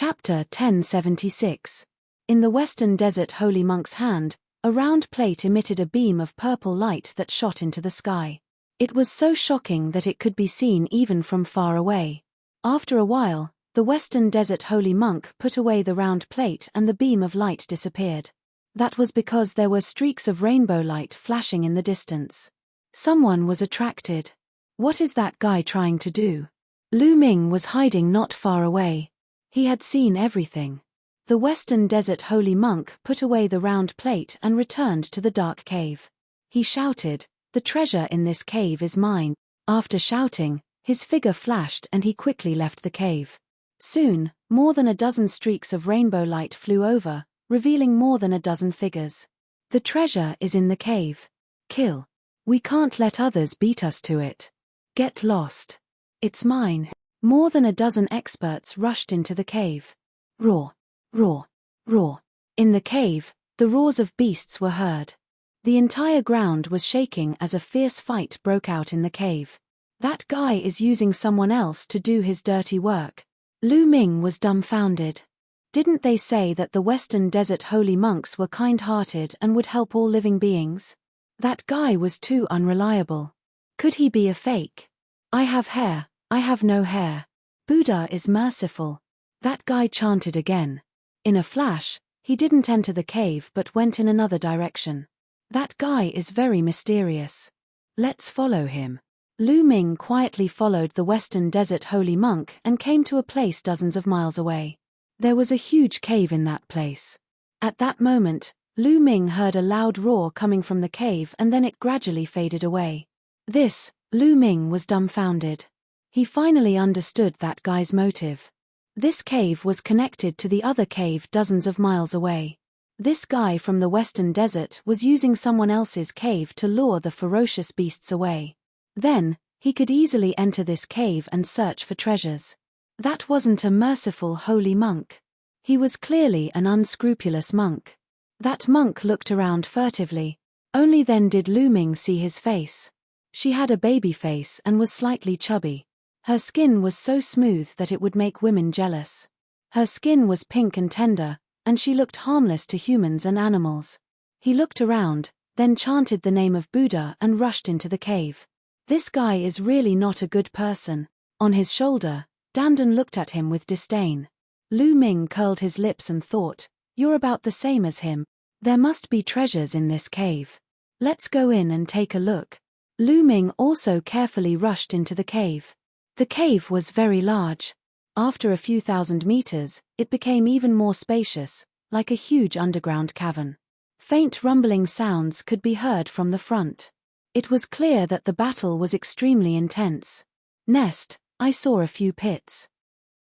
Chapter 1076. In the Western Desert Holy Monk's hand, a round plate emitted a beam of purple light that shot into the sky. It was so shocking that it could be seen even from far away. After a while, the Western Desert Holy Monk put away the round plate and the beam of light disappeared. That was because there were streaks of rainbow light flashing in the distance. Someone was attracted. What is that guy trying to do? Lu Ming was hiding not far away. He had seen everything. The Western Desert Holy Monk put away the round plate and returned to the dark cave. He shouted, "The treasure in this cave is mine." After shouting, his figure flashed and he quickly left the cave. Soon, more than a dozen streaks of rainbow light flew over, revealing more than a dozen figures. The treasure is in the cave. Kill. We can't let others beat us to it. Get lost. It's mine. More than a dozen experts rushed into the cave. Roar, roar, roar. In the cave, the roars of beasts were heard. The entire ground was shaking as a fierce fight broke out in the cave. That guy is using someone else to do his dirty work. Lu Ming was dumbfounded. Didn't they say that the Western Desert Holy Monks were kind-hearted and would help all living beings? That guy was too unreliable. Could he be a fake? I have hair. I have no hair. Buddha is merciful. That guy chanted again. In a flash, he didn't enter the cave but went in another direction. That guy is very mysterious. Let's follow him. Lu Ming quietly followed the Western Desert Holy Monk and came to a place dozens of miles away. There was a huge cave in that place. At that moment, Lu Ming heard a loud roar coming from the cave and then it gradually faded away. Lu Ming was dumbfounded. He finally understood that guy's motive. This cave was connected to the other cave dozens of miles away. This guy from the Western Desert was using someone else's cave to lure the ferocious beasts away. Then, he could easily enter this cave and search for treasures. That wasn't a merciful holy monk. He was clearly an unscrupulous monk. That monk looked around furtively. Only then did Lu Ming see his face. She had a baby face and was slightly chubby. Her skin was so smooth that it would make women jealous. Her skin was pink and tender, and she looked harmless to humans and animals. He looked around, then chanted the name of Buddha and rushed into the cave. This guy is really not a good person. On his shoulder, Dandan looked at him with disdain. Lu Ming curled his lips and thought, "You're about the same as him. There must be treasures in this cave. Let's go in and take a look." Lu Ming also carefully rushed into the cave. The cave was very large. After a few thousand meters, it became even more spacious, like a huge underground cavern. Faint rumbling sounds could be heard from the front. It was clear that the battle was extremely intense. I saw a few pits.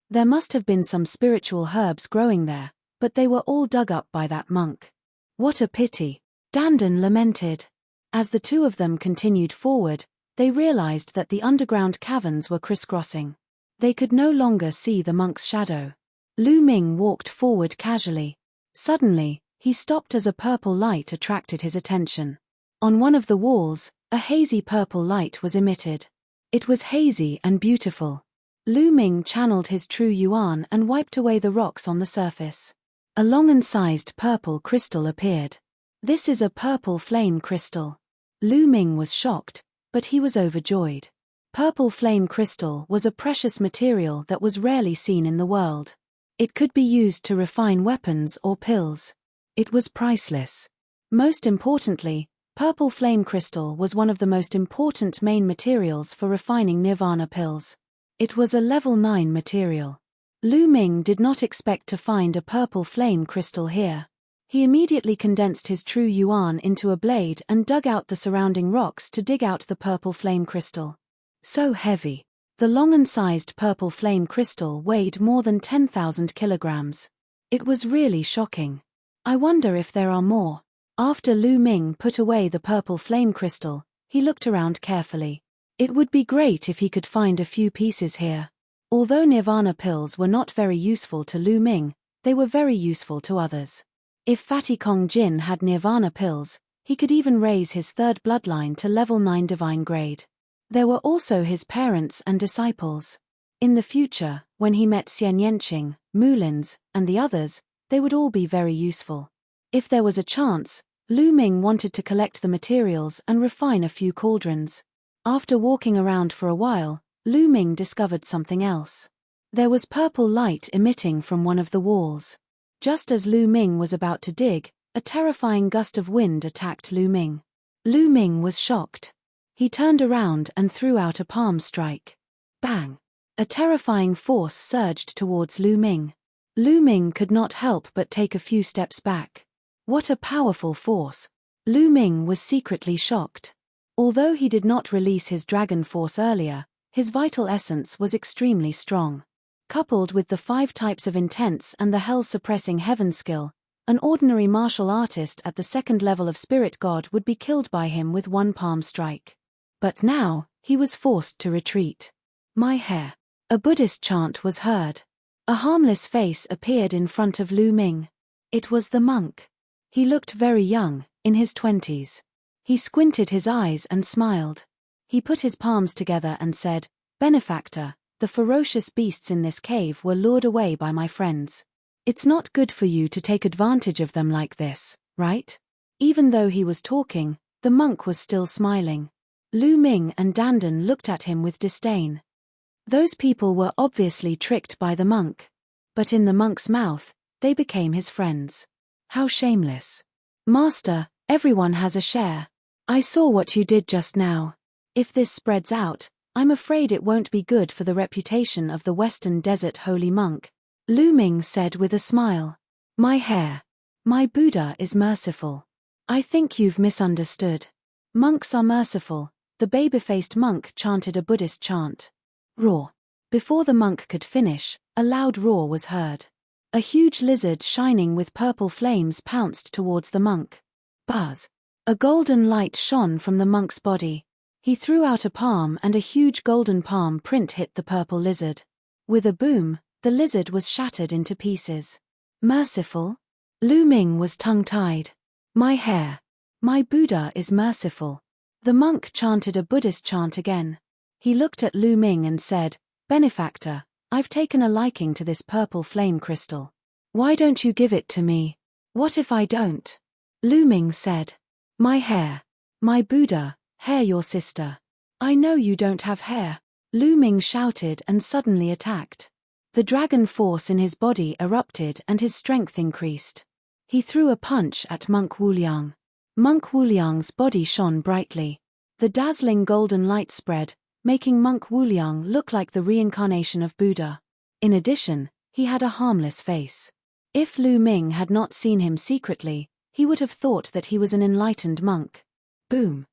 There must have been some spiritual herbs growing there, but they were all dug up by that monk. What a pity, Dandan lamented. As the two of them continued forward, they realized that the underground caverns were crisscrossing. They could no longer see the monk's shadow. Lu Ming walked forward casually. Suddenly, he stopped as a purple light attracted his attention. On one of the walls, a hazy purple light was emitted. It was hazy and beautiful. Lu Ming channeled his true yuan and wiped away the rocks on the surface. A long and sized purple crystal appeared. This is a purple flame crystal. Lu Ming was shocked, but he was overjoyed. Purple flame crystal was a precious material that was rarely seen in the world. It could be used to refine weapons or pills. It was priceless. Most importantly, purple flame crystal was one of the most important main materials for refining nirvana pills. It was a level 9 material. Lu Ming did not expect to find a purple flame crystal here. He immediately condensed his true yuan into a blade and dug out the surrounding rocks to dig out the purple flame crystal. So heavy. The long and sized purple flame crystal weighed more than 10,000 kilograms. It was really shocking. I wonder if there are more. After Lu Ming put away the purple flame crystal, he looked around carefully. It would be great if he could find a few pieces here. Although nirvana pills were not very useful to Lu Ming, they were very useful to others. If Fatty Kong Jin had nirvana pills, he could even raise his third bloodline to level 9 divine grade. There were also his parents and disciples. In the future, when he met Xian Yanqing, Mulins, and the others, they would all be very useful. If there was a chance, Lu Ming wanted to collect the materials and refine a few cauldrons. After walking around for a while, Lu Ming discovered something else. There was purple light emitting from one of the walls. Just as Lu Ming was about to dig, a terrifying gust of wind attacked Lu Ming. Lu Ming was shocked. He turned around and threw out a palm strike. Bang! A terrifying force surged towards Lu Ming. Lu Ming could not help but take a few steps back. What a powerful force! Lu Ming was secretly shocked. Although he did not release his dragon force earlier, his vital essence was extremely strong. Coupled with the 5 types of intense and the hell-suppressing heaven skill, an ordinary martial artist at the 2nd level of spirit god would be killed by him with one palm strike. But now, he was forced to retreat. My hair. A Buddhist chant was heard. A harmless face appeared in front of Lu Ming. It was the monk. He looked very young, in his 20s. He squinted his eyes and smiled. He put his palms together and said, "Benefactor, the ferocious beasts in this cave were lured away by my friends. It's not good for you to take advantage of them like this, right?" Even though he was talking, the monk was still smiling. Lu Ming and Dandan looked at him with disdain. Those people were obviously tricked by the monk. But in the monk's mouth, they became his friends. How shameless. "Master, everyone has a share. I saw what you did just now. If this spreads out, I'm afraid it won't be good for the reputation of the Western Desert holy monk," Lu Ming said with a smile. "My hair. My Buddha is merciful. I think you've misunderstood. Monks are merciful," the baby-faced monk chanted a Buddhist chant. Roar. Before the monk could finish, a loud roar was heard. A huge lizard shining with purple flames pounced towards the monk. Buzz. A golden light shone from the monk's body. He threw out a palm and a huge golden palm print hit the purple lizard. With a boom, the lizard was shattered into pieces. Merciful? Lu Ming was tongue-tied. "My hair. My Buddha is merciful." The monk chanted a Buddhist chant again. He looked at Lu Ming and said, "Benefactor, I've taken a liking to this purple flame crystal. Why don't you give it to me?" "What if I don't?" Lu Ming said. "My hair. My Buddha, hair your sister." "I know you don't have hair," Lu Ming shouted and suddenly attacked. The dragon force in his body erupted and his strength increased. He threw a punch at Monk Wuliang. Monk Wuliang's body shone brightly. The dazzling golden light spread, making Monk Wuliang look like the reincarnation of Buddha. In addition, he had a harmless face. If Lu Ming had not seen him secretly, he would have thought that he was an enlightened monk. Boom.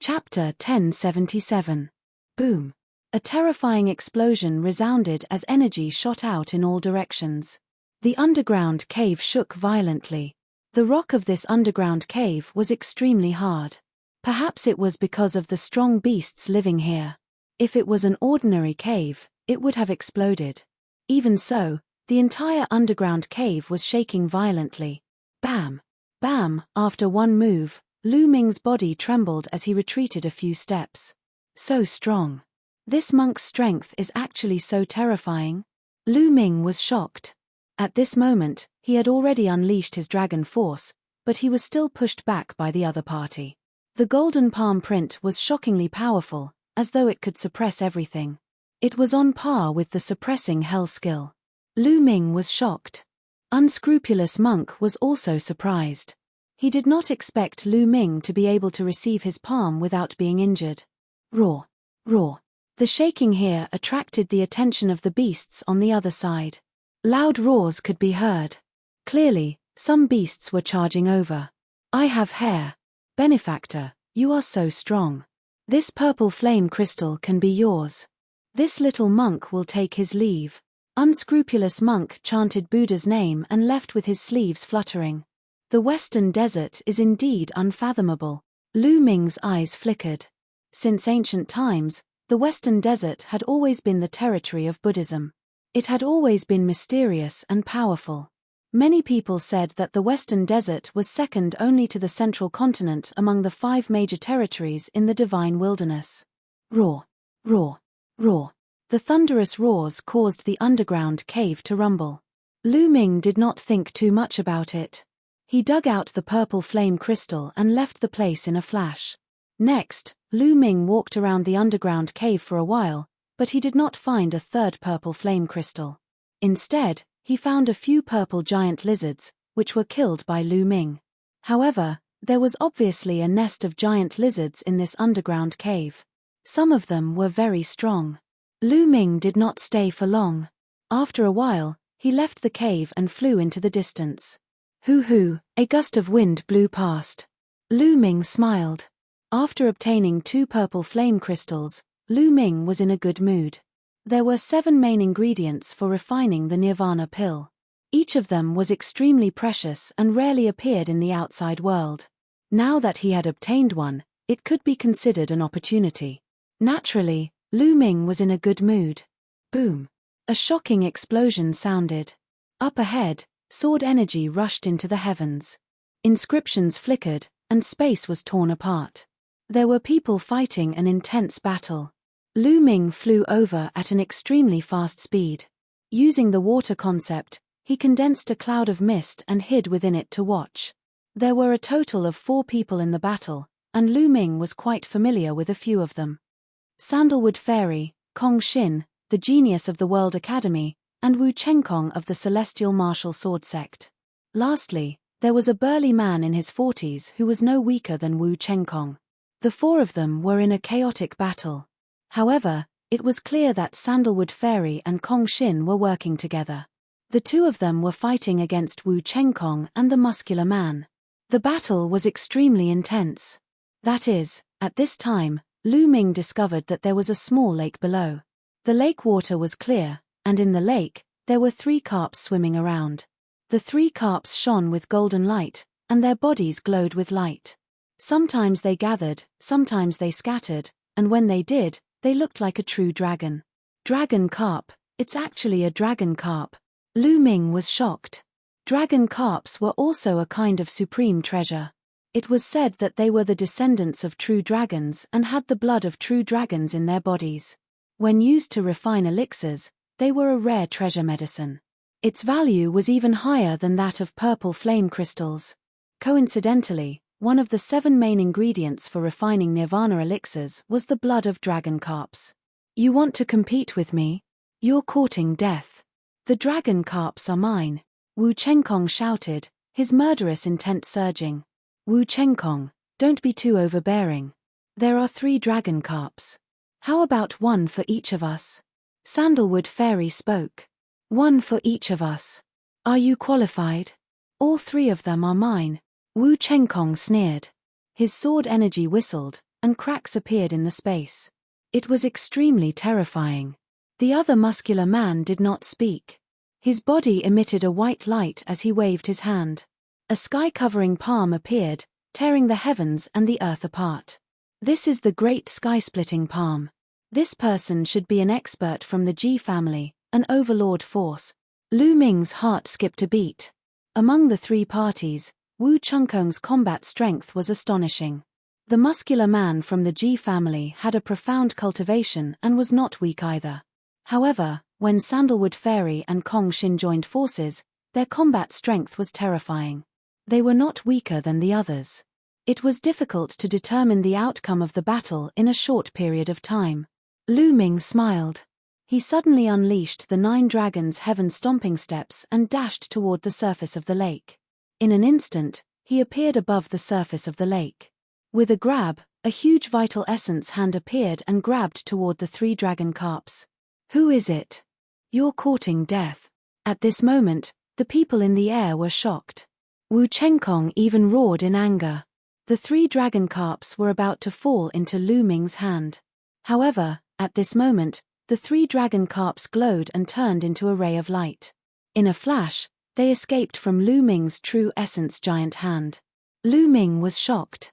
Chapter 1077. Boom. A terrifying explosion resounded as energy shot out in all directions. The underground cave shook violently. The rock of this underground cave was extremely hard. Perhaps it was because of the strong beasts living here. If it was an ordinary cave, it would have exploded. Even so, the entire underground cave was shaking violently. Bam! Bam! After one move, Lu Ming's body trembled as he retreated a few steps. So strong. This monk's strength is actually so terrifying. Lu Ming was shocked. At this moment, he had already unleashed his dragon force, but he was still pushed back by the other party. The golden palm print was shockingly powerful, as though it could suppress everything. It was on par with the suppressing hell skill. Lu Ming was shocked. Unscrupulous monk was also surprised. He did not expect Lu Ming to be able to receive his palm without being injured. Roar. Roar. The shaking here attracted the attention of the beasts on the other side. Loud roars could be heard. Clearly, some beasts were charging over. "I have hair. Benefactor, you are so strong. This purple flame crystal can be yours. This little monk will take his leave." Unscrupulous monk chanted Buddha's name and left with his sleeves fluttering. The Western Desert is indeed unfathomable. Lu Ming's eyes flickered. Since ancient times, the Western Desert had always been the territory of Buddhism. It had always been mysterious and powerful. Many people said that the Western Desert was second only to the Central Continent among the 5 major territories in the Divine Wilderness. Roar. Roar. Roar. The thunderous roars caused the underground cave to rumble. Lu Ming did not think too much about it. He dug out the purple flame crystal and left the place in a flash. Next, Lu Ming walked around the underground cave for a while, but he did not find a third purple flame crystal. Instead, he found a few purple giant lizards, which were killed by Lu Ming. However, there was obviously a nest of giant lizards in this underground cave. Some of them were very strong. Lu Ming did not stay for long. After a while, he left the cave and flew into the distance. Hoo-hoo, a gust of wind blew past. Lu Ming smiled. After obtaining 2 purple flame crystals, Lu Ming was in a good mood. There were 7 main ingredients for refining the Nirvana pill. Each of them was extremely precious and rarely appeared in the outside world. Now that he had obtained one, it could be considered an opportunity. Naturally, Lu Ming was in a good mood. Boom! A shocking explosion sounded. Up ahead, sword energy rushed into the heavens. Inscriptions flickered, and space was torn apart. There were people fighting an intense battle. Lu Ming flew over at an extremely fast speed. Using the water concept, he condensed a cloud of mist and hid within it to watch. There were a total of 4 people in the battle, and Lu Ming was quite familiar with a few of them. Sandalwood Fairy, Kong Xin, the genius of the World Academy, and Wu Chenkong of the Celestial Martial Sword Sect. Lastly, there was a burly man in his 40s who was no weaker than Wu Chenkong. The 4 of them were in a chaotic battle. However, it was clear that Sandalwood Fairy and Kong Xin were working together. The 2 of them were fighting against Wu Chenkong and the muscular man. The battle was extremely intense. That is, at this time, Lu Ming discovered that there was a small lake below. The lake water was clear, and in the lake, there were 3 carps swimming around. The 3 carps shone with golden light, and their bodies glowed with light. Sometimes they gathered, sometimes they scattered, and when they did, they looked like a true dragon. Dragon carp, it's actually a dragon carp. Lu Ming was shocked. Dragon carps were also a kind of supreme treasure. It was said that they were the descendants of true dragons and had the blood of true dragons in their bodies. When used to refine elixirs, they were a rare treasure medicine. Its value was even higher than that of purple flame crystals. Coincidentally, one of the 7 main ingredients for refining Nirvana elixirs was the blood of dragon carps. You want to compete with me? You're courting death. The dragon carps are mine, Wu Chenkong shouted, his murderous intent surging. Wu Chenkong, don't be too overbearing. There are 3 dragon carps. How about 1 for each of us? Sandalwood Fairy spoke. 1 for each of us. Are you qualified? All 3 of them are mine, Wu Chenkong sneered. His sword energy whistled, and cracks appeared in the space. It was extremely terrifying. The other muscular man did not speak. His body emitted a white light as he waved his hand. A sky-covering palm appeared, tearing the heavens and the earth apart. This is the Great Sky-Splitting Palm. This person should be an expert from the Ji family, an overlord force. Lu Ming's heart skipped a beat. Among the 3 parties, Wu Chenkong's combat strength was astonishing. The muscular man from the Ji family had a profound cultivation and was not weak either. However, when Sandalwood Fairy and Kong Xin joined forces, their combat strength was terrifying. They were not weaker than the others. It was difficult to determine the outcome of the battle in a short period of time. Lu Ming smiled. He suddenly unleashed the 9 dragons' heaven stomping steps and dashed toward the surface of the lake. In an instant, he appeared above the surface of the lake. With a grab, a huge vital essence hand appeared and grabbed toward the 3 dragon carps. Who is it? You're courting death. At this moment, the people in the air were shocked. Wu Chenkong even roared in anger. The 3 dragon carps were about to fall into Lu Ming's hand. However, at this moment, the 3 dragon carps glowed and turned into a ray of light. In a flash, they escaped from Lu Ming's true essence giant hand. Lu Ming was shocked.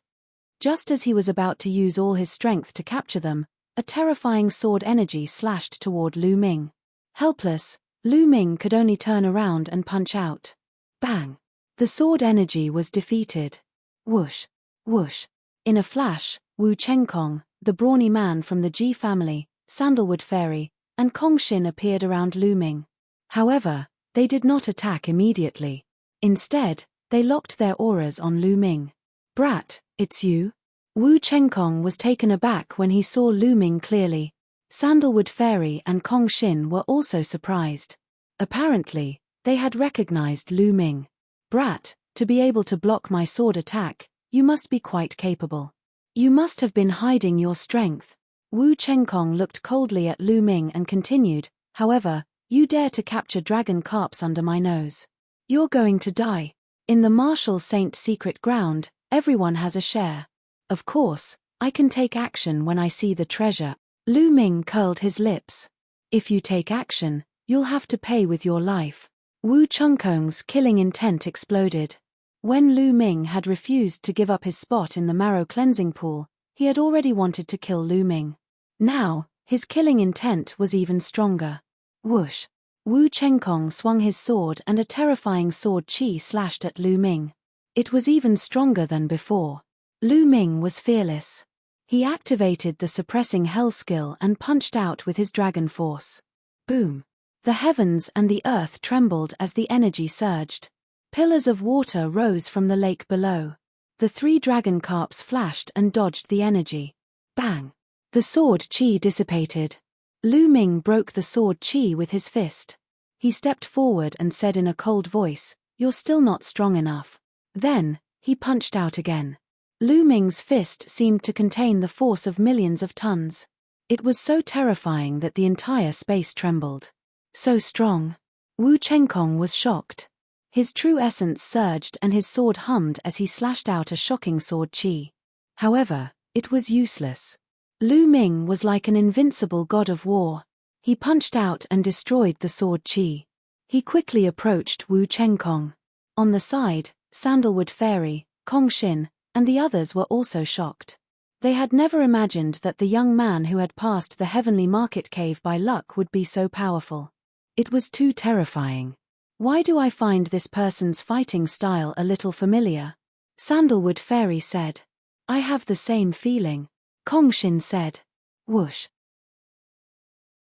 Just as he was about to use all his strength to capture them, a terrifying sword energy slashed toward Lu Ming. Helpless, Lu Ming could only turn around and punch out. Bang! The sword energy was defeated. Whoosh! Whoosh! In a flash, Wu Chenkong, the brawny man from the Ji family, Sandalwood Fairy, and Kongshin appeared around Lu Ming. However, they did not attack immediately. Instead, they locked their auras on Lu Ming. "Brat, it's you?" Wu Chenkong was taken aback when he saw Lu Ming clearly. Sandalwood Fairy and Kongshin were also surprised. Apparently, they had recognized Lu Ming. "Brat, to be able to block my sword attack, you must be quite capable. You must have been hiding your strength." Wu Chenkong looked coldly at Lu Ming and continued, "However, you dare to capture dragon carps under my nose. You're going to die. In the Martial Saint secret ground, everyone has a share. Of course, I can take action when I see the treasure." Lu Ming curled his lips. "If you take action, you'll have to pay with your life." Wu Chenkong's killing intent exploded. When Lu Ming had refused to give up his spot in the marrow cleansing pool, he had already wanted to kill Lu Ming. Now, his killing intent was even stronger. Whoosh! Wu Chenkong swung his sword and a terrifying sword chi slashed at Lu Ming. It was even stronger than before. Lu Ming was fearless. He activated the suppressing hell skill and punched out with his dragon force. Boom! The heavens and the earth trembled as the energy surged. Pillars of water rose from the lake below. The 3 dragon carps flashed and dodged the energy. Bang! The sword chi dissipated. Lu Ming broke the sword chi with his fist. He stepped forward and said in a cold voice, "You're still not strong enough." Then, he punched out again. Lu Ming's fist seemed to contain the force of millions of tons. It was so terrifying that the entire space trembled. So strong. Wu Chenkong was shocked. His true essence surged and his sword hummed as he slashed out a shocking sword chi. However, it was useless. Lu Ming was like an invincible god of war. He punched out and destroyed the sword chi. He quickly approached Wu Chenkong. On the side, Sandalwood Fairy, Kongshin, and the others were also shocked. They had never imagined that the young man who had passed the heavenly market cave by luck would be so powerful. It was too terrifying. "Why do I find this person's fighting style a little familiar?" Sandalwood Fairy said. "I have the same feeling," Kongshin said. Whoosh.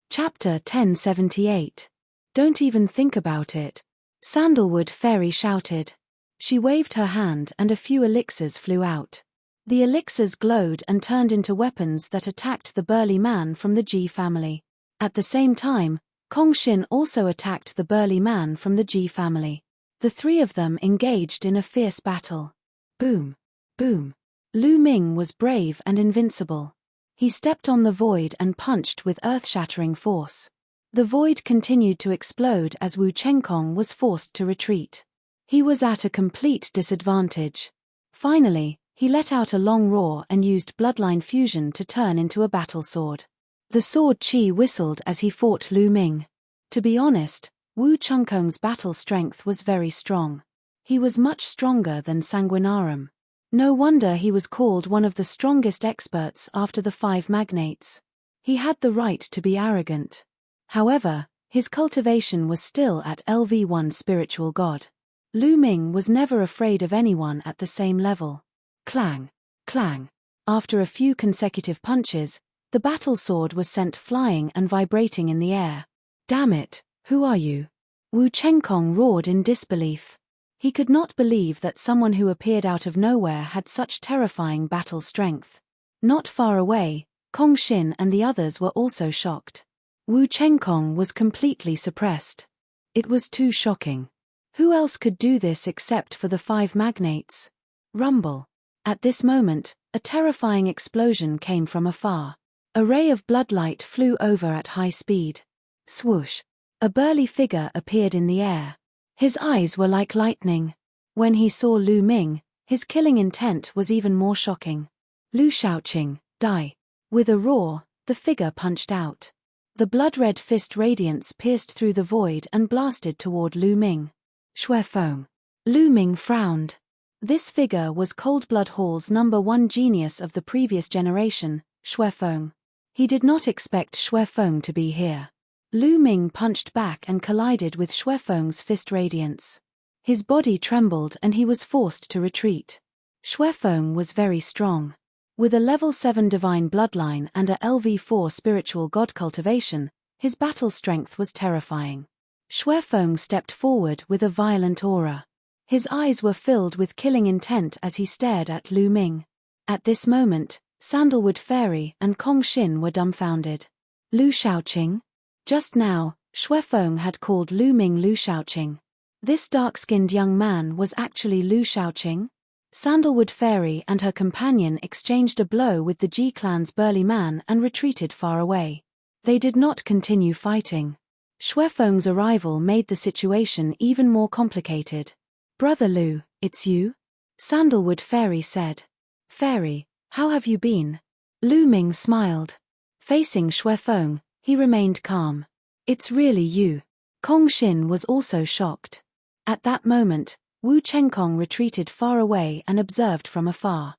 Chapter 1078. "Don't even think about it," Sandalwood Fairy shouted. She waved her hand and a few elixirs flew out. The elixirs glowed and turned into weapons that attacked the burly man from the Ji family. At the same time, Kongshin also attacked the burly man from the Ji family. The 3 of them engaged in a fierce battle. Boom! Boom! Lu Ming was brave and invincible. He stepped on the void and punched with earth-shattering force. The void continued to explode as Wu Chenkong was forced to retreat. He was at a complete disadvantage. Finally, he let out a long roar and used bloodline fusion to turn into a battle sword. The sword chi whistled as he fought Lu Ming. To be honest, Wu Chenkong's battle strength was very strong. He was much stronger than Sanguinarum. No wonder he was called one of the strongest experts after the 5 magnates. He had the right to be arrogant. However, his cultivation was still at LV1 spiritual god. Lu Ming was never afraid of anyone at the same level. Clang! Clang! After a few consecutive punches, the battle sword was sent flying and vibrating in the air. "Damn it, who are you?" Wu Chenkong roared in disbelief. He could not believe that someone who appeared out of nowhere had such terrifying battle strength. Not far away, Kongshin and the others were also shocked. Wu Chenkong was completely suppressed. It was too shocking. Who else could do this except for the 5 magnates? Rumble. At this moment, a terrifying explosion came from afar. A ray of bloodlight flew over at high speed. Swoosh. A burly figure appeared in the air. His eyes were like lightning. When he saw Lu Ming, his killing intent was even more shocking. "Lu Shaoqing, die." With a roar, the figure punched out. The blood-red fist radiance pierced through the void and blasted toward Lu Ming. Shui Feng. Lu Ming frowned. This figure was Cold Blood Hall's #1 genius of the previous generation, Shui Feng. He did not expect Shui Feng to be here. Lu Ming punched back and collided with Shui Feng's fist radiance. His body trembled and he was forced to retreat. Shui Feng was very strong. With a level 7 divine bloodline and a LV4 spiritual god cultivation, His battle strength was terrifying. Xuefeng stepped forward with a violent aura. His eyes were filled with killing intent as he stared at Lu Ming. At this moment, Sandalwood Fairy and Kong Xin were dumbfounded. Lu Shaoqing? Just now, Xuefeng had called Lu Ming Lu Shaoqing. This dark-skinned young man was actually Lu Shaoqing? Sandalwood Fairy and her companion exchanged a blow with the Ji clan's burly man and retreated far away. They did not continue fighting. Xuefeng's arrival made the situation even more complicated. "Brother Lu, it's you?" Sandalwood Fairy said. "Fairy, how have you been?" Lu Ming smiled. Facing Xuefeng, he remained calm. "It's really you." Kong Xin was also shocked. At that moment, Wu Chengkong retreated far away and observed from afar.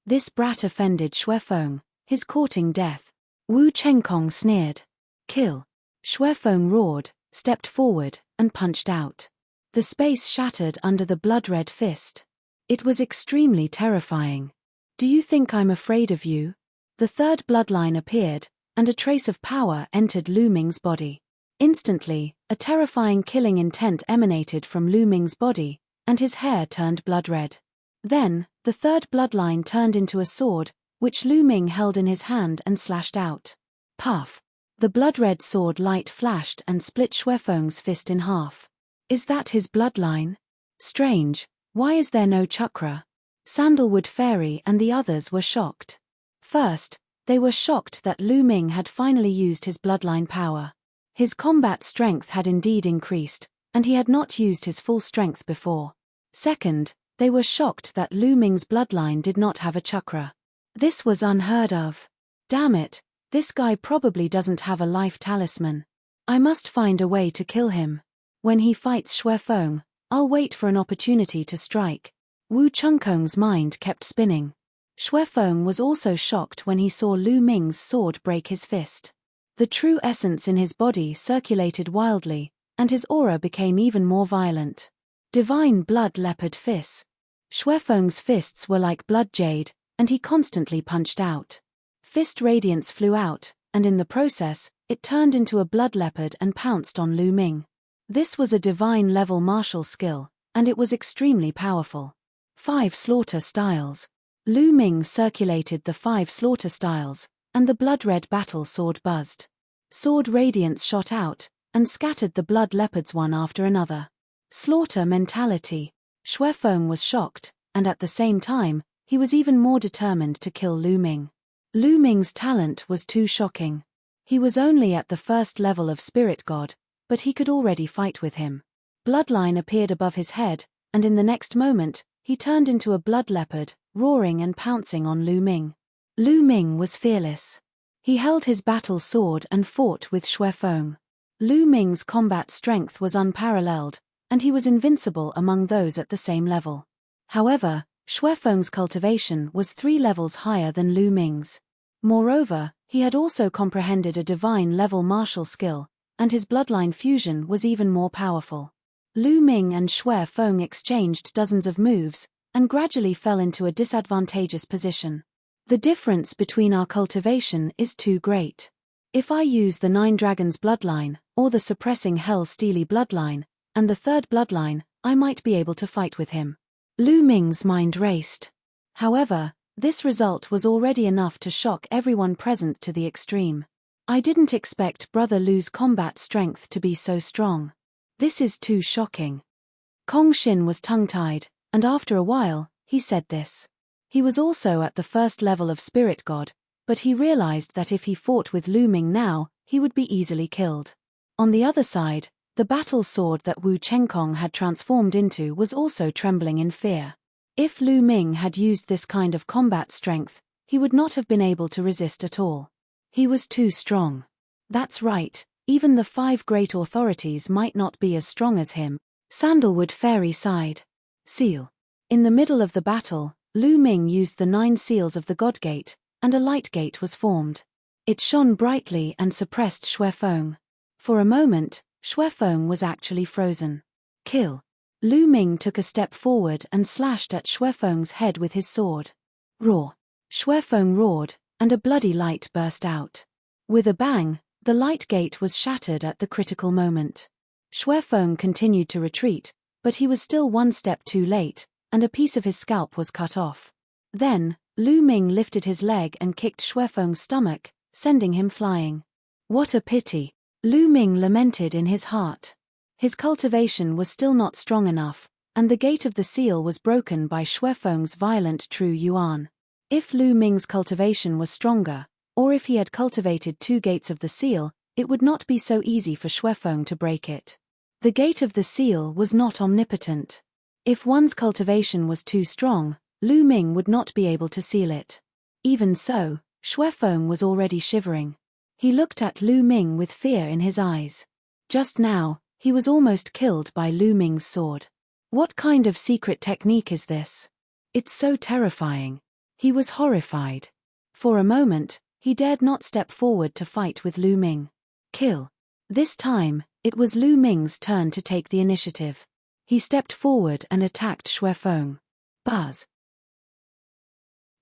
This brat offended Xuefeng, his courting death. Wu Chengkong sneered. "Kill." Xuefeng roared, stepped forward, and punched out. The space shattered under the blood-red fist. It was extremely terrifying. "Do you think I'm afraid of you?" The third bloodline appeared, and a trace of power entered Lu Ming's body. Instantly, a terrifying killing intent emanated from Lu Ming's body, and his hair turned blood-red. Then, the third bloodline turned into a sword, which Lu Ming held in his hand and slashed out. Puff! The blood-red sword light flashed and split Xuefeng's fist in half. Is that his bloodline? Strange, why is there no chakra? Sandalwood Fairy and the others were shocked. First, they were shocked that Lu Ming had finally used his bloodline power. His combat strength had indeed increased, and he had not used his full strength before. Second, they were shocked that Lu Ming's bloodline did not have a chakra. This was unheard of. Damn it, this guy probably doesn't have a life talisman. I must find a way to kill him. When he fights Xuefeng, I'll wait for an opportunity to strike. Wu Chengkong's mind kept spinning. Xuefeng was also shocked when he saw Lu Ming's sword break his fist. The true essence in his body circulated wildly, and his aura became even more violent. Divine blood leopard fists. Xuefeng's fists were like blood jade, and he constantly punched out. Fist radiance flew out, and in the process, it turned into a blood leopard and pounced on Lu Ming. This was a divine-level martial skill, and it was extremely powerful. 5 slaughter styles. Lu Ming circulated the 5 slaughter styles, and the blood-red battle sword buzzed. Sword radiance shot out, and scattered the blood leopards one after another. Slaughter mentality. Xuefeng was shocked, and at the same time, he was even more determined to kill Lu Ming. Lu Ming's talent was too shocking. He was only at the first level of spirit god, but he could already fight with him. Bloodline appeared above his head, and in the next moment, he turned into a blood leopard, roaring and pouncing on Lu Ming. Lu Ming was fearless. He held his battle sword and fought with Xuefeng. Lu Ming's combat strength was unparalleled, and he was invincible among those at the same level. However, Xuefeng's cultivation was 3 levels higher than Lu Ming's. Moreover, he had also comprehended a divine-level martial skill, and his bloodline fusion was even more powerful. Lu Ming and Xuefeng exchanged dozens of moves, and gradually fell into a disadvantageous position. The difference between our cultivation is too great. If I use the 9 Dragons bloodline, or the suppressing Hell Steely bloodline, and the third bloodline, I might be able to fight with him. Lu Ming's mind raced. However, this result was already enough to shock everyone present to the extreme. I didn't expect Brother Lu's combat strength to be so strong. This is too shocking. Kong Xin was tongue-tied, and after a while, he said this. He was also at the first level of spirit god, but he realized that if he fought with Lu Ming now, he would be easily killed. On the other side, the battle sword that Wu Chengkong had transformed into was also trembling in fear. If Lu Ming had used this kind of combat strength, he would not have been able to resist at all. He was too strong. That's right, even the 5 great authorities might not be as strong as him. Sandalwood Fairy sighed. Seal. In the middle of the battle, Lu Ming used the 9 seals of the God Gate, and a light gate was formed. It shone brightly and suppressed Xuefeng. For a moment, Xuefeng was actually frozen. Kill. Lu Ming took a step forward and slashed at Xuefeng's head with his sword. Roar. Xuefeng roared, and a bloody light burst out. With a bang, The light gate was shattered at the critical moment. Xuefeng continued to retreat, but he was still one step too late, and a piece of his scalp was cut off. Then, Lu Ming lifted his leg and kicked Xuefeng's stomach, sending him flying. What a pity! Lu Ming lamented in his heart. His cultivation was still not strong enough, and the gate of the seal was broken by Xuefeng's violent true yuan. If Lu Ming's cultivation was stronger, or if he had cultivated 2 gates of the seal, it would not be so easy for Xuefeng to break it. The gate of the seal was not omnipotent. If one's cultivation was too strong, Lu Ming would not be able to seal it. Even so, Xuefeng was already shivering. He looked at Lu Ming with fear in his eyes. Just now, he was almost killed by Lu Ming's sword. What kind of secret technique is this? It's so terrifying. He was horrified. For a moment, he dared not step forward to fight with Lu Ming. Kill. This time, it was Lu Ming's turn to take the initiative. He stepped forward and attacked Xuefeng. Buzz.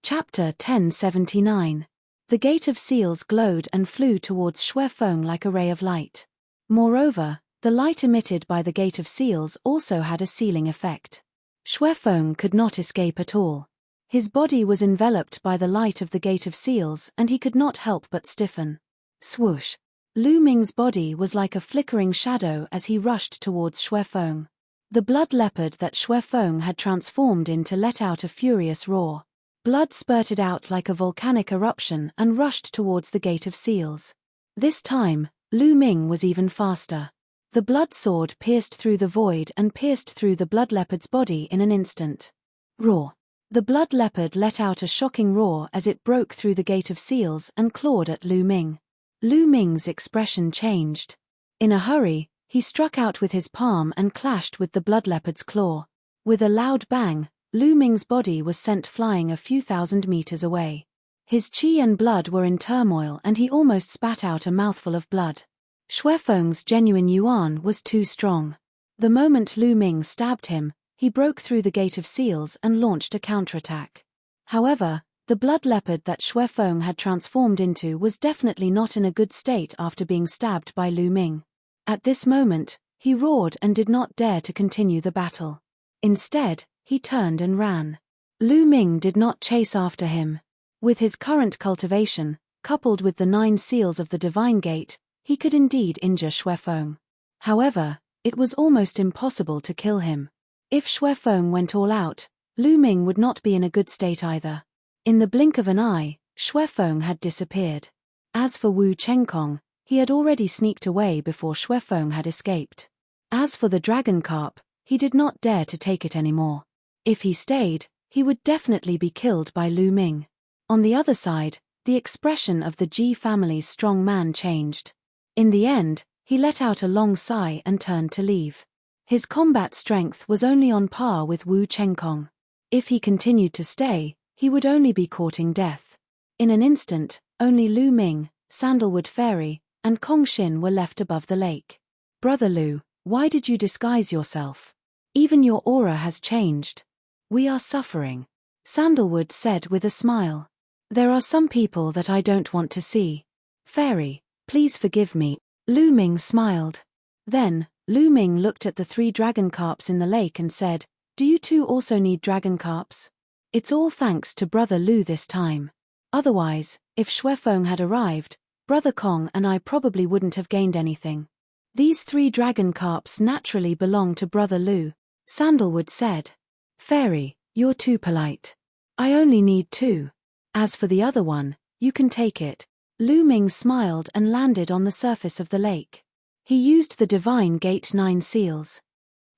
Chapter 1079. The gate of seals glowed and flew towards Xuefeng like a ray of light. Moreover, the light emitted by the gate of seals also had a sealing effect. Xuefeng could not escape at all. His body was enveloped by the light of the gate of seals and he could not help but stiffen. Swoosh! Lu Ming's body was like a flickering shadow as he rushed towards Xuefeng. The blood leopard that Xuefeng had transformed into let out a furious roar. Blood spurted out like a volcanic eruption and rushed towards the gate of seals. This time, Lu Ming was even faster. The blood sword pierced through the void and pierced through the blood leopard's body in an instant. Roar! The blood leopard let out a shocking roar as it broke through the gate of seals and clawed at Lu Ming. Lu Ming's expression changed. In a hurry, he struck out with his palm and clashed with the blood leopard's claw. With a loud bang, Lu Ming's body was sent flying a few thousand meters away. His qi and blood were in turmoil and he almost spat out a mouthful of blood. Xuefeng's genuine yuan was too strong. The moment Lu Ming stabbed him, he broke through the gate of seals and launched a counterattack. However, the blood leopard that Xuefeng had transformed into was definitely not in a good state after being stabbed by Lu Ming. At this moment, he roared and did not dare to continue the battle. Instead, he turned and ran. Lu Ming did not chase after him. With his current cultivation, coupled with the 9 seals of the Divine Gate, he could indeed injure Xuefeng. However, it was almost impossible to kill him. If Xuefeng went all out, Lu Ming would not be in a good state either. In the blink of an eye, Xuefeng had disappeared. As for Wu Chengkong, he had already sneaked away before Xuefeng had escaped. As for the dragon carp, he did not dare to take it anymore. If he stayed, he would definitely be killed by Lu Ming. On the other side, the expression of the Ji family's strong man changed. In the end, he let out a long sigh and turned to leave. His combat strength was only on par with Wu Chengkong. If he continued to stay, he would only be courting death. In an instant, only Lu Ming, Sandalwood Fairy, and Kong Xin were left above the lake. Brother Lu, why did you disguise yourself? Even your aura has changed. We are suffering. Sandalwood said with a smile. There are some people that I don't want to see. Fairy, please forgive me. Lu Ming smiled. Then, Lu Ming looked at the 3 dragon carps in the lake and said, do you two also need dragon carps? It's all thanks to Brother Lu this time. Otherwise, if Xuefeng had arrived, Brother Kong and I probably wouldn't have gained anything. These 3 dragon carps naturally belong to Brother Lu, Sandalwood said. Fairy, you're too polite. I only need 2. As for the other one, you can take it. Lu Ming smiled and landed on the surface of the lake. He used the Divine Gate 9 seals.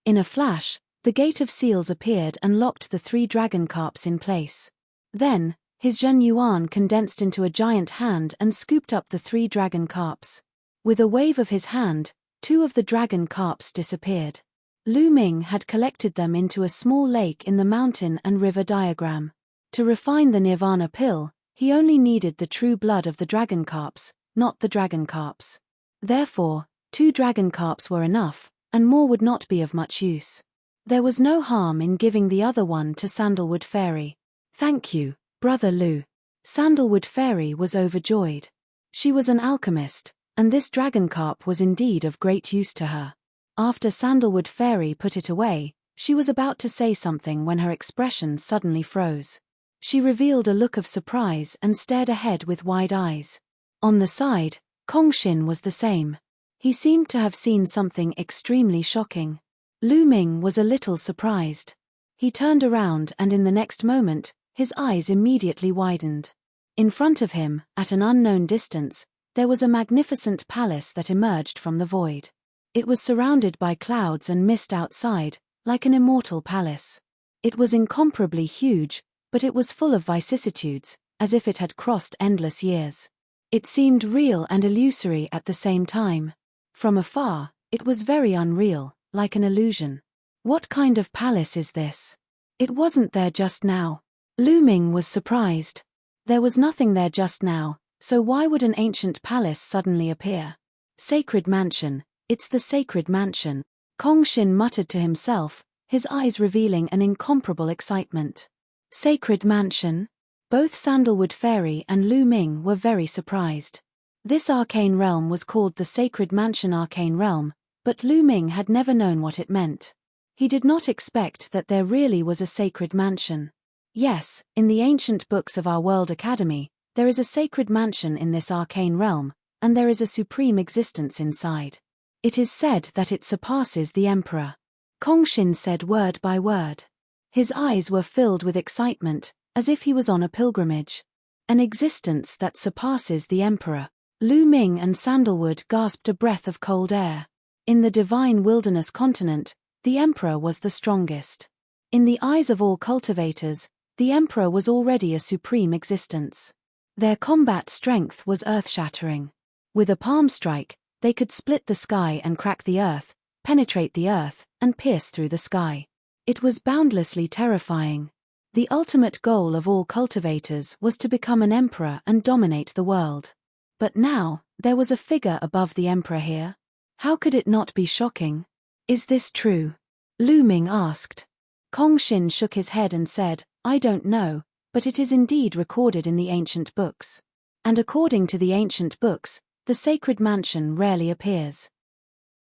In a flash, the Gate of Seals appeared and locked the 3 dragon carps in place. Then, his Zhen Yuan condensed into a giant hand and scooped up the 3 dragon carps. With a wave of his hand, 2 of the dragon carps disappeared. Lu Ming had collected them into a small lake in the mountain and river diagram. To refine the Nirvana pill, he only needed the true blood of the dragon carps, not the dragon carps. Therefore, 2 dragon carps were enough, and more would not be of much use. There was no harm in giving the other one to Sandalwood Fairy. Thank you, Brother Lu. Sandalwood Fairy was overjoyed. She was an alchemist, and this dragon carp was indeed of great use to her. After Sandalwood Fairy put it away, she was about to say something when her expression suddenly froze. She revealed a look of surprise and stared ahead with wide eyes. On the side, Kongshin was the same. He seemed to have seen something extremely shocking. Lu Ming was a little surprised. He turned around and in the next moment, his eyes immediately widened. In front of him, at an unknown distance, there was a magnificent palace that emerged from the void. It was surrounded by clouds and mist outside, like an immortal palace. It was incomparably huge, but it was full of vicissitudes, as if it had crossed endless years. It seemed real and illusory at the same time. From afar, it was very unreal, like an illusion. What kind of palace is this? It wasn't there just now. Lu Ming was surprised. There was nothing there just now, so why would an ancient palace suddenly appear? Sacred mansion, it's the sacred mansion, Kongshin muttered to himself, his eyes revealing an incomparable excitement. Sacred mansion? Both Sandalwood Fairy and Lu Ming were very surprised. This arcane realm was called the Sacred Mansion Arcane Realm, but Lu Ming had never known what it meant. He did not expect that there really was a sacred mansion. Yes, in the ancient books of our World Academy, there is a sacred mansion in this arcane realm, and there is a supreme existence inside. It is said that it surpasses the Emperor. Kongshin said word by word. His eyes were filled with excitement, as if he was on a pilgrimage. An existence that surpasses the Emperor. Lu Ming and Sandalwood gasped a breath of cold air. In the divine wilderness continent, the Emperor was the strongest. In the eyes of all cultivators, the Emperor was already a supreme existence. Their combat strength was earth-shattering. With a palm strike, they could split the sky and crack the earth, penetrate the earth, and pierce through the sky. It was boundlessly terrifying. The ultimate goal of all cultivators was to become an emperor and dominate the world. But now, there was a figure above the Emperor here. How could it not be shocking? Is this true? Lu Ming asked. Kongshin shook his head and said, I don't know, but it is indeed recorded in the ancient books. And according to the ancient books, the sacred mansion rarely appears.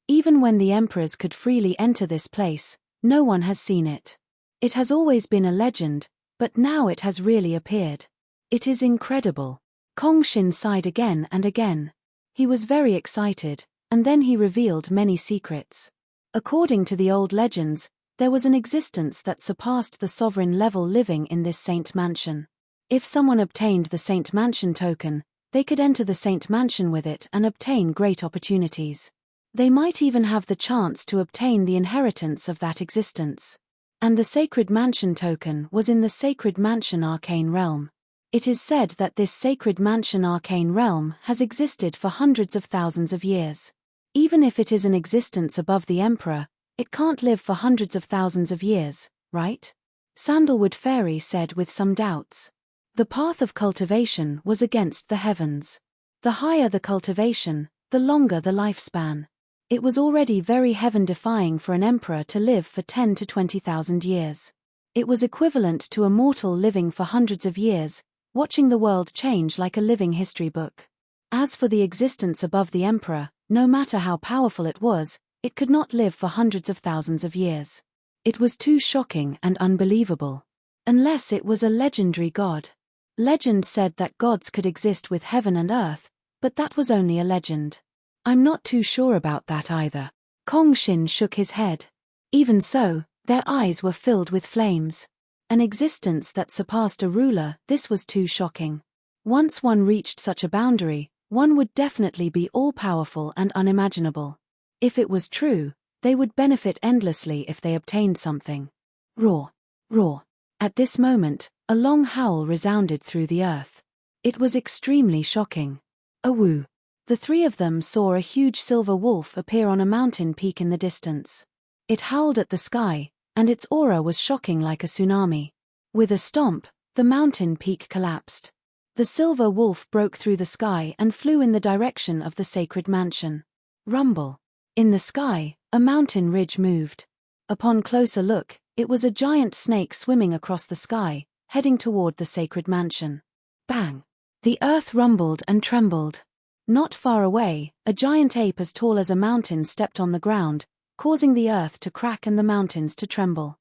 Even when the emperors could freely enter this place, no one has seen it. It has always been a legend, but now it has really appeared. It is incredible. Kongshin sighed again and again. He was very excited, and then he revealed many secrets. According to the old legends, there was an existence that surpassed the sovereign level living in this Saint Mansion. If someone obtained the Saint Mansion token, they could enter the Saint Mansion with it and obtain great opportunities. They might even have the chance to obtain the inheritance of that existence. And the Sacred Mansion token was in the Sacred Mansion Arcane Realm. It is said that this Sacred Mansion Arcane Realm has existed for hundreds of thousands of years. Even if it is an existence above the Emperor, it can't live for hundreds of thousands of years, right? Sandalwood Fairy said with some doubts. The path of cultivation was against the heavens. The higher the cultivation, the longer the lifespan. It was already very heaven-defying for an emperor to live for 10 to 20,000 years. It was equivalent to a mortal living for hundreds of years, watching the world change like a living history book. As for the existence above the emperor, no matter how powerful it could not live for hundreds of thousands of years. It was too shocking and unbelievable. Unless it was a legendary god. Legend said that gods could exist with heaven and earth, but that was only a legend. I'm not too sure about that either. Kongshin shook his head. Even so, their eyes were filled with flames. An existence that surpassed a ruler, this was too shocking. Once one reached such a boundary, one would definitely be all-powerful and unimaginable. If it was true, they would benefit endlessly if they obtained something. Roar! Roar! At this moment, a long howl resounded through the earth. It was extremely shocking. Awoo! The three of them saw a huge silver wolf appear on a mountain peak in the distance. It howled at the sky, and its aura was shocking like a tsunami. With a stomp, the mountain peak collapsed. The silver wolf broke through the sky and flew in the direction of the sacred mansion. Rumble. In the sky, a mountain ridge moved. Upon closer look, it was a giant snake swimming across the sky, heading toward the sacred mansion. Bang! The earth rumbled and trembled. Not far away, a giant ape as tall as a mountain stepped on the ground, causing the earth to crack and the mountains to tremble.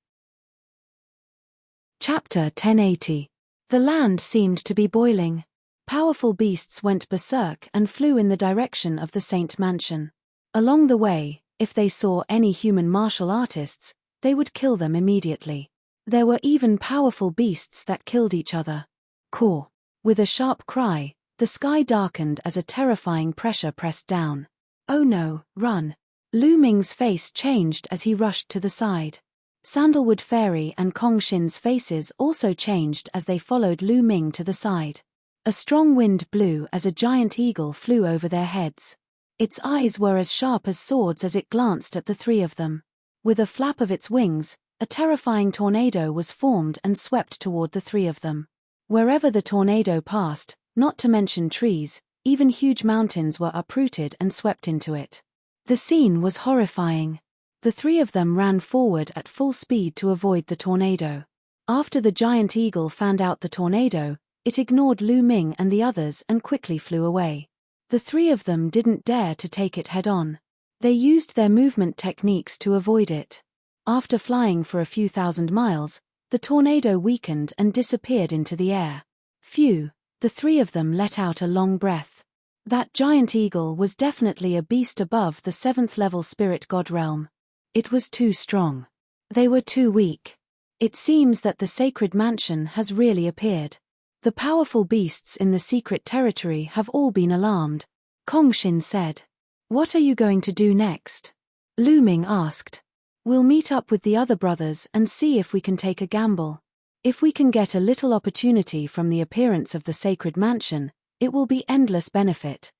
Chapter 1080. The land seemed to be boiling. Powerful beasts went berserk and flew in the direction of the Saint Mansion. Along the way, if they saw any human martial artists, they would kill them immediately. There were even powerful beasts that killed each other. Caw! With a sharp cry, the sky darkened as a terrifying pressure pressed down. Oh no, run! Lu Ming's face changed as he rushed to the side. Sandalwood Fairy and Kong Shin's faces also changed as they followed Lu Ming to the side. A strong wind blew as a giant eagle flew over their heads. Its eyes were as sharp as swords as it glanced at the three of them. With a flap of its wings, a terrifying tornado was formed and swept toward the three of them. Wherever the tornado passed, not to mention trees, even huge mountains were uprooted and swept into it. The scene was horrifying. The three of them ran forward at full speed to avoid the tornado. After the giant eagle found out the tornado, it ignored Lu Ming and the others and quickly flew away. The three of them didn't dare to take it head-on. They used their movement techniques to avoid it. After flying for a few thousand miles, the tornado weakened and disappeared into the air. Phew! The three of them let out a long breath. That giant eagle was definitely a beast above the 7th level spirit god realm. It was too strong. They were too weak. It seems that the sacred mansion has really appeared. The powerful beasts in the secret territory have all been alarmed. Kong Shin said. What are you going to do next? Lu Ming asked. We'll meet up with the other brothers and see if we can take a gamble. If we can get a little opportunity from the appearance of the sacred mansion, it will be endless benefit.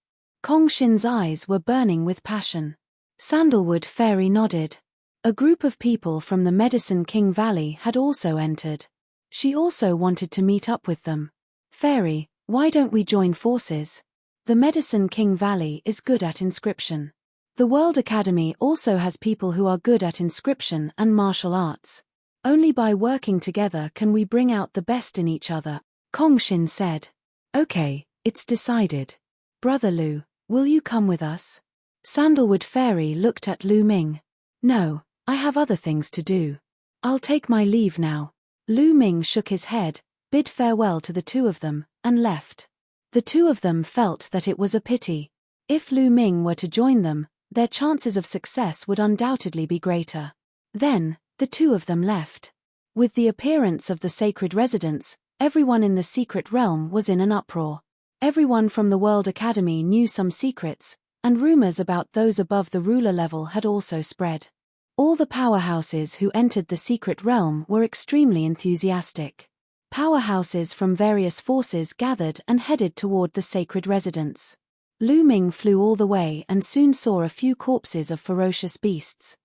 Kong Shin's eyes were burning with passion. Sandalwood Fairy nodded. A group of people from the Medicine King Valley had also entered. She also wanted to meet up with them. Fairy, why don't we join forces? The Medicine King Valley is good at inscription. The World Academy also has people who are good at inscription and martial arts. Only by working together can we bring out the best in each other, Kong Shin said. Okay, it's decided. Brother Lu, will you come with us? Sandalwood Fairy looked at Lu Ming. No, I have other things to do. I'll take my leave now. Lu Ming shook his head, bid farewell to the two of them, and left. The two of them felt that it was a pity. If Lu Ming were to join them, their chances of success would undoubtedly be greater. Then, the two of them left. With the appearance of the sacred residence, everyone in the secret realm was in an uproar. Everyone from the World Academy knew some secrets, and rumors about those above the ruler level had also spread. All the powerhouses who entered the secret realm were extremely enthusiastic. Powerhouses from various forces gathered and headed toward the sacred residence. Lu Ming flew all the way and soon saw a few corpses of ferocious beasts.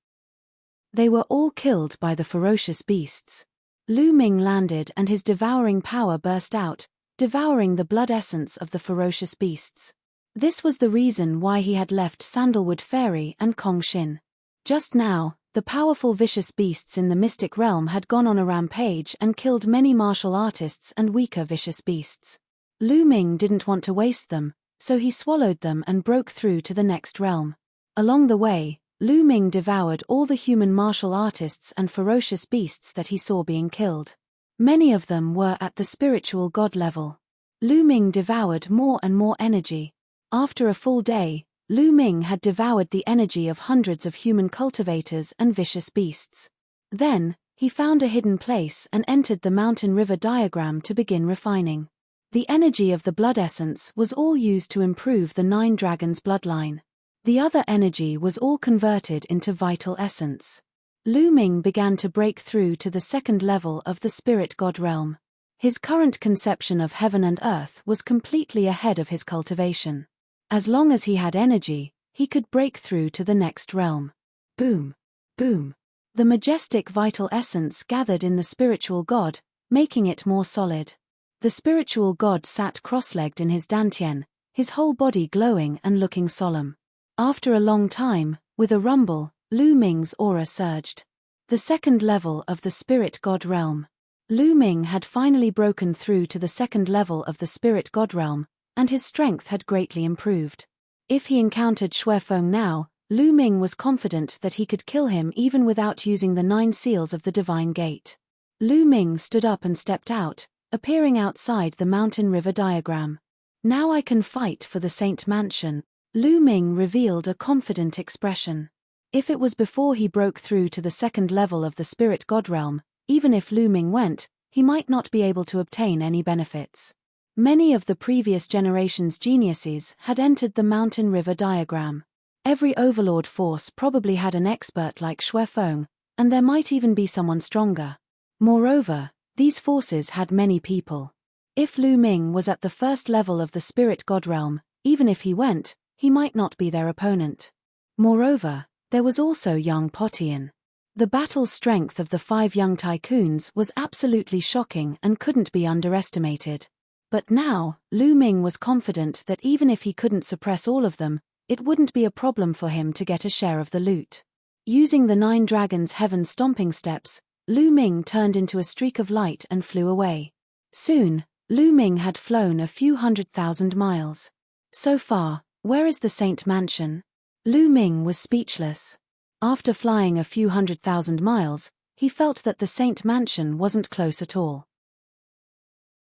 They were all killed by the ferocious beasts. Lu Ming landed and his devouring power burst out, devouring the blood essence of the ferocious beasts. This was the reason why he had left Sandalwood Fairy and Kong Shin. Just now, the powerful vicious beasts in the mystic realm had gone on a rampage and killed many martial artists and weaker vicious beasts. Lu Ming didn't want to waste them, so he swallowed them and broke through to the next realm. Along the way, Lu Ming devoured all the human martial artists and ferocious beasts that he saw being killed. Many of them were at the spiritual god level. Lu Ming devoured more and more energy. After a full day, Lu Ming had devoured the energy of hundreds of human cultivators and vicious beasts. Then, he found a hidden place and entered the mountain river diagram to begin refining. The energy of the blood essence was all used to improve the 9 dragons' bloodline. The other energy was all converted into vital essence. Lu Ming began to break through to the 2nd level of the spirit god realm. His current conception of heaven and earth was completely ahead of his cultivation. As long as he had energy, he could break through to the next realm. Boom! Boom! The majestic vital essence gathered in the spiritual god, making it more solid. The spiritual god sat cross-legged in his dantian, his whole body glowing and looking solemn. After a long time, with a rumble, Lu Ming's aura surged. The 2nd level of the spirit god realm. Lu Ming had finally broken through to the 2nd level of the spirit god realm, and his strength had greatly improved. If he encountered Xuefeng now, Lu Ming was confident that he could kill him even without using the 9 seals of the Divine Gate. Lu Ming stood up and stepped out, appearing outside the mountain river diagram. Now I can fight for the Saint Mansion. Lu Ming revealed a confident expression. If it was before he broke through to the 2nd level of the Spirit God Realm, even if Lu Ming went, he might not be able to obtain any benefits. Many of the previous generation's geniuses had entered the mountain river diagram. Every overlord force probably had an expert like Xuefeng, and there might even be someone stronger. Moreover, these forces had many people. If Lu Ming was at the 1st level of the Spirit God Realm, even if he went, he might not be their opponent. Moreover, there was also young Potian. The battle strength of the 5 young tycoons was absolutely shocking and couldn't be underestimated. But now, Lu Ming was confident that even if he couldn't suppress all of them, it wouldn't be a problem for him to get a share of the loot. Using the 9 dragons' heaven stomping steps, Lu Ming turned into a streak of light and flew away. Soon, Lu Ming had flown a few 100,000 miles. So far, where is the Saint Mansion? Lu Ming was speechless. After flying a few 100,000 miles, he felt that the Saint Mansion wasn't close at all.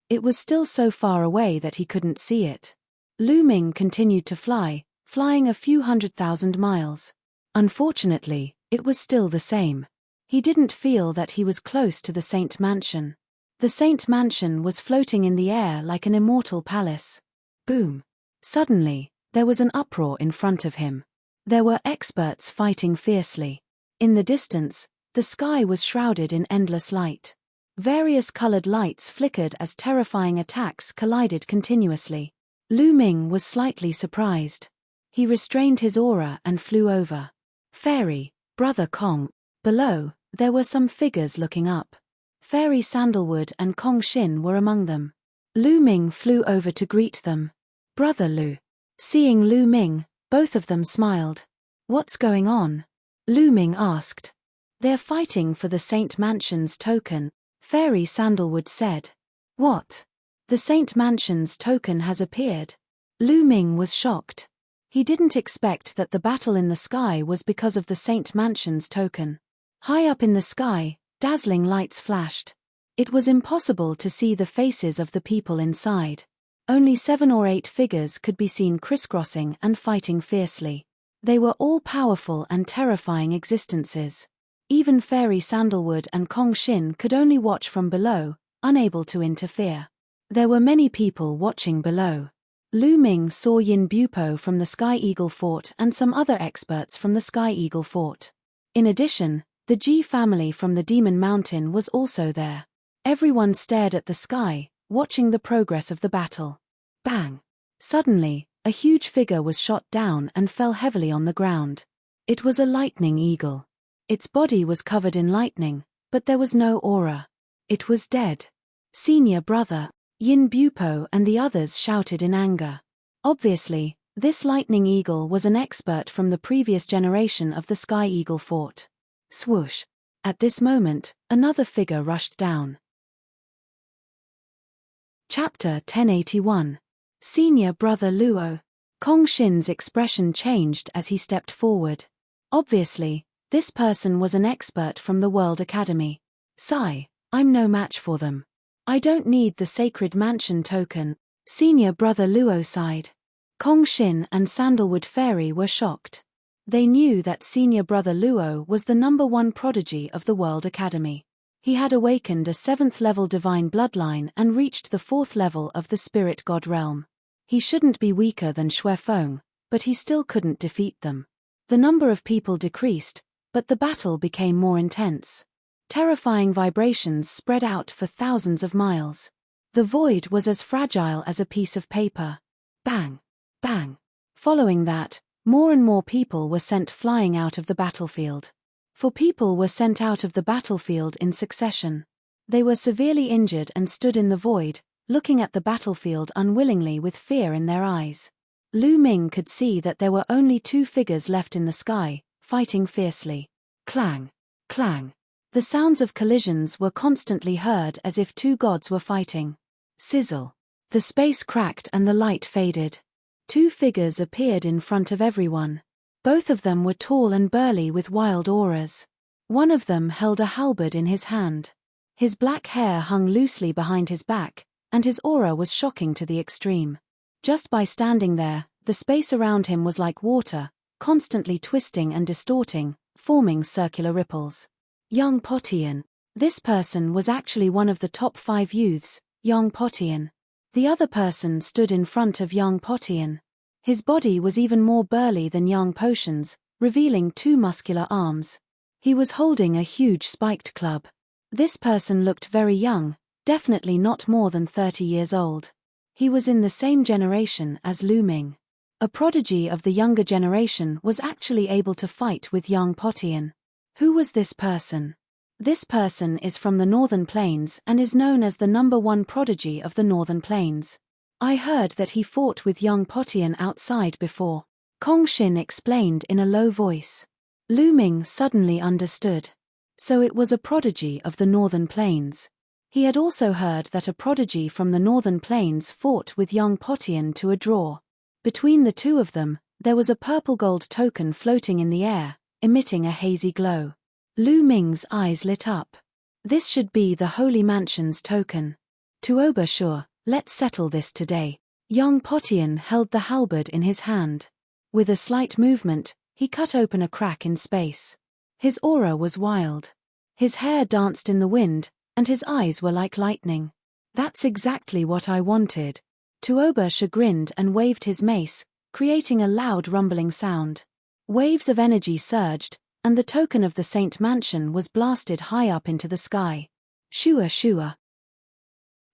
It was still so far away that he couldn't see it. Lu Ming continued to fly, flying a few 100,000 miles. Unfortunately, it was still the same. He didn't feel that he was close to the Saint Mansion. The Saint Mansion was floating in the air like an immortal palace. Boom! Suddenly, there was an uproar in front of him. There were experts fighting fiercely. In the distance, the sky was shrouded in endless light. Various colored lights flickered as terrifying attacks collided continuously. Lu Ming was slightly surprised. He restrained his aura and flew over. Fairy, Brother Kong. Below, there were some figures looking up. Fairy Sandalwood and Kong Xin were among them. Lu Ming flew over to greet them. Brother Lu. Seeing Lu Ming, both of them smiled. What's going on? Lu Ming asked. They're fighting for the Saint Mansion's token, Fairy Sandalwood said. What? The Saint Mansion's token has appeared. Lu Ming was shocked. He didn't expect that the battle in the sky was because of the Saint Mansion's token. High up in the sky, dazzling lights flashed. It was impossible to see the faces of the people inside. Only 7 or 8 figures could be seen crisscrossing and fighting fiercely. They were all powerful and terrifying existences. Even Fairy Sandalwood and Kong Xin could only watch from below, unable to interfere. There were many people watching below. Lu Ming saw Yin Bupo from the Sky Eagle Fort and some other experts from the Sky Eagle Fort. In addition, the Ji family from the Demon Mountain was also there. Everyone stared at the sky, watching the progress of the battle. Bang! Suddenly, a huge figure was shot down and fell heavily on the ground. It was a lightning eagle. Its body was covered in lightning, but there was no aura. It was dead. Senior brother, Yin Bupo and the others shouted in anger. Obviously, this lightning eagle was an expert from the previous generation of the Sky Eagle Fort. Swoosh! At this moment, another figure rushed down. Chapter 1081. Senior Brother Luo. Kong Xin's expression changed as he stepped forward. Obviously, this person was an expert from the World Academy. Sigh, I'm no match for them. I don't need the Sacred Mansion token, Senior Brother Luo sighed. Kong Xin and Sandalwood Fairy were shocked. They knew that Senior Brother Luo was the #1 prodigy of the World Academy. He had awakened a 7th level divine bloodline and reached the 4th level of the Spirit God realm. He shouldn't be weaker than Xuefeng, but he still couldn't defeat them. The number of people decreased, but the battle became more intense. Terrifying vibrations spread out for thousands of miles. The void was as fragile as a piece of paper. Bang! Bang! Following that, more and more people were sent flying out of the battlefield. 4 people were sent out of the battlefield in succession. They were severely injured and stood in the void, looking at the battlefield unwillingly with fear in their eyes. Lu Ming could see that there were only 2 figures left in the sky, fighting fiercely. Clang! Clang! The sounds of collisions were constantly heard as if 2 gods were fighting. Sizzle! The space cracked and the light faded. Two figures appeared in front of everyone. Both of them were tall and burly with wild auras. One of them held a halberd in his hand. His black hair hung loosely behind his back, and his aura was shocking to the extreme. Just by standing there, the space around him was like water, constantly twisting and distorting, forming circular ripples. Young Potian. This person was actually one of the top 5 youths, young Potian. The other person stood in front of young Potian. His body was even more burly than young Potian's, revealing 2 muscular arms. He was holding a huge spiked club. This person looked very young, definitely not more than 30 years old. He was in the same generation as Lu Ming. A prodigy of the younger generation was actually able to fight with young Potian. Who was this person? This person is from the Northern Plains and is known as the #1 prodigy of the Northern Plains. I heard that he fought with young Potian outside before. Kongshin explained in a low voice. Lu Ming suddenly understood. So it was a prodigy of the Northern Plains. He had also heard that a prodigy from the Northern Plains fought with young Potian to a draw. Between the two of them, there was a purple gold token floating in the air, emitting a hazy glow. Lu Ming's eyes lit up. This should be the Holy Mansion's token. Tuoba sure, let's settle this today. Young Potian held the halberd in his hand. With a slight movement, he cut open a crack in space. His aura was wild. His hair danced in the wind, and his eyes were like lightning. That's exactly what I wanted. Tuoba chagrined and waved his mace, creating a loud rumbling sound. Waves of energy surged, and the token of the Saint Mansion was blasted high up into the sky. Shua shua.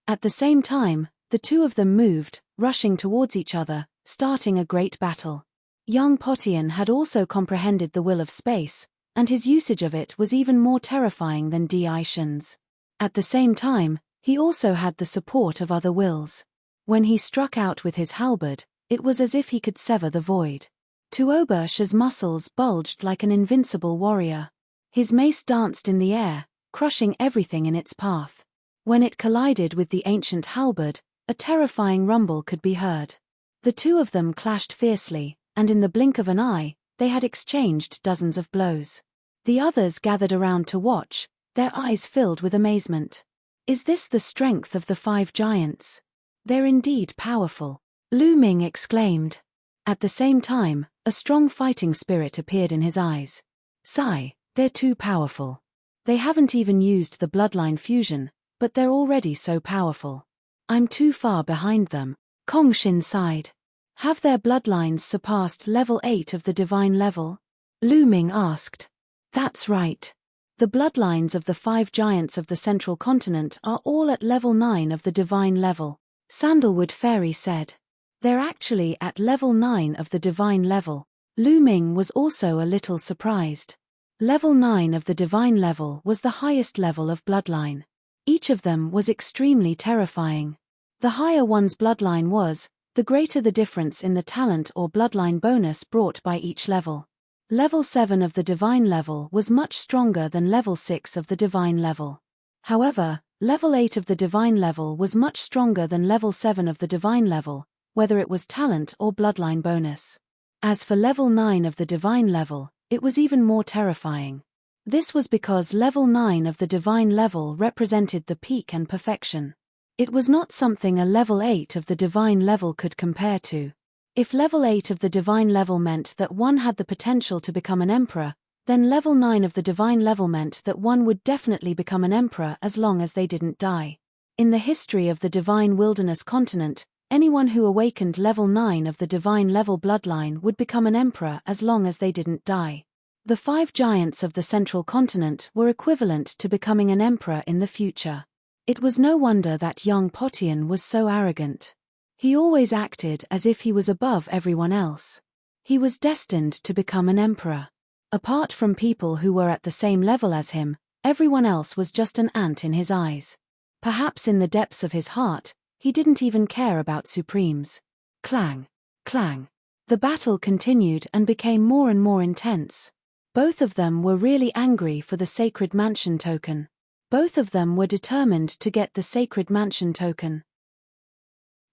At the same time, the two of them moved, rushing towards each other, starting a great battle. Young Potian had also comprehended the will of space, and his usage of it was even more terrifying than Di Shen's. At the same time, he also had the support of other wills. When he struck out with his halberd, it was as if he could sever the void. Tuoba Sha's muscles bulged like an invincible warrior. His mace danced in the air, crushing everything in its path. When it collided with the ancient halberd, a terrifying rumble could be heard. The two of them clashed fiercely, and in the blink of an eye, they had exchanged dozens of blows. The others gathered around to watch, their eyes filled with amazement. Is this the strength of the 5 giants? They're indeed powerful, Lu Ming exclaimed. At the same time, a strong fighting spirit appeared in his eyes. Sigh, they're too powerful. They haven't even used the bloodline fusion, but they're already so powerful. I'm too far behind them, Kongshin sighed. Have their bloodlines surpassed level 8 of the divine level? Lu Ming asked. That's right. The bloodlines of the 5 giants of the central continent are all at level 9 of the divine level, Sandalwood Fairy said. They're actually at level 9 of the divine level. Lu Ming was also a little surprised. Level 9 of the divine level was the highest level of bloodline. Each of them was extremely terrifying. The higher one's bloodline was, the greater the difference in the talent or bloodline bonus brought by each level. Level 7 of the divine level was much stronger than level 6 of the divine level. However, level 8 of the divine level was much stronger than level 7 of the divine level, whether it was talent or bloodline bonus. As for level 9 of the divine level, it was even more terrifying. This was because level 9 of the divine level represented the peak and perfection. It was not something a level 8 of the divine level could compare to. If level 8 of the divine level meant that one had the potential to become an emperor, then level 9 of the divine level meant that one would definitely become an emperor as long as they didn't die. In the history of the divine wilderness continent, anyone who awakened level 9 of the divine level bloodline would become an emperor as long as they didn't die. The 5 giants of the central continent were equivalent to becoming an emperor in the future. It was no wonder that young Potian was so arrogant. He always acted as if he was above everyone else. He was destined to become an emperor. Apart from people who were at the same level as him, everyone else was just an ant in his eyes. Perhaps in the depths of his heart, he didn't even care about supremes. Clang, clang. The battle continued and became more and more intense. Both of them were really angry for the Sacred Mansion token. Both of them were determined to get the Sacred Mansion token.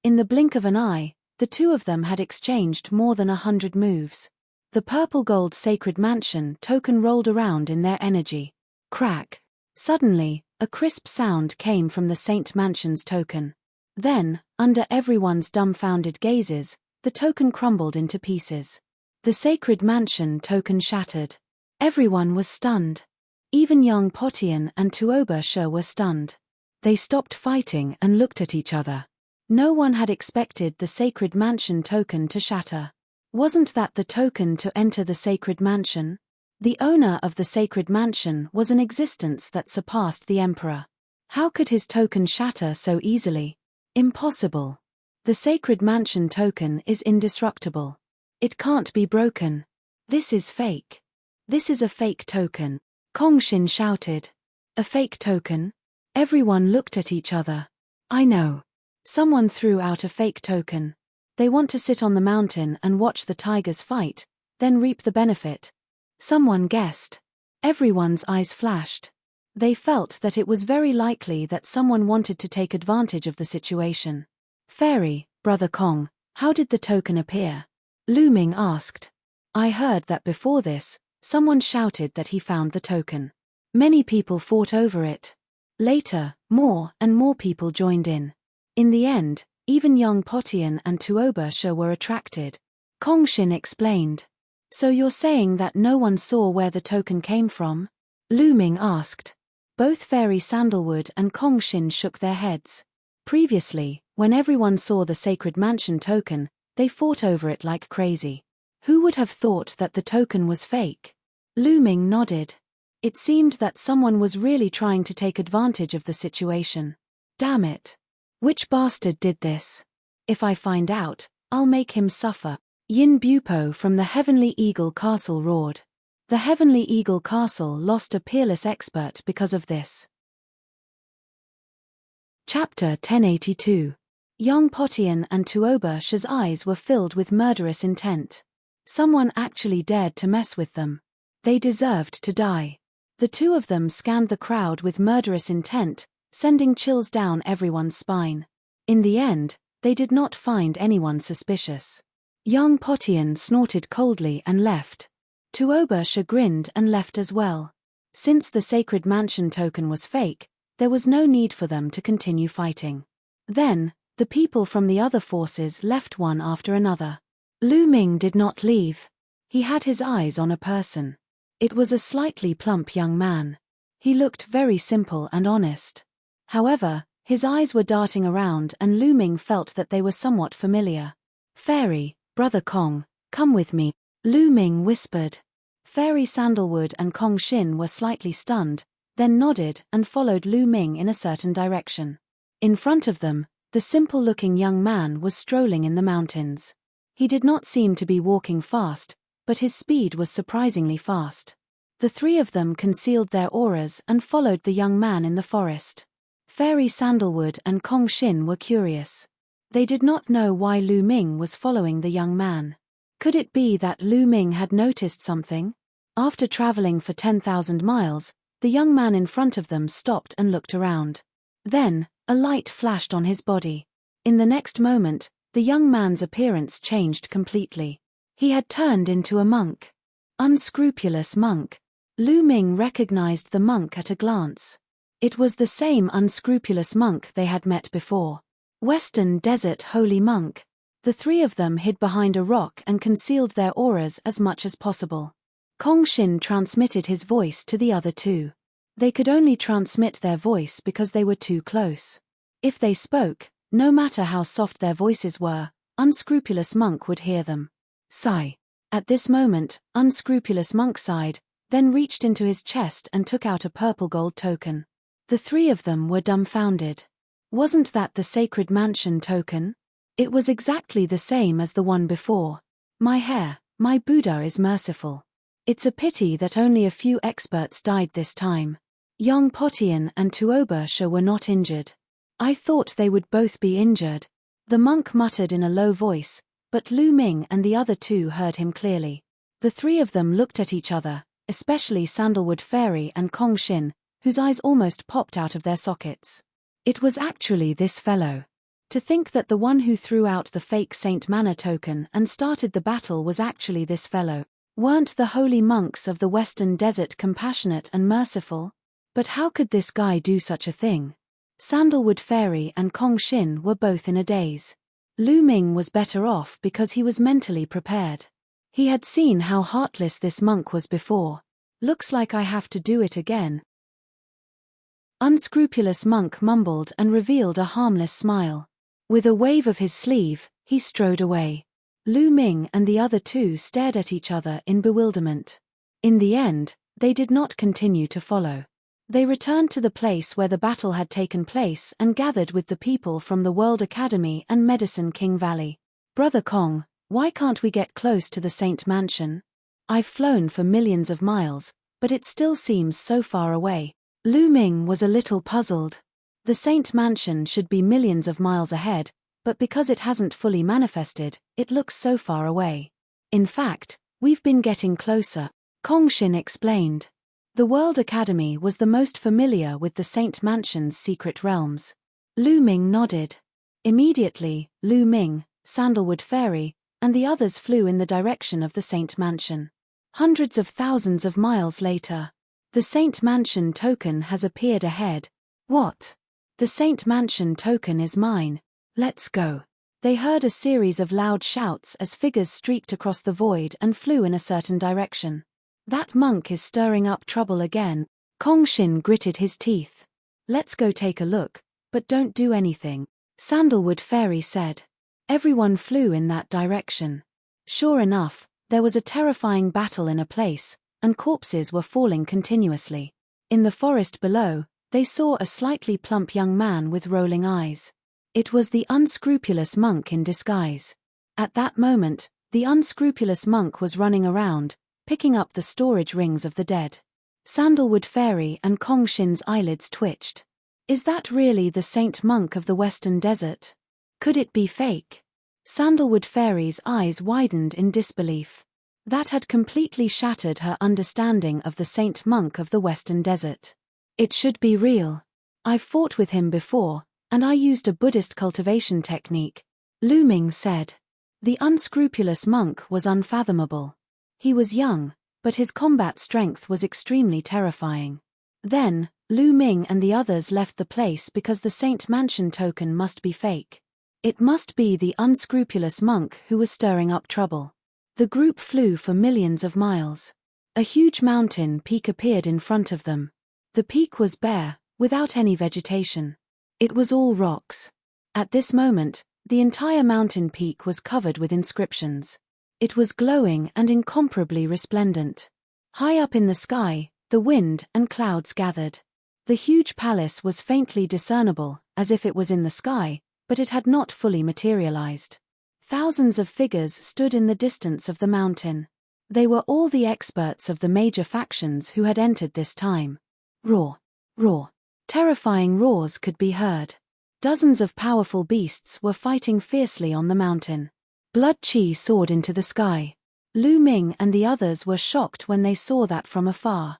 In the blink of an eye, The two of them had exchanged more than 100 moves. The purple gold sacred mansion token rolled around in their energy. Crack. Suddenly, a crisp sound came from the Saint Mansion's token. Then, under everyone's dumbfounded gazes, the token crumbled into pieces. The sacred mansion token shattered. Everyone was stunned. Even young Potian and Tuoba were stunned. They stopped fighting and looked at each other. No one had expected the sacred mansion token to shatter. Wasn't that the token to enter the sacred mansion? The owner of the sacred mansion was an existence that surpassed the emperor. How could his token shatter so easily? Impossible. The sacred mansion token is indestructible. It can't be broken. This is fake. This is a fake token. Kongshin shouted. A fake token? Everyone looked at each other. I know. Someone threw out a fake token. They want to sit on the mountain and watch the tigers fight, then reap the benefit. Someone guessed. Everyone's eyes flashed. They felt that it was very likely that someone wanted to take advantage of the situation. Fairy, Brother Kong, how did the token appear? Lu Ming asked. I heard that before this, someone shouted that he found the token. Many people fought over it. Later, more and more people joined in. In the end, even young Potian and Tuoba were attracted. Kongshin explained. So you're saying that no one saw where the token came from? Lu Ming asked. Both Fairy Sandalwood and Kongshin shook their heads. Previously, when everyone saw the sacred mansion token, they fought over it like crazy. Who would have thought that the token was fake? Lu Ming nodded. It seemed that someone was really trying to take advantage of the situation. Damn it. Which bastard did this? If I find out, I'll make him suffer. Yin Bupo from the Heavenly Eagle Castle roared. The Heavenly Eagle Castle lost a peerless expert because of this. Chapter 1082. Young Potian and Tuoba's eyes were filled with murderous intent. Someone actually dared to mess with them. They deserved to die. The two of them scanned the crowd with murderous intent, sending chills down everyone's spine. In the end, they did not find anyone suspicious. Young Potian snorted coldly and left. Tuoba grinned and left as well. Since the sacred mansion token was fake, there was no need for them to continue fighting. Then, the people from the other forces left one after another. Lu Ming did not leave. He had his eyes on a person. It was a slightly plump young man. He looked very simple and honest. However, his eyes were darting around and Lu Ming felt that they were somewhat familiar. Fairy, Brother Kong, come with me, Lu Ming whispered. Fairy Sandalwood and Kongshin were slightly stunned, then nodded and followed Lu Ming in a certain direction. In front of them, the simple-looking young man was strolling in the mountains. He did not seem to be walking fast, but his speed was surprisingly fast. The three of them concealed their auras and followed the young man in the forest. Fairy Sandalwood and Kongshin were curious. They did not know why Lu Ming was following the young man. Could it be that Lu Ming had noticed something? After traveling for 10,000 miles, the young man in front of them stopped and looked around. Then, a light flashed on his body. In the next moment, the young man's appearance changed completely. He had turned into a monk. Unscrupulous monk. Lu Ming recognized the monk at a glance. It was the same unscrupulous monk they had met before. Western Desert Holy Monk. The three of them hid behind a rock and concealed their auras as much as possible. Kongshin transmitted his voice to the other two. They could only transmit their voice because they were too close. If they spoke, no matter how soft their voices were, unscrupulous monk would hear them. Sigh. At this moment, unscrupulous monk sighed, then reached into his chest and took out a purple gold token. The three of them were dumbfounded. Wasn't that the sacred mansion token? It was exactly the same as the one before. My hair, my Buddha is merciful. It's a pity that only a few experts died this time. Young Potian and Tuoba were not injured. I thought they would both be injured. The monk muttered in a low voice, but Lu Ming and the other two heard him clearly. The three of them looked at each other, especially Sandalwood Fairy and Kongshin, whose eyes almost popped out of their sockets. It was actually this fellow. To think that the one who threw out the fake Saint Mana token and started the battle was actually this fellow. Weren't the holy monks of the Western Desert compassionate and merciful? But how could this guy do such a thing? Sandalwood Fairy and Kong Xin were both in a daze. Lu Ming was better off because he was mentally prepared. He had seen how heartless this monk was before. Looks like I have to do it again. Unscrupulous monk mumbled and revealed a harmless smile. With a wave of his sleeve, he strode away. Lu Ming and the other two stared at each other in bewilderment. In the end, they did not continue to follow. They returned to the place where the battle had taken place and gathered with the people from the World Academy and Medicine King Valley. Brother Kong, why can't we get close to the Saint Mansion? I've flown for millions of miles, but it still seems so far away. Lu Ming was a little puzzled. The Saint Mansion should be millions of miles ahead, but because it hasn't fully manifested, it looks so far away. In fact, we've been getting closer, Kong Xin explained. The World Academy was the most familiar with the Saint Mansion's secret realms. Lu Ming nodded. Immediately, Lu Ming, Sandalwood Fairy, and the others flew in the direction of the Saint Mansion. Hundreds of thousands of miles later, the Saint Mansion token has appeared ahead. What? The Saint Mansion token is mine. Let's go. They heard a series of loud shouts as figures streaked across the void and flew in a certain direction. That monk is stirring up trouble again. Kong Xin gritted his teeth. Let's go take a look, but don't do anything, Sandalwood Fairy said. Everyone flew in that direction. Sure enough, there was a terrifying battle in a place, and corpses were falling continuously. In the forest below, they saw a slightly plump young man with rolling eyes. It was the unscrupulous monk in disguise. At that moment, the unscrupulous monk was running around, picking up the storage rings of the dead. Sandalwood Fairy and Kong Xin's eyelids twitched. Is that really the saint monk of the Western Desert? Could it be fake? Sandalwood Fairy's eyes widened in disbelief. That had completely shattered her understanding of the saint monk of the Western Desert. It should be real. I've fought with him before, and I used a Buddhist cultivation technique, Lu Ming said. The unscrupulous monk was unfathomable. He was young, but his combat strength was extremely terrifying. Then, Lu Ming and the others left the place because the Saint Mansion token must be fake. It must be the unscrupulous monk who was stirring up trouble. The group flew for millions of miles. A huge mountain peak appeared in front of them. The peak was bare, without any vegetation. It was all rocks. At this moment, the entire mountain peak was covered with inscriptions. It was glowing and incomparably resplendent. High up in the sky, the wind and clouds gathered. The huge palace was faintly discernible, as if it was in the sky, but it had not fully materialized. Thousands of figures stood in the distance of the mountain. They were all the experts of the major factions who had entered this time. Roar! Roar! Terrifying roars could be heard. Dozens of powerful beasts were fighting fiercely on the mountain. Blood chi soared into the sky. Lu Ming and the others were shocked when they saw that from afar.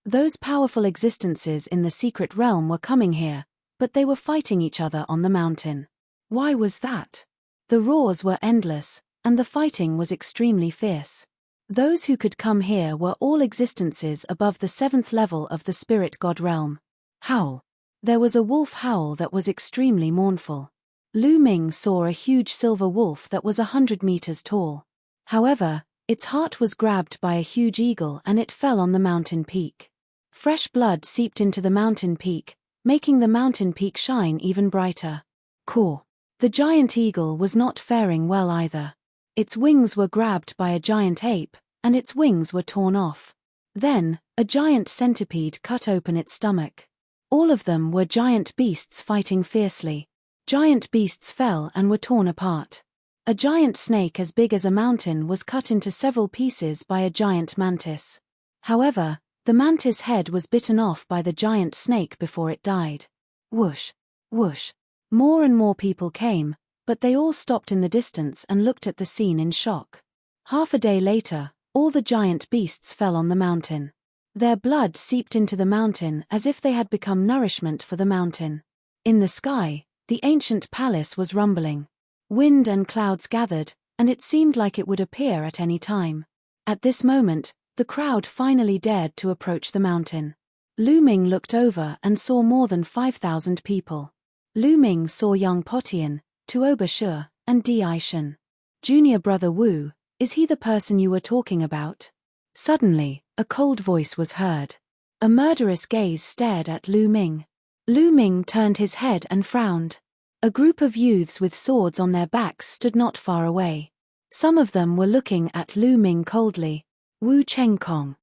Those powerful existences in the secret realm were coming here, but they were fighting each other on the mountain. Why was that? The roars were endless, and the fighting was extremely fierce. Those who could come here were all existences above the 7th level of the spirit god realm. Howl. There was a wolf howl that was extremely mournful. Lu Ming saw a huge silver wolf that was 100 meters tall. However, its heart was grabbed by a huge eagle and it fell on the mountain peak. Fresh blood seeped into the mountain peak, making the mountain peak shine even brighter. Caw. The giant eagle was not faring well either. Its wings were grabbed by a giant ape, and its wings were torn off. Then, a giant centipede cut open its stomach. All of them were giant beasts fighting fiercely. Giant beasts fell and were torn apart. A giant snake as big as a mountain was cut into several pieces by a giant mantis. However, the mantis head was bitten off by the giant snake before it died. Whoosh! Whoosh! More and more people came, but they all stopped in the distance and looked at the scene in shock. Half a day later, all the giant beasts fell on the mountain. Their blood seeped into the mountain as if they had become nourishment for the mountain. In the sky, The ancient palace was rumbling. Wind and clouds gathered, and it seemed like it would appear at any time. At this moment, the crowd finally dared to approach the mountain. Lu Ming looked over and saw more than 5,000 people. Lu Ming saw young Potian, Tuoba Shu, and Di Shen. Junior brother Wu, is he the person you were talking about? Suddenly, a cold voice was heard. A murderous gaze stared at Lu Ming. Lu Ming turned his head and frowned. A group of youths with swords on their backs stood not far away. Some of them were looking at Lu Ming coldly. Wu Chengkong.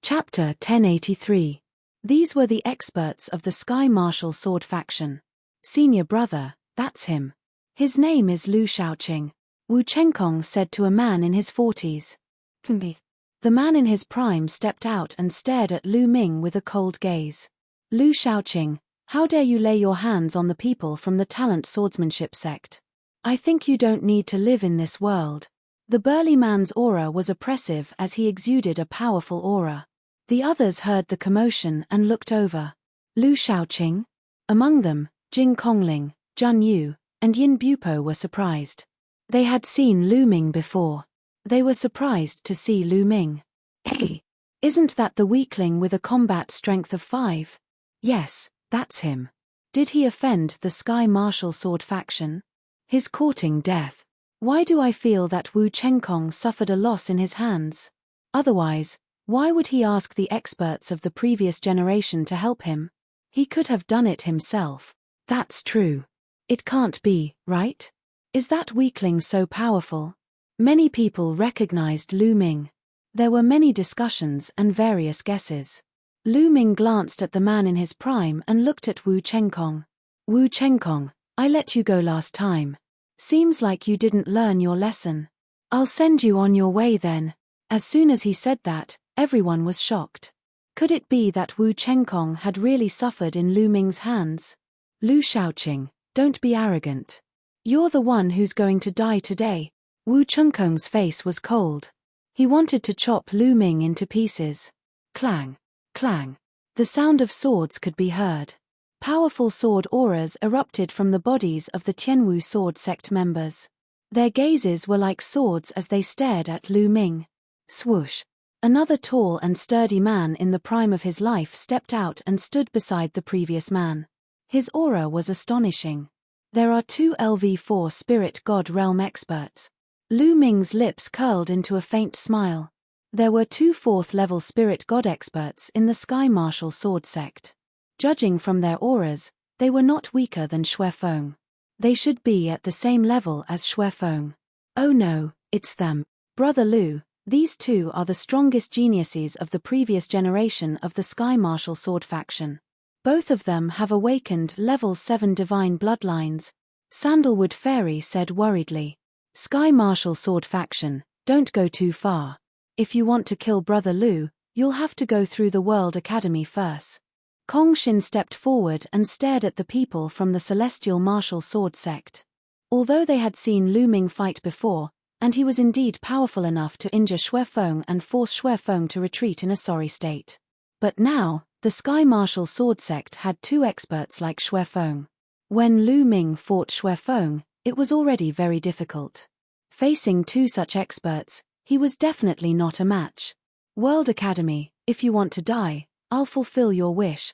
Chapter 1083. These were the experts of the Sky Martial Sword faction. Senior brother, that's him. His name is Lu Shaoqing, Wu Chengkong said to a man in his 40s. The man in his prime stepped out and stared at Lu Ming with a cold gaze. Lu Shaoqing, how dare you lay your hands on the people from the talent swordsmanship sect? I think you don't need to live in this world. The burly man's aura was oppressive as he exuded a powerful aura. The others heard the commotion and looked over. Lu Shaoqing? Among them, Jing Kongling, Jun Yu, and Yin Bupo were surprised. They had seen Lu Ming before. They were surprised to see Lu Ming. Hey, isn't that the weakling with a combat strength of 5? Yes, that's him. Did he offend the Sky Martial Sword faction? His courting death. Why do I feel that Wu Chengkong suffered a loss in his hands? Otherwise, why would he ask the experts of the previous generation to help him? He could have done it himself. That's true. It can't be, right? Is that weakling so powerful? Many people recognized Lu Ming. There were many discussions and various guesses. Lu Ming glanced at the man in his prime and looked at Wu Chengkong. Wu Chengkong, I let you go last time. Seems like you didn't learn your lesson. I'll send you on your way then. As soon as he said that, everyone was shocked. Could it be that Wu Chengkong had really suffered in Lu Ming's hands? Lu Shaoqing, don't be arrogant. You're the one who's going to die today. Wu Chengkong's face was cold. He wanted to chop Lu Ming into pieces. Clang, clang. The sound of swords could be heard. Powerful sword auras erupted from the bodies of the Tianwu sword sect members. Their gazes were like swords as they stared at Lu Ming. Swoosh. Another tall and sturdy man in the prime of his life stepped out and stood beside the previous man. His aura was astonishing. There are 2 LV4 Spirit God Realm experts. Lu Ming's lips curled into a faint smile. There were 2 4th-level Spirit God experts in the Sky Martial Sword sect. Judging from their auras, they were not weaker than Xue Feng. They should be at the same level as Xue Feng. Oh no, it's them. Brother Lu, these 2 are the strongest geniuses of the previous generation of the Sky Martial Sword faction. Both of them have awakened level 7 divine bloodlines, Sandalwood Fairy said worriedly. Sky Martial Sword faction, don't go too far. If you want to kill Brother Lu, you'll have to go through the World Academy first. Kong Xin stepped forward and stared at the people from the Celestial Martial Sword sect. Although they had seen Lu Ming fight before, and he was indeed powerful enough to injure Xue Feng and force Xue Feng to retreat in a sorry state. But now, the Sky Martial Sword sect had 2 experts like Xue Feng. When Lu Ming fought Xue Feng, it was already very difficult. Facing 2 such experts, he was definitely not a match. World Academy, if you want to die, I'll fulfill your wish.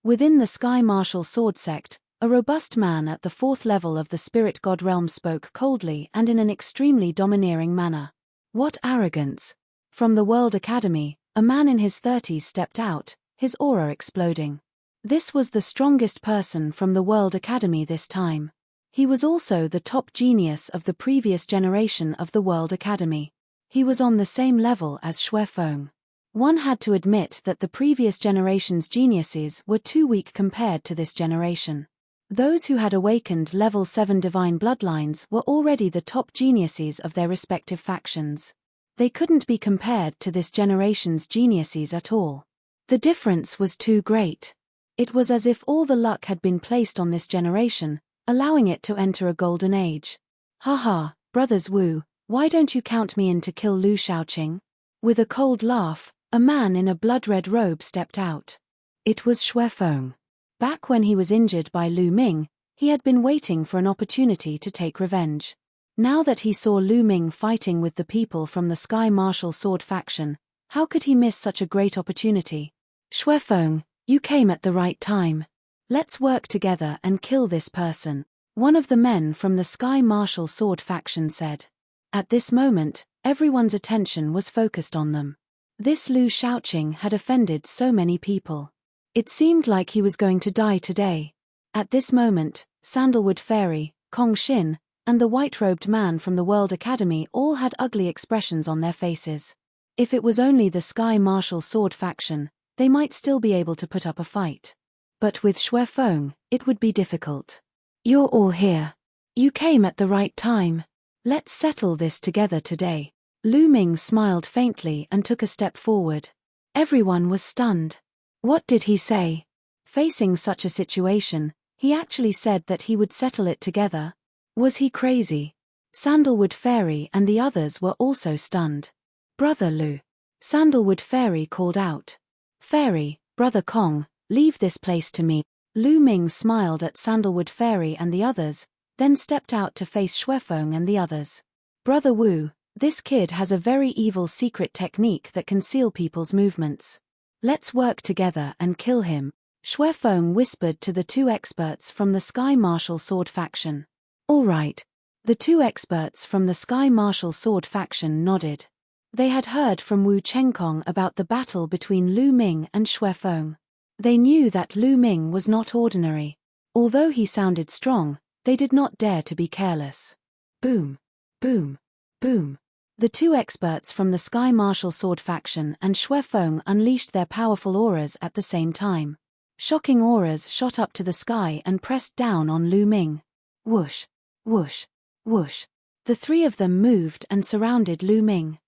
Within the Sky Martial Sword sect, a robust man at the 4th level of the Spirit God realm spoke coldly and in an extremely domineering manner. What arrogance! From the World Academy, a man in his 30s stepped out, his aura exploding. This was the strongest person from the World Academy this time. He was also the top genius of the previous generation of the World Academy. He was on the same level as Xue Feng. One had to admit that the previous generation's geniuses were too weak compared to this generation. Those who had awakened level 7 divine bloodlines were already the top geniuses of their respective factions. They couldn't be compared to this generation's geniuses at all. The difference was too great. It was as if all the luck had been placed on this generation, allowing it to enter a golden age. Haha, brothers Wu, why don't you count me in to kill Lu Shaoqing? With a cold laugh, a man in a blood-red robe stepped out. It was Xue Feng. Back when he was injured by Lu Ming, he had been waiting for an opportunity to take revenge. Now that he saw Lu Ming fighting with the people from the Sky Martial Sword faction, how could he miss such a great opportunity? Xuefeng, you came at the right time. Let's work together and kill this person, one of the men from the Sky Martial Sword faction said. At this moment, everyone's attention was focused on them. This Lu Shaoqing had offended so many people. It seemed like he was going to die today. At this moment, Sandalwood Fairy, Kong Xin, and the white-robed man from the World Academy all had ugly expressions on their faces. If it was only the Sky Martial Sword faction, they might still be able to put up a fight. But with Xuefeng, it would be difficult. You're all here. You came at the right time. Let's settle this together today. Lu Ming smiled faintly and took a step forward. Everyone was stunned. What did he say? Facing such a situation, he actually said that he would settle it together. Was he crazy? Sandalwood Fairy and the others were also stunned. Brother Lu. Sandalwood Fairy called out. Fairy, Brother Kong, leave this place to me. Lu Ming smiled at Sandalwood Fairy and the others, then stepped out to face Xuefeng and the others. Brother Wu, this kid has a very evil secret technique that can seal people's movements. Let's work together and kill him, Xuefeng whispered to the two experts from the Sky Martial Sword faction. All right. The two experts from the Sky Martial Sword faction nodded. They had heard from Wu Chengkong about the battle between Lu Ming and Xuefeng. They knew that Lu Ming was not ordinary. Although he sounded strong, they did not dare to be careless. Boom. Boom. Boom. The two experts from the Sky Martial Sword faction and Xuefeng unleashed their powerful auras at the same time. Shocking auras shot up to the sky and pressed down on Lu Ming. Whoosh. Whoosh. Whoosh. The three of them moved and surrounded Lu Ming.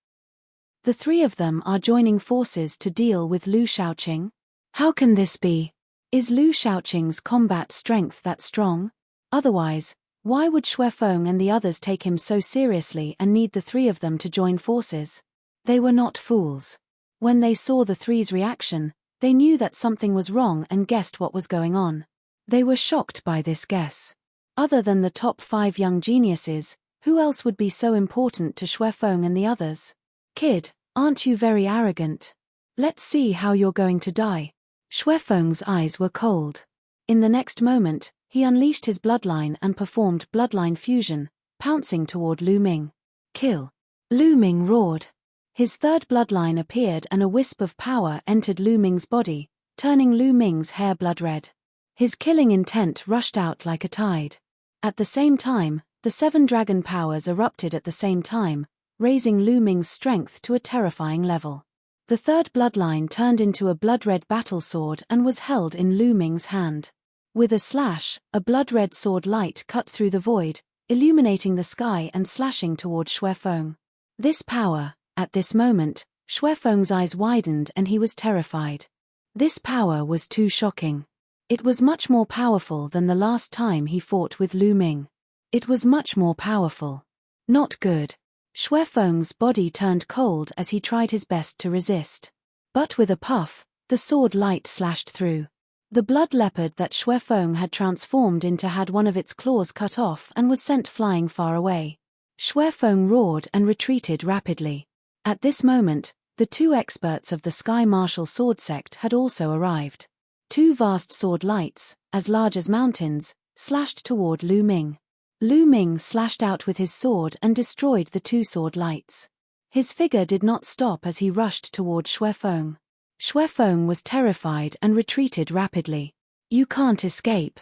The three of them are joining forces to deal with Lu Shaoqing? How can this be? Is Lu Shaoqing's combat strength that strong? Otherwise, why would Xuefeng and the others take him so seriously and need the three of them to join forces? They were not fools. When they saw the three's reaction, they knew that something was wrong and guessed what was going on. They were shocked by this guess. Other than the top 5 young geniuses, who else would be so important to Xuefeng and the others? Kid, aren't you very arrogant? Let's see how you're going to die. Xuefeng's eyes were cold. In the next moment, he unleashed his bloodline and performed bloodline fusion, pouncing toward Lu Ming. Kill. Lu Ming roared. His third bloodline appeared and a wisp of power entered Lu Ming's body, turning Lu Ming's hair blood red. His killing intent rushed out like a tide. At the same time, the 7 dragon powers erupted at the same time, raising Lu Ming's strength to a terrifying level. The third bloodline turned into a blood-red battle sword and was held in Lu Ming's hand. With a slash, a blood-red sword light cut through the void, illuminating the sky and slashing toward Xuefeng. This power, at this moment, Xuefeng's eyes widened and he was terrified. This power was too shocking. It was much more powerful than the last time he fought with Lu Ming. It was much more powerful. Not good. Xuefeng's body turned cold as he tried his best to resist. But with a puff, the sword light slashed through. The blood leopard that Xuefeng had transformed into had one of its claws cut off and was sent flying far away. Xuefeng roared and retreated rapidly. At this moment, the two experts of the Sky Martial Sword sect had also arrived. 2 vast sword lights, as large as mountains, slashed toward Lu Ming. Lu Ming slashed out with his sword and destroyed the 2 sword lights. His figure did not stop as he rushed toward Xuefeng. Xuefeng was terrified and retreated rapidly. You can't escape.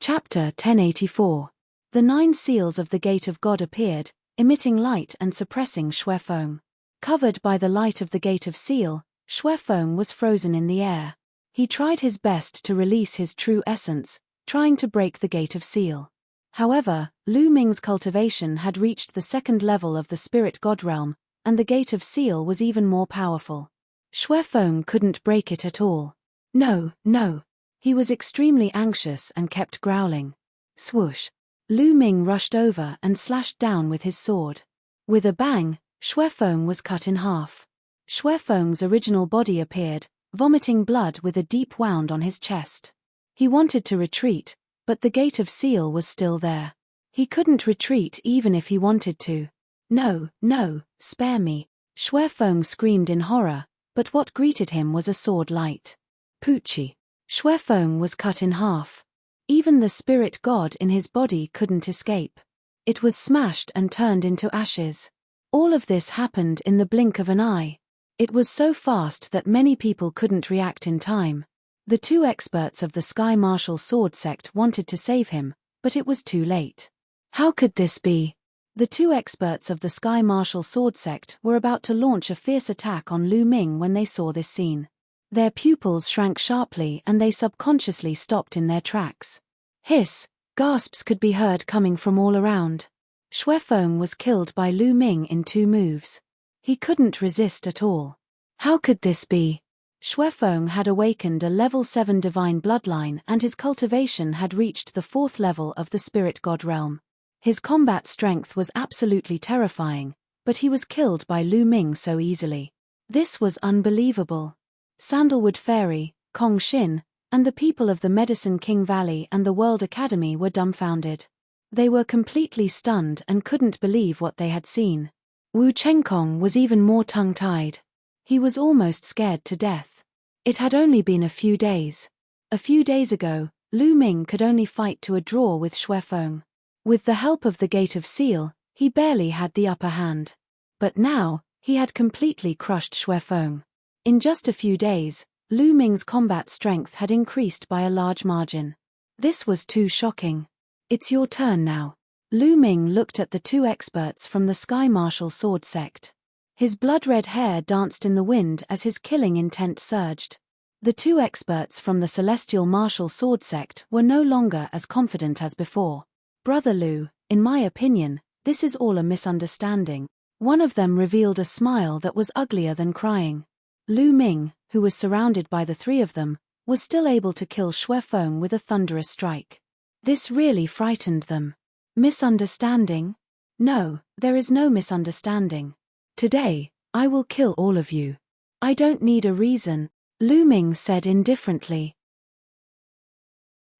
Chapter 1084. The 9 seals of the Gate of God appeared, emitting light and suppressing Xuefeng. Covered by the light of the Gate of Seal, Xuefeng was frozen in the air. He tried his best to release his true essence, trying to break the Gate of Seal. However, Lu Ming's cultivation had reached the 2nd level of the Spirit God realm, and the Gate of Seal was even more powerful. Xuefeng couldn't break it at all. No, no. He was extremely anxious and kept growling. Swoosh. Lu Ming rushed over and slashed down with his sword. With a bang, Xuefeng was cut in half. Xuefeng's original body appeared, vomiting blood with a deep wound on his chest. He wanted to retreat, but the gate of seal was still there. He couldn't retreat even if he wanted to. No, no, spare me. Xuefeng screamed in horror, but what greeted him was a sword light. Poochie. Xuefeng was cut in half. Even the spirit god in his body couldn't escape. It was smashed and turned into ashes. All of this happened in the blink of an eye. It was so fast that many people couldn't react in time. The two experts of the Sky Martial Sword sect wanted to save him, but it was too late. How could this be? The two experts of the Sky Martial Sword sect were about to launch a fierce attack on Lu Ming when they saw this scene. Their pupils shrank sharply and they subconsciously stopped in their tracks. Hiss, gasps could be heard coming from all around. Xuefeng was killed by Lu Ming in 2 moves. He couldn't resist at all. How could this be? Xuefeng had awakened a level 7 divine bloodline and his cultivation had reached the 4th level of the spirit god realm. His combat strength was absolutely terrifying, but he was killed by Lu Ming so easily. This was unbelievable. Sandalwood Fairy, Kong Xin, and the people of the Medicine King Valley and the World Academy were dumbfounded. They were completely stunned and couldn't believe what they had seen. Wu Chengkong was even more tongue-tied. He was almost scared to death. It had only been a few days. A few days ago, Lu Ming could only fight to a draw with Xuefeng. With the help of the Gate of Seal, he barely had the upper hand. But now, he had completely crushed Xuefeng. In just a few days, Lu Ming's combat strength had increased by a large margin. This was too shocking. It's your turn now. Lu Ming looked at the two experts from the Sky Martial Sword sect. His blood-red hair danced in the wind as his killing intent surged. The two experts from the Celestial Martial Sword sect were no longer as confident as before. Brother Lu, in my opinion, this is all a misunderstanding. One of them revealed a smile that was uglier than crying. Lu Ming, who was surrounded by the 3 of them, was still able to kill Xuefeng with a thunderous strike. This really frightened them. Misunderstanding? No, there is no misunderstanding. Today, I will kill all of you. I don't need a reason, Lu Ming said indifferently.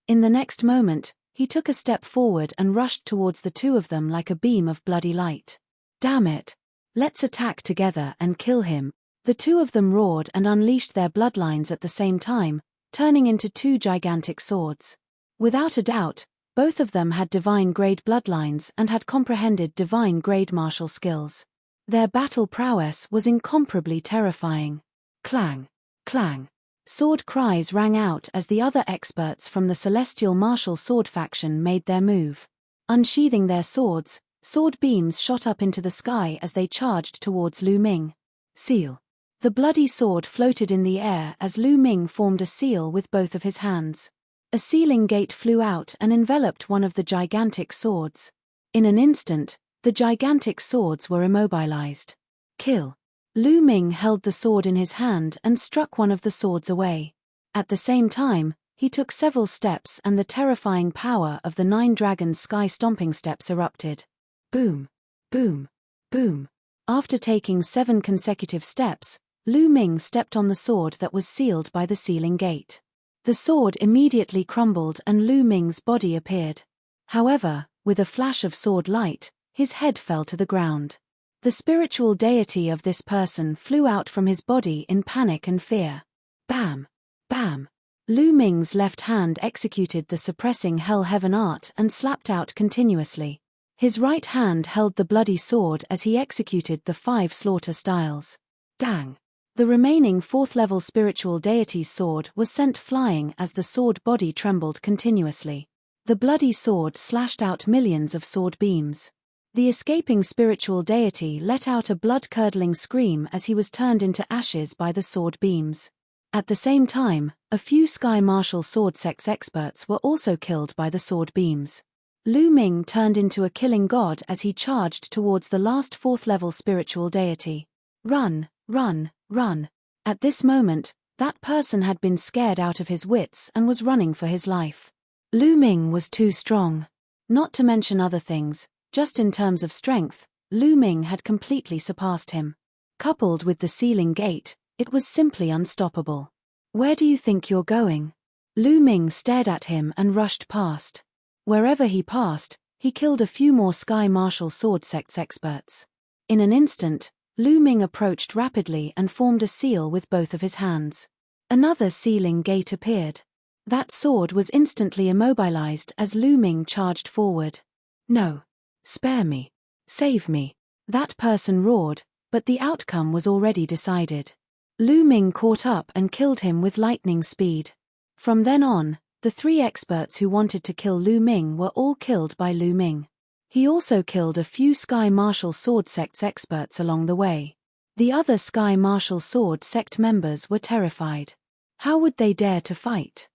In the next moment, he took a step forward and rushed towards the 2 of them like a beam of bloody light. Damn it! Let's attack together and kill him. The 2 of them roared and unleashed their bloodlines at the same time, turning into 2 gigantic swords. Without a doubt, both of them had divine-grade bloodlines and had comprehended divine-grade martial skills. Their battle prowess was incomparably terrifying. Clang! Clang! Sword cries rang out as the other experts from the Celestial Martial Sword faction made their move. Unsheathing their swords, sword beams shot up into the sky as they charged towards Lu Ming. Seal. The bloody sword floated in the air as Lu Ming formed a seal with both of his hands. A sealing gate flew out and enveloped one of the gigantic swords. In an instant, the gigantic swords were immobilized. Kill. Lu Ming held the sword in his hand and struck one of the swords away. At the same time, he took several steps and the terrifying power of the 9 dragons' sky-stomping steps erupted. Boom! Boom! Boom! After taking 7 consecutive steps, Lu Ming stepped on the sword that was sealed by the sealing gate. The sword immediately crumbled and Lu Ming's body appeared. However, with a flash of sword light, his head fell to the ground. The spiritual deity of this person flew out from his body in panic and fear. Bam! Bam! Lu Ming's left hand executed the suppressing hell-heaven art and slapped out continuously. His right hand held the bloody sword as he executed the 5 slaughter styles. Dang! The remaining 4th-level spiritual deity's sword was sent flying as the sword body trembled continuously. The bloody sword slashed out millions of sword beams. The escaping spiritual deity let out a blood-curdling scream as he was turned into ashes by the sword beams. At the same time, a few Sky Martial Sword Sects experts were also killed by the sword beams. Lu Ming turned into a killing god as he charged towards the last 4th-level spiritual deity. Run, run, run. At this moment, that person had been scared out of his wits and was running for his life. Lu Ming was too strong. Not to mention other things, just in terms of strength, Lu Ming had completely surpassed him. Coupled with the sealing gate, it was simply unstoppable. Where do you think you're going? Lu Ming stared at him and rushed past. Wherever he passed, he killed a few more Sky Martial Sword Sect's experts. In an instant, Lu Ming approached rapidly and formed a seal with both of his hands. Another sealing gate appeared. That sword was instantly immobilized as Lu Ming charged forward. No. Spare me. Save me. That person roared, but the outcome was already decided. Lu Ming caught up and killed him with lightning speed. From then on, the 3 experts who wanted to kill Lu Ming were all killed by Lu Ming. He also killed a few Sky Martial Sword Sect's experts along the way. The other Sky Martial Sword Sect members were terrified. How would they dare to fight?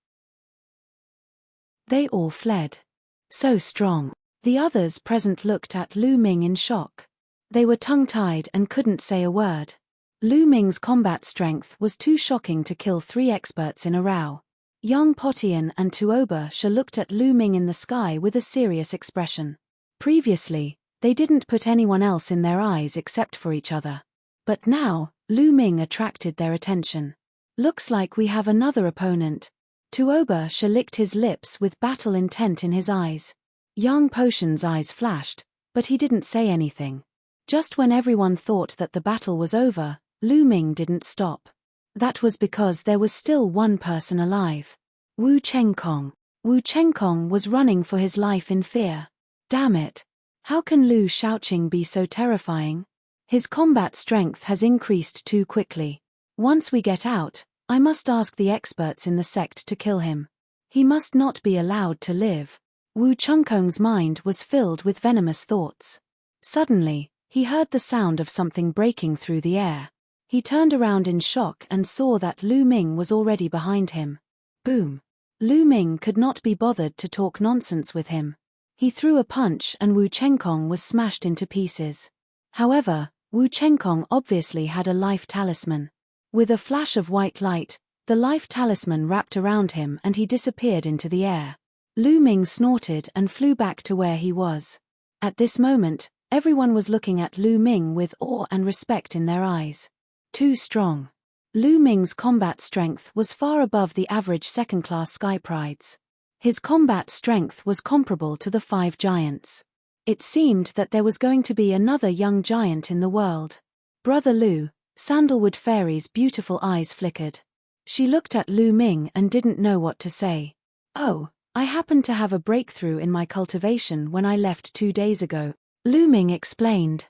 They all fled. So strong. The others present looked at Lu Ming in shock. They were tongue-tied and couldn't say a word. Lu Ming's combat strength was too shocking to kill 3 experts in a row. Young Potian and Tuoba Sha looked at Lu Ming in the sky with a serious expression. Previously, they didn't put anyone else in their eyes except for each other. But now, Lu Ming attracted their attention. Looks like we have another opponent. Tuoba Sha licked his lips with battle intent in his eyes. Young Potion's eyes flashed, but he didn't say anything. Just when everyone thought that the battle was over, Lu Ming didn't stop. That was because there was still one person alive. Wu Chengkong. Wu Chengkong was running for his life in fear. Damn it. How can Lu Shaoqing be so terrifying? His combat strength has increased too quickly. Once we get out, I must ask the experts in the sect to kill him. He must not be allowed to live. Wu Chengkong's mind was filled with venomous thoughts. Suddenly, he heard the sound of something breaking through the air. He turned around in shock and saw that Lu Ming was already behind him. Boom. Lu Ming could not be bothered to talk nonsense with him. He threw a punch and Wu Chengkong was smashed into pieces. However, Wu Chengkong obviously had a life talisman. With a flash of white light, the life talisman wrapped around him and he disappeared into the air. Lu Ming snorted and flew back to where he was. At this moment, everyone was looking at Lu Ming with awe and respect in their eyes. Too strong. Lu Ming's combat strength was far above the average second-class Sky Prides. His combat strength was comparable to the 5 giants. It seemed that there was going to be another young giant in the world. Brother Lu, Sandalwood Fairy's beautiful eyes flickered. She looked at Lu Ming and didn't know what to say. Oh, I happened to have a breakthrough in my cultivation when I left 2 days ago, Lu Ming explained.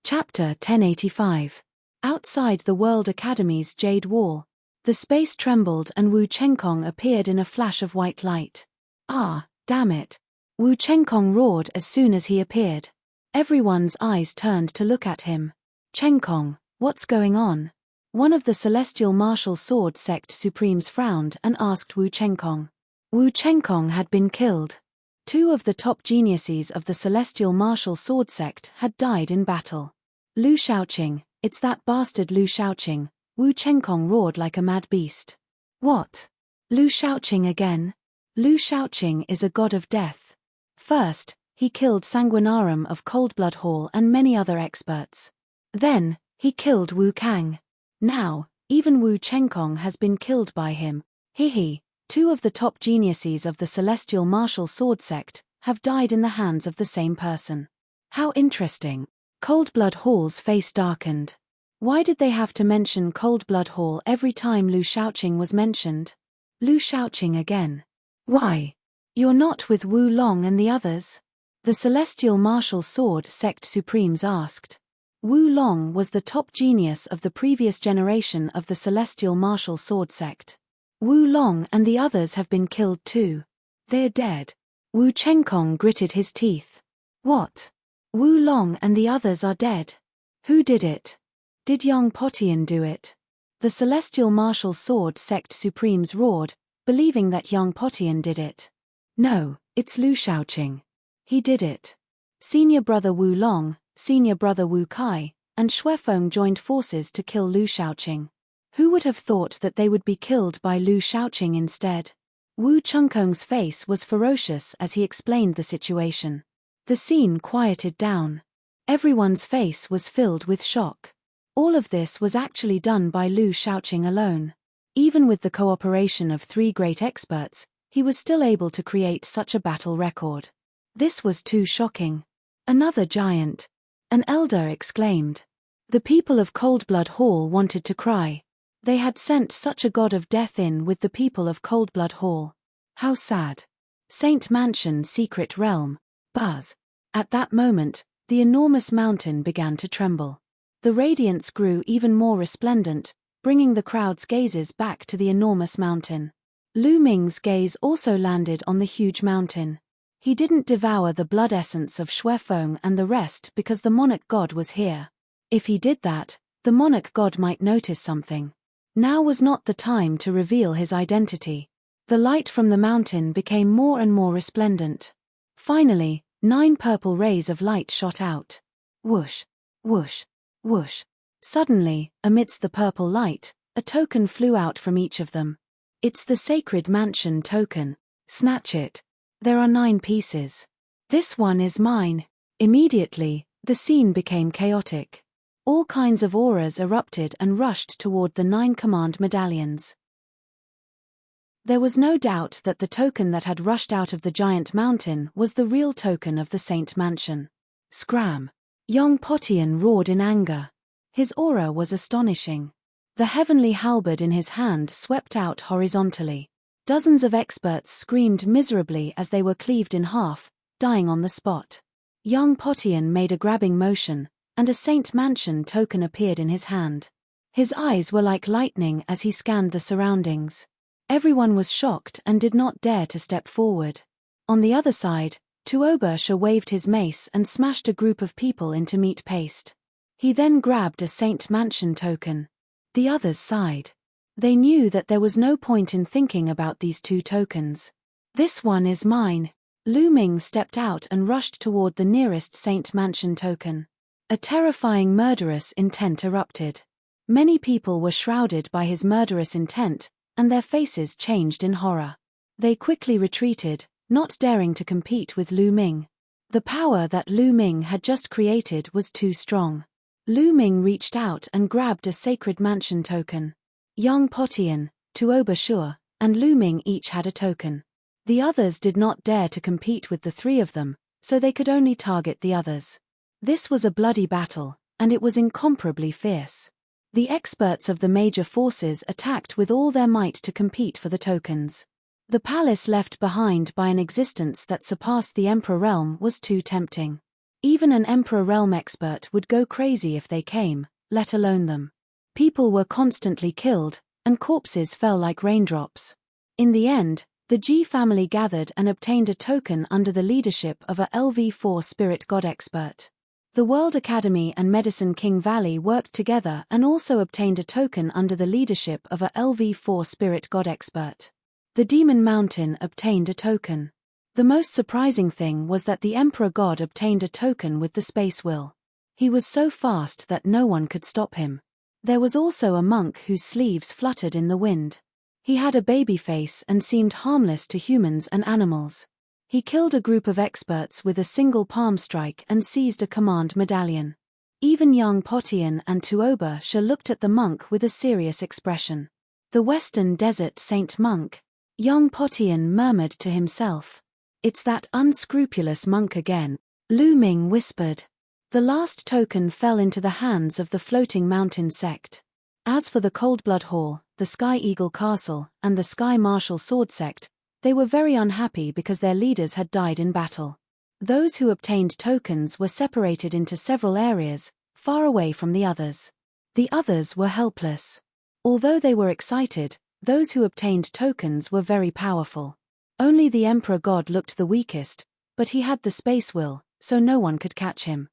Chapter 1085. Outside the World Academy's Jade Wall. The space trembled and Wu Chengkong appeared in a flash of white light. Ah, damn it. Wu Chengkong roared as soon as he appeared. Everyone's eyes turned to look at him. Chengkong, what's going on? One of the Celestial Martial Sword Sect Supremes frowned and asked Wu Chengkong. Wu Chengkong had been killed. 2 of the top geniuses of the Celestial Martial Sword Sect had died in battle. Lu Shaoqing, it's that bastard Lu Shaoqing, Wu Chengkong roared like a mad beast. What? Lu Shaoqing again? Lu Shaoqing is a god of death. First, he killed Sanguinarum of Coldblood Hall and many other experts. Then, he killed Wu Kang. Now, even Wu Chengkong has been killed by him. Hehe, 2 of the top geniuses of the Celestial Martial Sword Sect have died in the hands of the same person. How interesting. Coldblood Hall's face darkened. Why did they have to mention Coldblood Hall every time Lu Shaoqing was mentioned? Lu Shaoqing again. Why? You're not with Wu Long and the others? The Celestial Martial Sword Sect Supremes asked. Wu Long was the top genius of the previous generation of the Celestial Martial Sword Sect. Wu Long and the others have been killed too. They're dead. Wu Chengkong gritted his teeth. What? Wu Long and the others are dead. Who did it? Did young Potian do it? The Celestial Martial Sword Sect Supremes roared, believing that young Potian did it. No, it's Lu Shaoqing. He did it. Senior brother Wu Long, senior brother Wu Kai, and Xuefeng joined forces to kill Lu Shaoqing. Who would have thought that they would be killed by Lu Shaoqing instead? Wu Chengkong's face was ferocious as he explained the situation. The scene quieted down. Everyone's face was filled with shock. All of this was actually done by Lu Shaoqing alone. Even with the cooperation of 3 great experts, he was still able to create such a battle record. This was too shocking. Another giant. An elder exclaimed. The people of Coldblood Hall wanted to cry. They had sent such a god of death in with the people of Coldblood Hall. How sad. Saint Mansion Secret Realm. Buzz. At that moment, the enormous mountain began to tremble. The radiance grew even more resplendent, bringing the crowd's gazes back to the enormous mountain. Lu Ming's gaze also landed on the huge mountain. He didn't devour the blood essence of Xuefeng and the rest because the monarch god was here. If he did that, the monarch god might notice something. Now was not the time to reveal his identity. The light from the mountain became more and more resplendent. Finally, 9 purple rays of light shot out. Whoosh, whoosh, whoosh. Suddenly, amidst the purple light, a token flew out from each of them. It's the Sacred Mansion token. Snatch it. There are 9 pieces. This one is mine. Immediately, the scene became chaotic. All kinds of auras erupted and rushed toward the 9 command medallions. There was no doubt that the token that had rushed out of the giant mountain was the real token of the Saint Mansion. Scram! Young Potian roared in anger. His aura was astonishing. The heavenly halberd in his hand swept out horizontally. Dozens of experts screamed miserably as they were cleaved in half, dying on the spot. Young Potian made a grabbing motion, and a Saint Mansion token appeared in his hand. His eyes were like lightning as he scanned the surroundings. Everyone was shocked and did not dare to step forward. On the other side, Tuoba waved his mace and smashed a group of people into meat paste. He then grabbed a Saint Mansion token. The others sighed. They knew that there was no point in thinking about these 2 tokens. This one is mine. Lu Ming stepped out and rushed toward the nearest Saint Mansion token. A terrifying murderous intent erupted. Many people were shrouded by his murderous intent, and their faces changed in horror. They quickly retreated, not daring to compete with Lu Ming. The power that Lu Ming had just created was too strong. Lu Ming reached out and grabbed a Sacred Mansion token. Young Potian, Tuoba, and Lu Ming each had a token. The others did not dare to compete with the 3 of them, so they could only target the others. This was a bloody battle, and it was incomparably fierce. The experts of the major forces attacked with all their might to compete for the tokens. The palace left behind by an existence that surpassed the Emperor Realm was too tempting. Even an Emperor Realm expert would go crazy if they came, let alone them. People were constantly killed, and corpses fell like raindrops. In the end, the Ji family gathered and obtained a token under the leadership of a LV4 spirit god expert. The World Academy and Medicine King Valley worked together and also obtained a token under the leadership of a LV4 spirit god expert. The Demon Mountain obtained a token. The most surprising thing was that the Emperor God obtained a token with the Space Will. He was so fast that no one could stop him. There was also a monk whose sleeves fluttered in the wind. He had a baby face and seemed harmless to humans and animals. He killed a group of experts with a single palm strike and seized a command medallion. Even young Potian and Tuoba looked at the monk with a serious expression. The Western Desert Saint Monk. Young Potian murmured to himself. It's that unscrupulous monk again, Lu Ming whispered. The last token fell into the hands of the Floating Mountain sect. As for the Coldblood Hall, the Sky Eagle Castle, and the Sky Martial Sword sect, they were very unhappy because their leaders had died in battle. Those who obtained tokens were separated into several areas, far away from the others. The others were helpless. Although they were excited, those who obtained tokens were very powerful. Only the Emperor God looked the weakest, but he had the Space Will, so no one could catch him.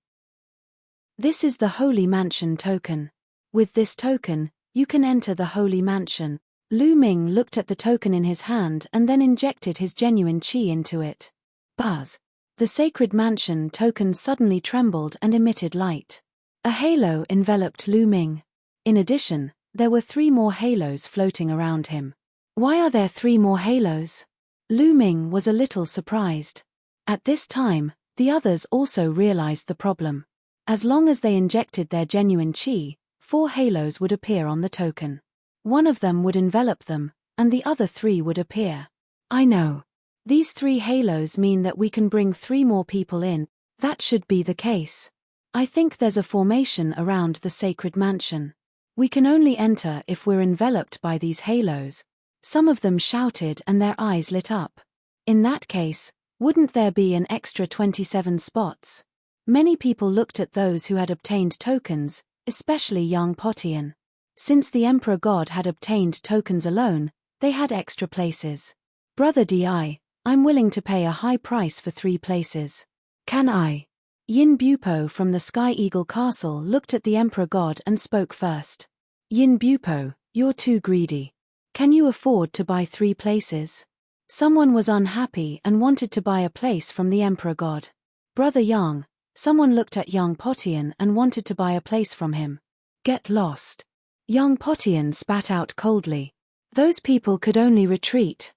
This is the Holy Mansion token. With this token, you can enter the Holy Mansion. Lu Ming looked at the token in his hand and then injected his genuine qi into it. Buzz! The Sacred Mansion token suddenly trembled and emitted light. A halo enveloped Lu Ming. In addition, there were 3 more halos floating around him. Why are there 3 more halos? Lu Ming was a little surprised. At this time, the others also realized the problem. As long as they injected their genuine qi, 4 halos would appear on the token. One of them would envelop them, and the other 3 would appear. I know. These 3 halos mean that we can bring 3 more people in. That should be the case. I think there's a formation around the sacred mansion. We can only enter if we're enveloped by these halos. Some of them shouted and their eyes lit up. In that case, wouldn't there be an extra 27 spots? Many people looked at those who had obtained tokens, especially young Potian. Since the Emperor God had obtained tokens alone, they had extra places. Brother Di, I'm willing to pay a high price for 3 places. Can I? Yin Bupo from the Sky Eagle Castle looked at the Emperor God and spoke first. Yin Bupo, you're too greedy. Can you afford to buy 3 places? Someone was unhappy and wanted to buy a place from the Emperor God. Brother Yang, someone looked at young Potian and wanted to buy a place from him. Get lost. Young Potian spat out coldly. Those people could only retreat.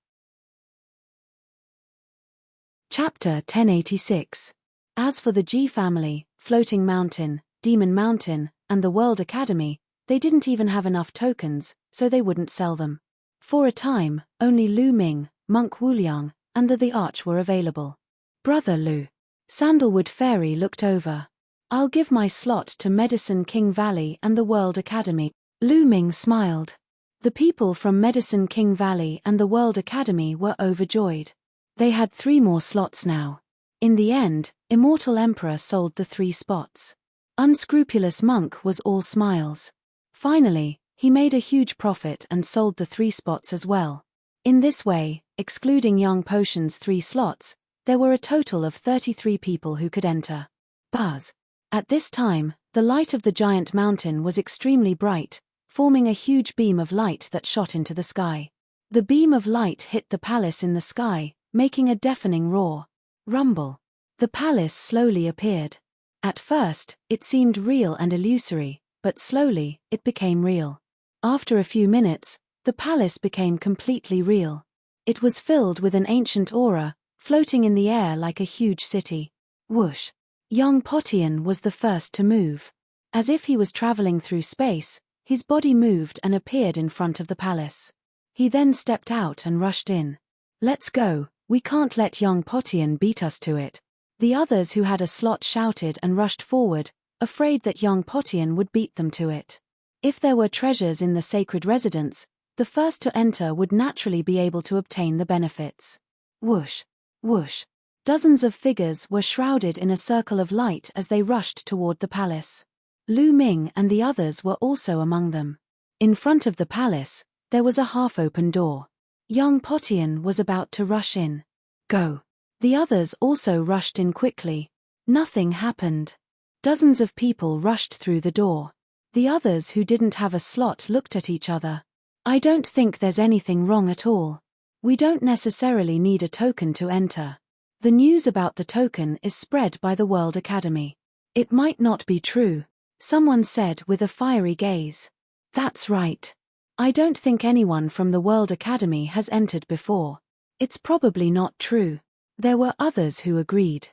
Chapter 1086. As for the G family, Floating Mountain, Demon Mountain, and the World Academy, they didn't even have enough tokens, so they wouldn't sell them. For a time, only Lu Ming, Monk Wuliang, and the Arch were available. Brother Lu. Sandalwood Fairy looked over. I'll give my slot to Medicine King Valley and the World Academy. Lu Ming smiled. The people from Medicine King Valley and the World Academy were overjoyed. They had 3 more slots now. In the end, Immortal Emperor sold the 3 spots. Unscrupulous Monk was all smiles. Finally, he made a huge profit and sold the 3 spots as well. In this way, excluding Young Potion's 3 slots, there were a total of 33 people who could enter. Buzz. At this time, the light of the giant mountain was extremely bright, forming a huge beam of light that shot into the sky. The beam of light hit the palace in the sky, making a deafening roar. Rumble. The palace slowly appeared. At first, it seemed real and illusory, but slowly, it became real. After a few minutes, the palace became completely real. It was filled with an ancient aura, floating in the air like a huge city. Whoosh. Young Potian was the first to move. As if he was traveling through space, his body moved and appeared in front of the palace. He then stepped out and rushed in. Let's go, we can't let young Potian beat us to it. The others who had a slot shouted and rushed forward, afraid that young Potian would beat them to it. If there were treasures in the sacred residence, the first to enter would naturally be able to obtain the benefits. Whoosh. Whoosh. Dozens of figures were shrouded in a circle of light as they rushed toward the palace. Lu Ming and the others were also among them. In front of the palace, there was a half-open door. Young Potian was about to rush in. Go. The others also rushed in quickly. Nothing happened. Dozens of people rushed through the door. The others who didn't have a slot looked at each other. I don't think there's anything wrong at all. We don't necessarily need a token to enter. The news about the token is spread by the World Academy. It might not be true, someone said with a fiery gaze. That's right. I don't think anyone from the World Academy has entered before. It's probably not true. There were others who agreed.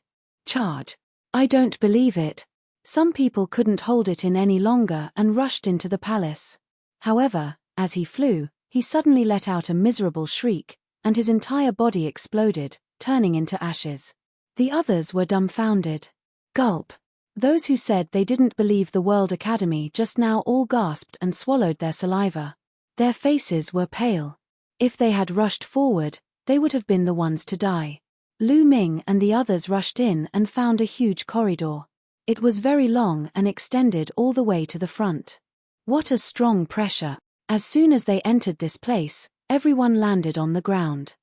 Charge. I don't believe it. Some people couldn't hold it in any longer and rushed into the palace. However, as he flew, he suddenly let out a miserable shriek, and his entire body exploded, turning into ashes. The others were dumbfounded. Gulp. Those who said they didn't believe the World Academy just now all gasped and swallowed their saliva. Their faces were pale. If they had rushed forward, they would have been the ones to die. Lu Ming and the others rushed in and found a huge corridor. It was very long and extended all the way to the front. What a strong pressure! As soon as they entered this place, everyone landed on the ground.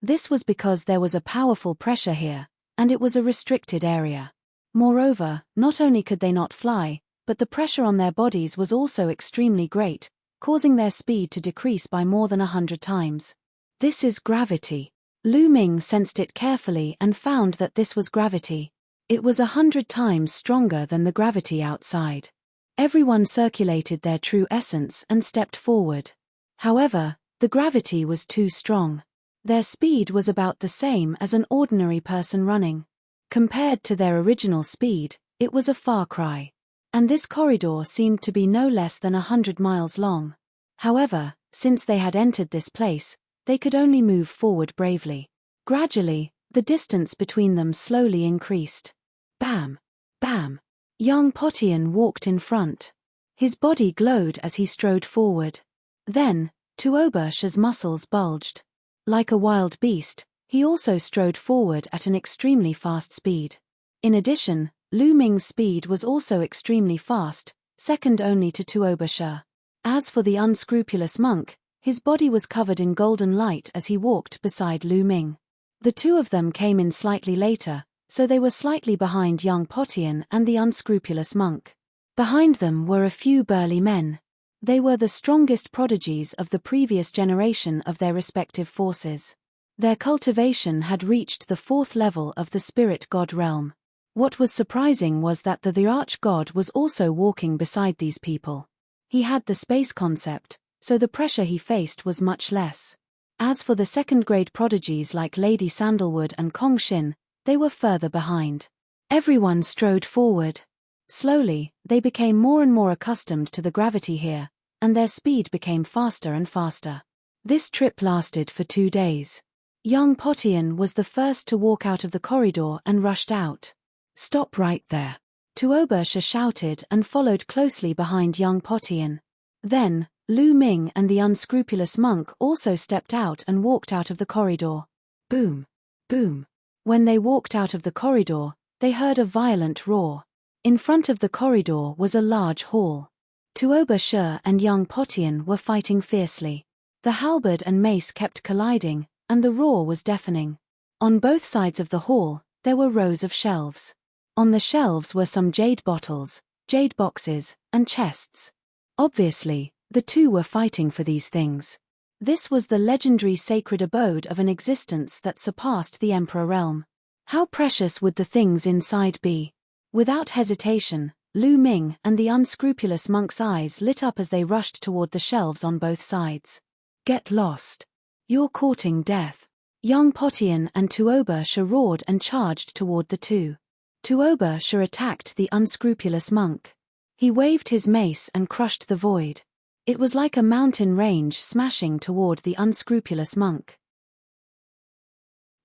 This was because there was a powerful pressure here, and it was a restricted area. Moreover, not only could they not fly, but the pressure on their bodies was also extremely great, causing their speed to decrease by more than 100 times. This is gravity. Lu Ming sensed it carefully and found that this was gravity. It was 100 times stronger than the gravity outside. Everyone circulated their true essence and stepped forward. However, the gravity was too strong. Their speed was about the same as an ordinary person running. Compared to their original speed, it was a far cry. and this corridor seemed to be no less than 100 miles long. However, since they had entered this place, they could only move forward bravely. Gradually, the distance between them slowly increased. Bam! Bam! Young Potian walked in front. His body glowed as he strode forward. Then, Tuobash's muscles bulged. Like a wild beast, he also strode forward at an extremely fast speed. In addition, Lu Ming's speed was also extremely fast, second only to Tuobasha. As for the unscrupulous monk, his body was covered in golden light as he walked beside Lu Ming. The two of them came in slightly later, so they were slightly behind young Potian and the unscrupulous monk. Behind them were a few burly men. They were the strongest prodigies of the previous generation of their respective forces. Their cultivation had reached the 4th level of the spirit god realm. What was surprising was that the arch-god was also walking beside these people. He had the space concept, so the pressure he faced was much less. As for the second-grade prodigies like Lady Sandalwood and Kong Shin, they were further behind. Everyone strode forward. Slowly, they became more and more accustomed to the gravity here, and their speed became faster and faster. This trip lasted for 2 days. Young Potian was the first to walk out of the corridor and rushed out. "Stop right there!" Tuobasha shouted and followed closely behind young Potian. Then, Lu Ming and the unscrupulous monk also stepped out and walked out of the corridor. Boom! Boom! When they walked out of the corridor, they heard a violent roar. In front of the corridor was a large hall. Tuobasha and young Potian were fighting fiercely. The halberd and mace kept colliding, and the roar was deafening. On both sides of the hall, there were rows of shelves. On the shelves were some jade bottles, jade boxes, and chests. Obviously, the two were fighting for these things. This was the legendary sacred abode of an existence that surpassed the Emperor realm. How precious would the things inside be? Without hesitation, Lu Ming and the unscrupulous monk's eyes lit up as they rushed toward the shelves on both sides. "Get lost. You're courting death." Young Potian and Tuobasha roared and charged toward the two. Tuobasha attacked the unscrupulous monk. He waved his mace and crushed the void. It was like a mountain range smashing toward the unscrupulous monk.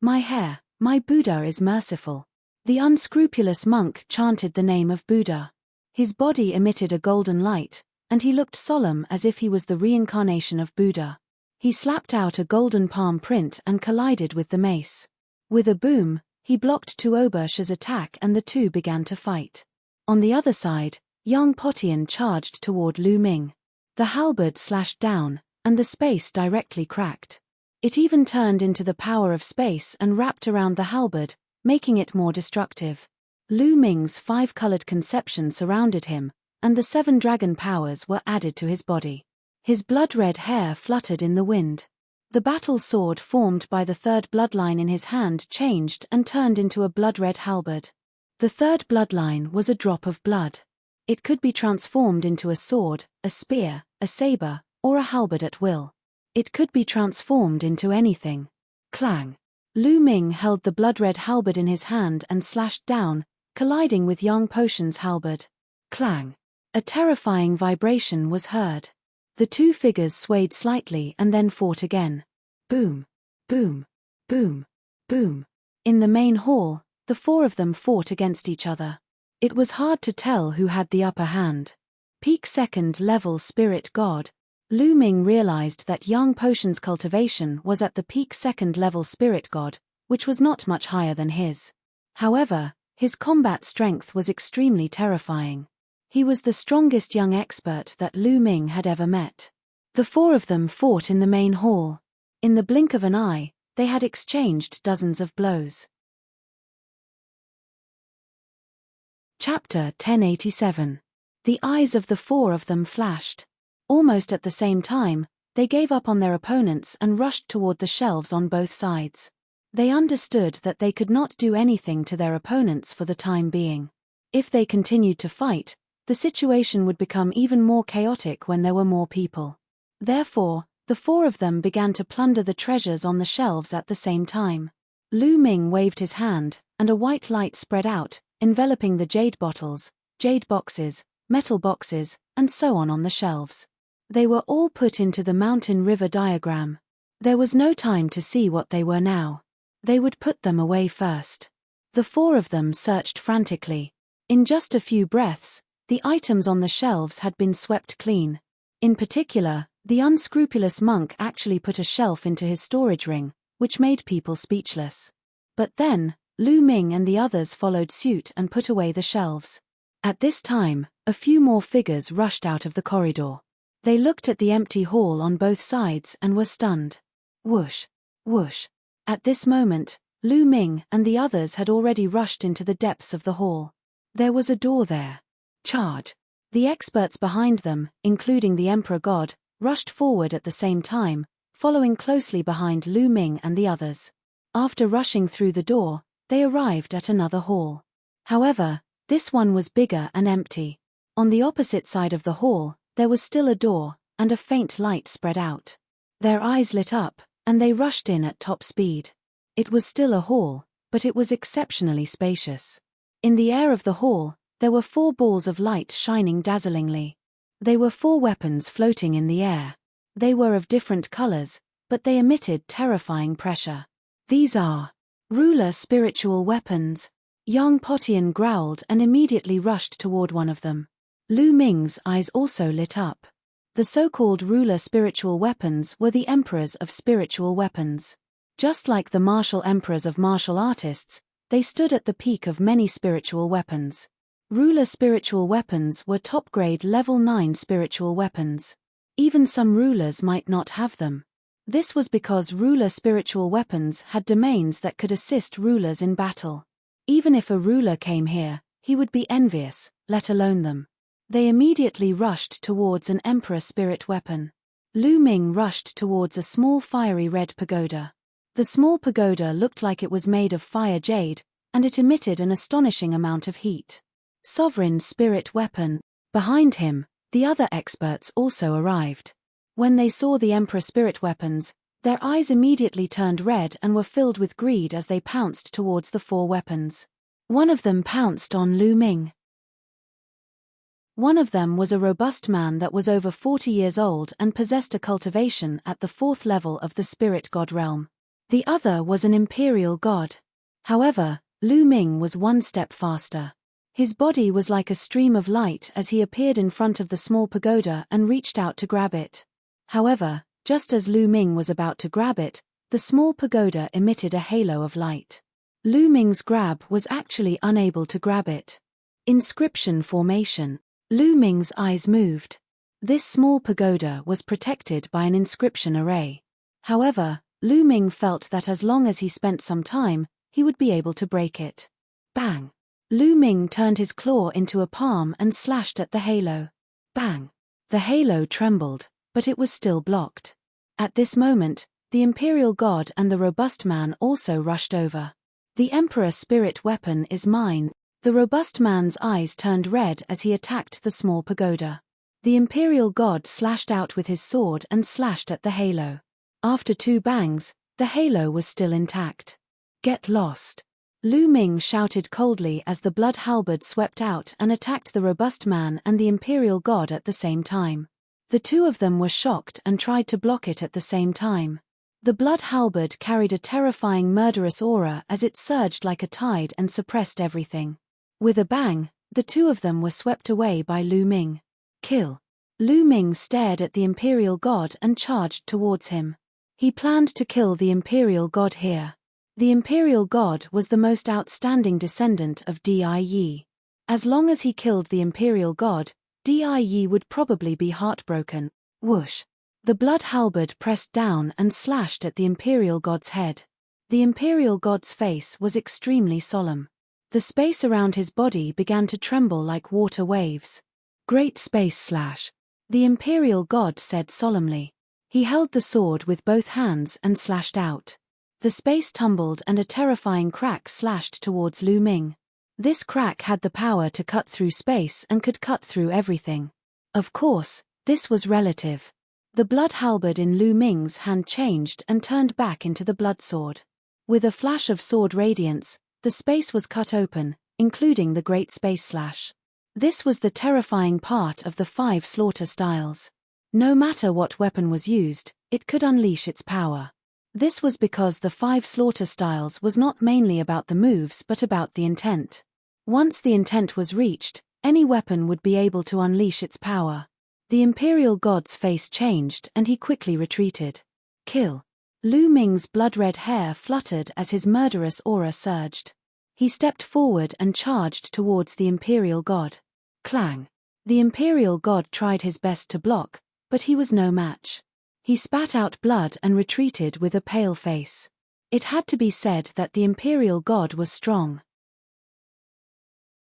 "My hair, my Buddha is merciful." The unscrupulous monk chanted the name of Buddha. His body emitted a golden light, and he looked solemn as if he was the reincarnation of Buddha. He slapped out a golden palm print and collided with the mace. With a boom, he blocked Tuobasha's attack and the two began to fight. On the other side, young Potian charged toward Lu Ming. The halberd slashed down, and the space directly cracked. It even turned into the power of space and wrapped around the halberd, making it more destructive. Lu Ming's 5-colored conception surrounded him, and the 7 dragon powers were added to his body. His blood-red hair fluttered in the wind. The battle sword formed by the 3rd bloodline in his hand changed and turned into a blood-red halberd. The 3rd bloodline was a drop of blood. It could be transformed into a sword, a spear, a saber, or a halberd at will. It could be transformed into anything. Clang! Lu Ming held the blood-red halberd in his hand and slashed down, colliding with young Potian's halberd. Clang! A terrifying vibration was heard. The two figures swayed slightly and then fought again. Boom! Boom! Boom! Boom! In the main hall, the 4 of them fought against each other. It was hard to tell who had the upper hand. Peak 2nd level spirit god. Lu Ming realized that young Potian's cultivation was at the peak 2nd level spirit god, which was not much higher than his. However, his combat strength was extremely terrifying. He was the strongest young expert that Lu Ming had ever met. The 4 of them fought in the main hall. In the blink of an eye, they had exchanged dozens of blows. Chapter 1087. The eyes of the 4 of them flashed. Almost at the same time, they gave up on their opponents and rushed toward the shelves on both sides. They understood that they could not do anything to their opponents for the time being. If they continued to fight, the situation would become even more chaotic when there were more people. Therefore, the 4 of them began to plunder the treasures on the shelves at the same time. Lu Ming waved his hand, and a white light spread out, enveloping the jade bottles, jade boxes, metal boxes, and so on the shelves. They were all put into the mountain river diagram. There was no time to see what they were now. They would put them away first. The four of them searched frantically. In just a few breaths, the items on the shelves had been swept clean. In particular, the unscrupulous monk actually put a shelf into his storage ring, which made people speechless. But then, Lu Ming and the others followed suit and put away the shelves. At this time, a few more figures rushed out of the corridor. They looked at the empty hall on both sides and were stunned. Whoosh! Whoosh! At this moment, Lu Ming and the others had already rushed into the depths of the hall. There was a door there. Charge! The experts behind them, including the Emperor God, rushed forward at the same time, following closely behind Lu Ming and the others. After rushing through the door, they arrived at another hall. However, this one was bigger and empty. On the opposite side of the hall, there was still a door, and a faint light spread out. Their eyes lit up, and they rushed in at top speed. It was still a hall, but it was exceptionally spacious. In the air of the hall, there were 4 balls of light shining dazzlingly. They were 4 weapons floating in the air. They were of different colors, but they emitted terrifying pressure. These are ruler spiritual weapons. Yang Potian growled and immediately rushed toward one of them. Lu Ming's eyes also lit up. The so-called ruler spiritual weapons were the emperors of spiritual weapons. Just like the martial emperors of martial artists, they stood at the peak of many spiritual weapons. Ruler spiritual weapons were top-grade level 9 spiritual weapons. Even some rulers might not have them. This was because ruler spiritual weapons had domains that could assist rulers in battle. Even if a ruler came here, he would be envious, let alone them. They immediately rushed towards an emperor spirit weapon. Lu Ming rushed towards a small fiery red pagoda. The small pagoda looked like it was made of fire jade, and it emitted an astonishing amount of heat. Sovereign spirit weapon. Behind him, the other experts also arrived. When they saw the emperor spirit weapons, their eyes immediately turned red and were filled with greed as they pounced towards the 4 weapons. One of them pounced on Lu Ming. One of them was a robust man that was over 40 years old and possessed a cultivation at the 4th level of the spirit god realm. The other was an imperial god. However, Lu Ming was 1 step faster. His body was like a stream of light as he appeared in front of the small pagoda and reached out to grab it. However, just as Lu Ming was about to grab it, the small pagoda emitted a halo of light. Lu Ming's grab was actually unable to grab it. Inscription formation. Lu Ming's eyes moved. This small pagoda was protected by an inscription array. However, Lu Ming felt that as long as he spent some time, he would be able to break it. Bang! Lu Ming turned his claw into a palm and slashed at the halo. Bang! The halo trembled, but it was still blocked. At this moment, the imperial god and the robust man also rushed over. The emperor spirit weapon is mine. The robust man's eyes turned red as he attacked the small pagoda. The imperial god slashed out with his sword and slashed at the halo. After 2 bangs, the halo was still intact. Get lost! Lu Ming shouted coldly as the blood halberd swept out and attacked the robust man and the imperial god at the same time. The 2 of them were shocked and tried to block it at the same time. The blood halberd carried a terrifying murderous aura as it surged like a tide and suppressed everything. With a bang, the 2 of them were swept away by Lu Ming. Kill! Lu Ming stared at the imperial god and charged towards him. He planned to kill the imperial god here. The imperial god was the most outstanding descendant of Die. As long as he killed the imperial god, Die would probably be heartbroken. Whoosh! The blood halberd pressed down and slashed at the imperial god's head. The imperial god's face was extremely solemn. The space around his body began to tremble like water waves. Great space slash! The imperial god said solemnly. He held the sword with both hands and slashed out. The space tumbled and a terrifying crack slashed towards Lu Ming. This crack had the power to cut through space and could cut through everything. Of course, this was relative. The blood halberd in Lu Ming's hand changed and turned back into the blood sword. With a flash of sword radiance, the space was cut open, including the great space slash. This was the terrifying part of the 5 slaughter styles. No matter what weapon was used, it could unleash its power. This was because the 5 slaughter styles was not mainly about the moves but about the intent. Once the intent was reached, any weapon would be able to unleash its power. The Imperial God's face changed and he quickly retreated. Kill. Lu Ming's blood-red hair fluttered as his murderous aura surged. He stepped forward and charged towards the Imperial God. Clang. The Imperial God tried his best to block, but he was no match. He spat out blood and retreated with a pale face. It had to be said that the Imperial God was strong.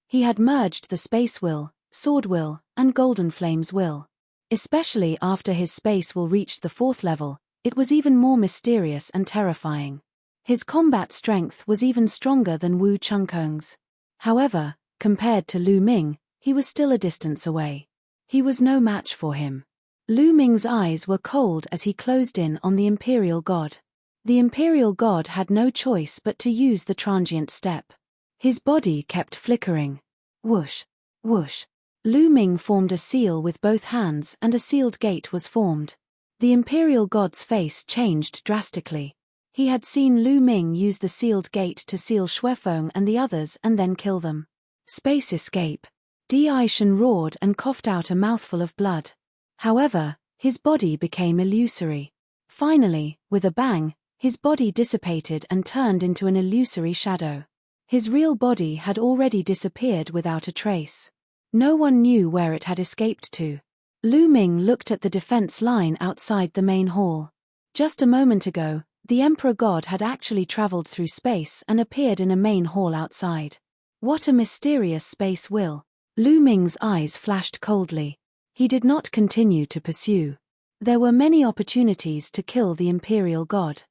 He had merged the Space Will, Sword Will, and Golden Flames Will. Especially after his Space Will reached the 4th level, it was even more mysterious and terrifying. His combat strength was even stronger than Wu Chungkong's. However, compared to Lu Ming, he was still a distance away. He was no match for him. Lu Ming's eyes were cold as he closed in on the Imperial God. The Imperial God had no choice but to use the transient step. His body kept flickering. Whoosh, whoosh. Lu Ming formed a seal with both hands and a sealed gate was formed. The Imperial God's face changed drastically. He had seen Lu Ming use the sealed gate to seal Xuefeng and the others and then kill them. Space escape. Di Shen roared and coughed out a mouthful of blood. However, his body became illusory. Finally, with a bang, his body dissipated and turned into an illusory shadow. His real body had already disappeared without a trace. No one knew where it had escaped to. Lu Ming looked at the defense line outside the main hall. Just a moment ago, the Emperor God had actually traveled through space and appeared in a main hall outside. What a mysterious space will. Lu Ming's eyes flashed coldly. He did not continue to pursue. There were many opportunities to kill the Imperial God.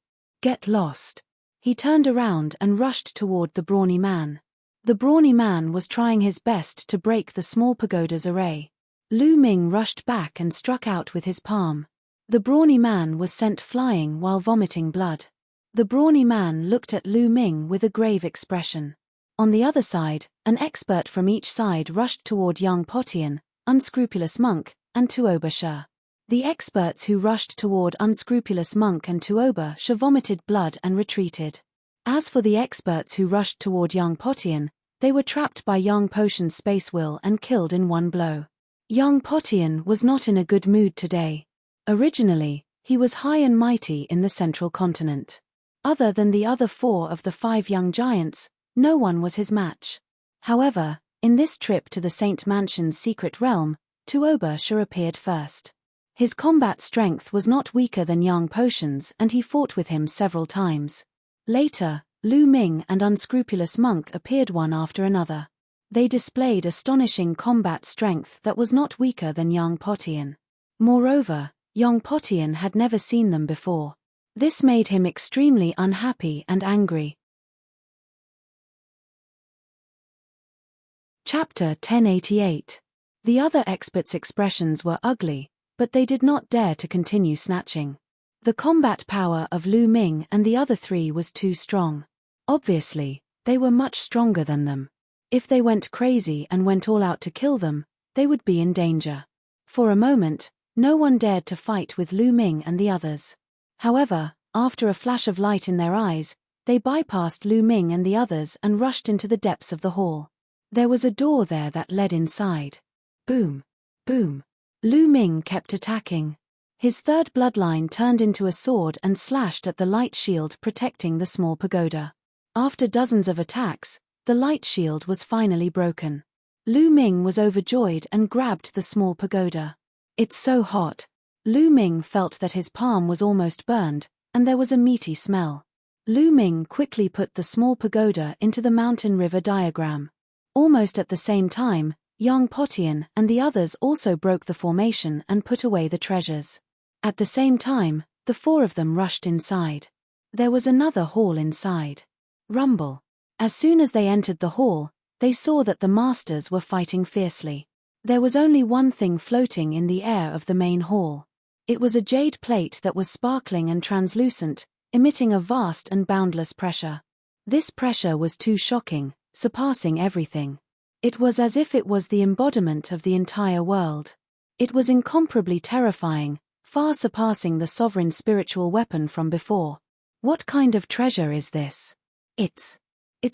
Get lost. He turned around and rushed toward the brawny man. The brawny man was trying his best to break the small pagoda's array. Lu Ming rushed back and struck out with his palm. The brawny man was sent flying while vomiting blood. The brawny man looked at Lu Ming with a grave expression. On the other side, an expert from each side rushed toward Yang Potian, Unscrupulous Monk, and Tuoba Shi. The experts who rushed toward Unscrupulous Monk and Tuoba Shi vomited blood and retreated. As for the experts who rushed toward Yang Potian, they were trapped by Yang Potian's space will and killed in one blow. Yang Potian was not in a good mood today. Originally, he was high and mighty in the central continent. Other than the other 4 of the 5 young giants, no one was his match. However, in this trip to the Saint Mansion's secret realm, Tuoba Shi appeared first. His combat strength was not weaker than Yang Potian's and he fought with him several times. Later, Lu Ming and Unscrupulous Monk appeared one after another. They displayed astonishing combat strength that was not weaker than Yang Potian. Moreover, Yang Potian had never seen them before. This made him extremely unhappy and angry. Chapter 1088. The other experts' expressions were ugly, but they did not dare to continue snatching. The combat power of Lu Ming and the other 3 was too strong. Obviously, they were much stronger than them. If they went crazy and went all out to kill them, they would be in danger. For a moment, no one dared to fight with Lu Ming and the others. However, after a flash of light in their eyes, they bypassed Lu Ming and the others and rushed into the depths of the hall. There was a door there that led inside. Boom! Boom! Lu Ming kept attacking. His 3rd bloodline turned into a sword and slashed at the light shield protecting the small pagoda. After dozens of attacks, the light shield was finally broken. Lu Ming was overjoyed and grabbed the small pagoda. It's so hot. Lu Ming felt that his palm was almost burned, and there was a meaty smell. Lu Ming quickly put the small pagoda into the mountain river diagram. Almost at the same time, Yang Potian and the others also broke the formation and put away the treasures. At the same time, the 4 of them rushed inside. There was another hall inside. Rumble. As soon as they entered the hall, they saw that the masters were fighting fiercely. There was only one thing floating in the air of the main hall. It was a jade plate that was sparkling and translucent, emitting a vast and boundless pressure. This pressure was too shocking, surpassing everything. It was as if it was the embodiment of the entire world. It was incomparably terrifying, far surpassing the sovereign's spiritual weapon from before. What kind of treasure is this? It's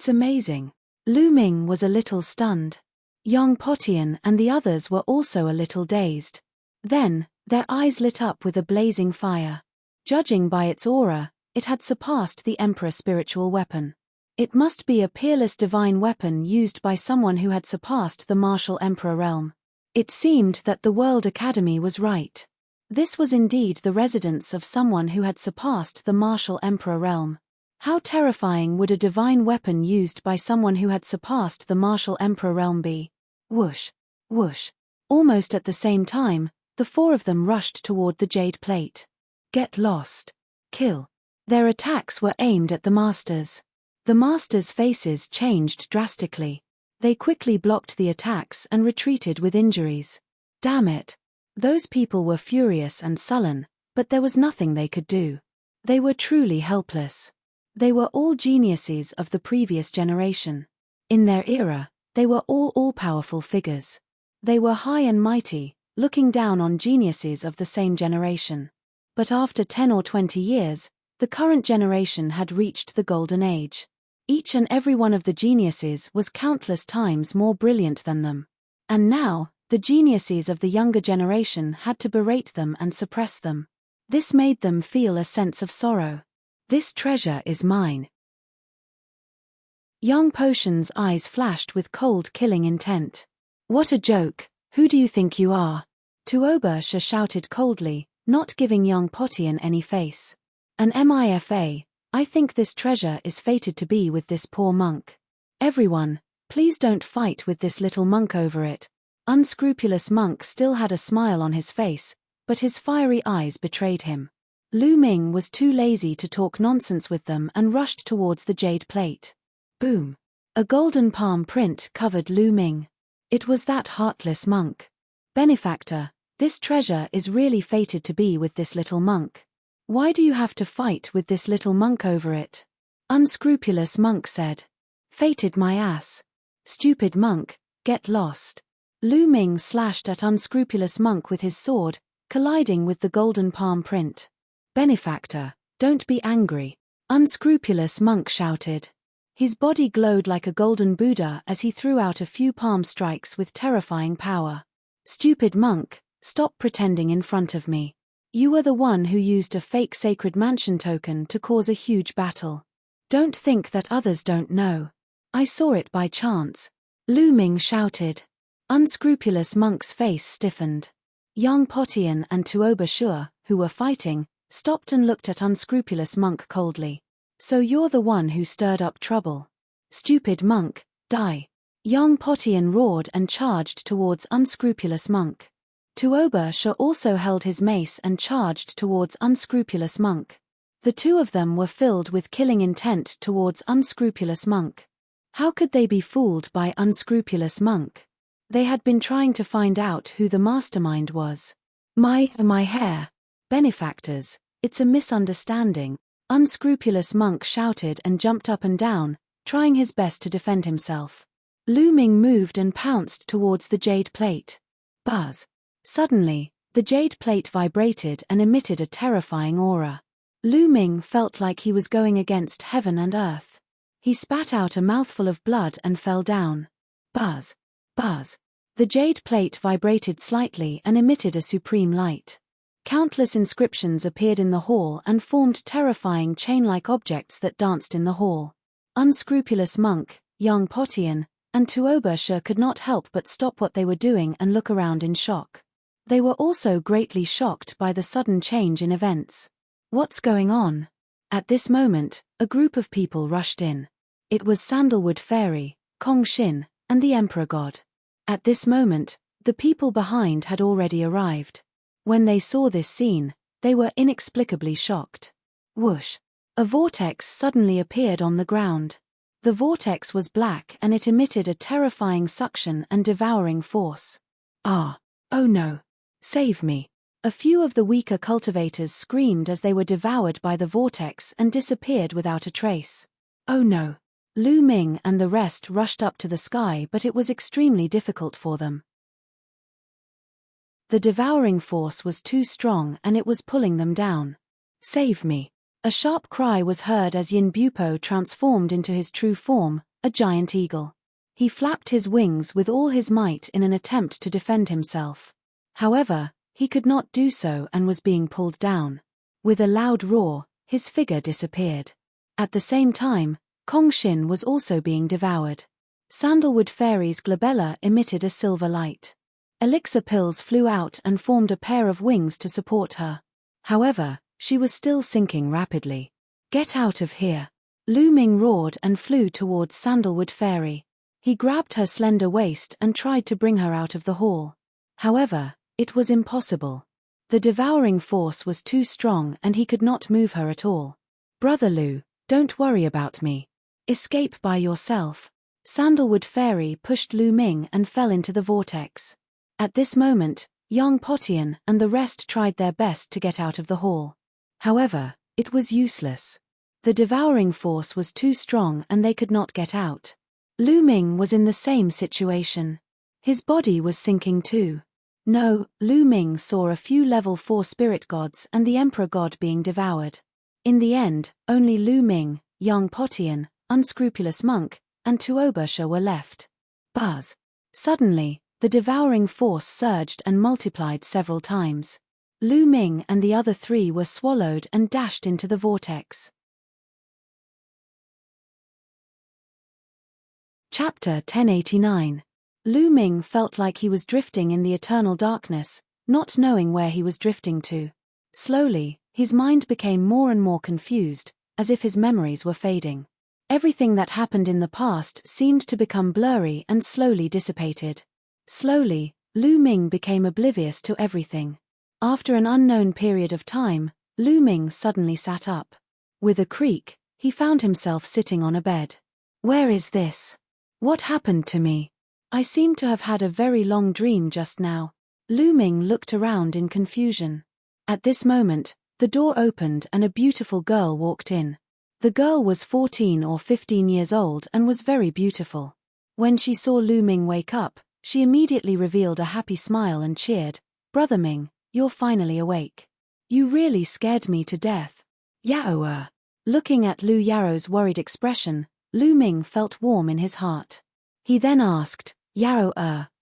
amazing. Lu Ming was a little stunned. Yang Potian and the others were also a little dazed. Then, their eyes lit up with a blazing fire. Judging by its aura, it had surpassed the Emperor's spiritual weapon. It must be a peerless divine weapon used by someone who had surpassed the martial Emperor realm. It seemed that the World Academy was right. This was indeed the residence of someone who had surpassed the martial Emperor realm. How terrifying would a divine weapon used by someone who had surpassed the martial Emperor realm be? Whoosh! Whoosh! Almost at the same time, the four of them rushed toward the jade plate. Get lost. Kill. Their attacks were aimed at the masters. The masters' faces changed drastically. They quickly blocked the attacks and retreated with injuries. Damn it. Those people were furious and sullen, but there was nothing they could do. They were truly helpless. They were all geniuses of the previous generation. In their era, they were all-powerful figures. They were high and mighty, looking down on geniuses of the same generation. But after 10 or 20 years, the current generation had reached the golden age. Each and every one of the geniuses was countless times more brilliant than them. And now, the geniuses of the younger generation had to berate them and suppress them. This made them feel a sense of sorrow. This treasure is mine. Young Potion's eyes flashed with cold killing intent. What a joke, who do you think you are? Tuoba shouted coldly, not giving young Potian any face. An MIFA, I think this treasure is fated to be with this poor monk. Everyone, please don't fight with this little monk over it. Unscrupulous monk still had a smile on his face, but his fiery eyes betrayed him. Lu Ming was too lazy to talk nonsense with them and rushed towards the jade plate. Boom! A golden palm print covered Lu Ming. It was that heartless monk. Benefactor, this treasure is really fated to be with this little monk. Why do you have to fight with this little monk over it? Unscrupulous monk said. Fated my ass. Stupid monk, get lost. Lu Ming slashed at unscrupulous monk with his sword, colliding with the golden palm print. Benefactor, don't be angry. Unscrupulous monk shouted. His body glowed like a golden Buddha as he threw out a few palm strikes with terrifying power. Stupid monk, stop pretending in front of me. You were the one who used a fake sacred mansion token to cause a huge battle. Don't think that others don't know. I saw it by chance. Lu Ming shouted. Unscrupulous monk's face stiffened. Yang Potian and Tuoba Shua, who were fighting, stopped and looked at unscrupulous monk coldly. So you're the one who stirred up trouble. Stupid monk, die. Yang Potian roared and charged towards unscrupulous monk. Tuoba Shua also held his mace and charged towards unscrupulous monk. The two of them were filled with killing intent towards unscrupulous monk. How could they be fooled by unscrupulous monk? They had been trying to find out who the mastermind was. My hair. Benefactors, it's a misunderstanding. Unscrupulous monk shouted and jumped up and down, trying his best to defend himself. Lu Ming moved and pounced towards the jade plate. Buzz. Suddenly, the jade plate vibrated and emitted a terrifying aura. Lu Ming felt like he was going against heaven and earth. He spat out a mouthful of blood and fell down. Buzz. Buzz. The jade plate vibrated slightly and emitted a supreme light. Countless inscriptions appeared in the hall and formed terrifying chain-like objects that danced in the hall. Unscrupulous monk, Yang Potian, and Tuoba Shua could not help but stop what they were doing and look around in shock. They were also greatly shocked by the sudden change in events. What's going on? At this moment, a group of people rushed in. It was Sandalwood Fairy, Kong Shin, and the Emperor God. At this moment, the people behind had already arrived. When they saw this scene, they were inexplicably shocked. Whoosh! A vortex suddenly appeared on the ground. The vortex was black and it emitted a terrifying suction and devouring force. Oh no! Save me! A few of the weaker cultivators screamed as they were devoured by the vortex and disappeared without a trace. Oh no! Lu Ming and the rest rushed up to the sky, but it was extremely difficult for them. The devouring force was too strong and it was pulling them down. "Save me!" A sharp cry was heard as Yin Bupo transformed into his true form, a giant eagle. He flapped his wings with all his might in an attempt to defend himself. However, he could not do so and was being pulled down. With a loud roar, his figure disappeared. At the same time, Kong Shin was also being devoured. Sandalwood Fairy's glabella emitted a silver light. Elixir pills flew out and formed a pair of wings to support her. However, she was still sinking rapidly. "Get out of here!" Lu Ming roared and flew towards Sandalwood Fairy. He grabbed her slender waist and tried to bring her out of the hall. However, it was impossible. The devouring force was too strong and he could not move her at all. "Brother Lu, don't worry about me. Escape by yourself." Sandalwood Fairy pushed Lu Ming and fell into the vortex. At this moment, Yang Potian and the rest tried their best to get out of the hall. However, it was useless. The devouring force was too strong and they could not get out. Lu Ming was in the same situation. His body was sinking too. No, Lu Ming saw a few level 4 spirit gods and the emperor god being devoured. In the end, only Lu Ming, Yang Potian, Unscrupulous Monk, and Tuobasha were left. Buzz! Suddenly, the devouring force surged and multiplied several times. Lu Ming and the other 3 were swallowed and dashed into the vortex. Chapter 1089. Lu Ming felt like he was drifting in the eternal darkness, not knowing where he was drifting to. Slowly, his mind became more and more confused, as if his memories were fading. Everything that happened in the past seemed to become blurry and slowly dissipated. Slowly, Lu Ming became oblivious to everything. After an unknown period of time, Lu Ming suddenly sat up. With a creak, he found himself sitting on a bed. "Where is this? What happened to me? I seem to have had a very long dream just now." Lu Ming looked around in confusion. At this moment, the door opened and a beautiful girl walked in. The girl was 14 or 15 years old and was very beautiful. When she saw Lu Ming wake up, she immediately revealed a happy smile and cheered, "Brother Ming, you're finally awake. You really scared me to death." "Yao." Looking at Lu Yaro's worried expression, Lu Ming felt warm in his heart. He then asked, "Yao,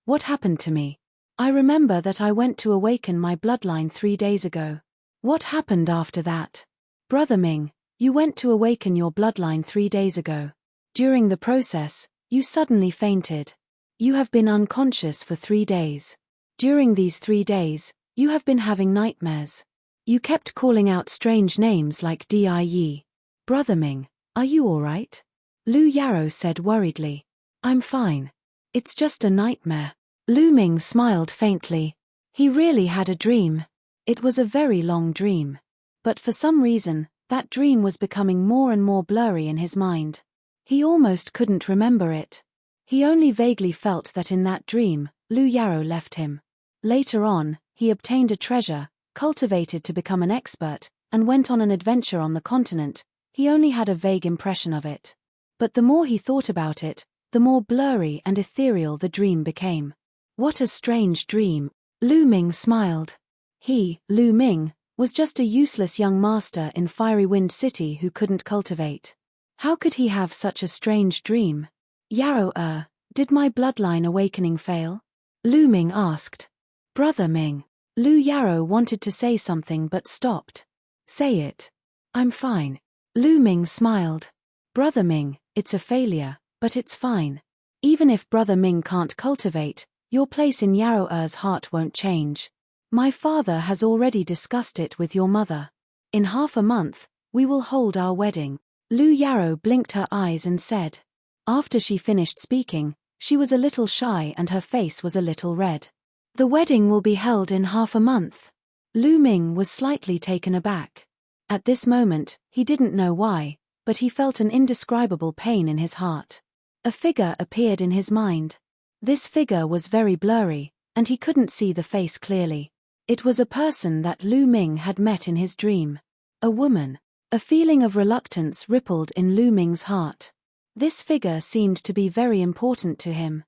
what happened to me? I remember that I went to awaken my bloodline 3 days ago. What happened after that?" "Brother Ming, you went to awaken your bloodline 3 days ago. During the process, you suddenly fainted. You have been unconscious for 3 days. During these 3 days, you have been having nightmares. You kept calling out strange names like Die. Brother Ming, are you alright?" Lu Yaro said worriedly. "I'm fine. It's just a nightmare." Lu Ming smiled faintly. He really had a dream. It was a very long dream. But for some reason, that dream was becoming more and more blurry in his mind. He almost couldn't remember it. He only vaguely felt that in that dream, Lu Yaro left him. Later on, he obtained a treasure, cultivated to become an expert, and went on an adventure on the continent. He only had a vague impression of it. But the more he thought about it, the more blurry and ethereal the dream became. What a strange dream. Lu Ming smiled. He, Lu Ming, was just a useless young master in Fiery Wind City who couldn't cultivate. How could he have such a strange dream? "Yaro, did my bloodline awakening fail?" Lu Ming asked. "Brother Ming." Lu Yaro wanted to say something but stopped. "Say it." "I'm fine." Lu Ming smiled. "Brother Ming, it's a failure, but it's fine. Even if Brother Ming can't cultivate, your place in Yaro's heart won't change. My father has already discussed it with your mother. In half a month, we will hold our wedding." Lu Yaro blinked her eyes and said. After she finished speaking, she was a little shy and her face was a little red. "The wedding will be held in half a month." Lu Ming was slightly taken aback. At this moment, he didn't know why, but he felt an indescribable pain in his heart. A figure appeared in his mind. This figure was very blurry, and he couldn't see the face clearly. It was a person that Lu Ming had met in his dream. A woman. A feeling of reluctance rippled in Lu Ming's heart. This figure seemed to be very important to him.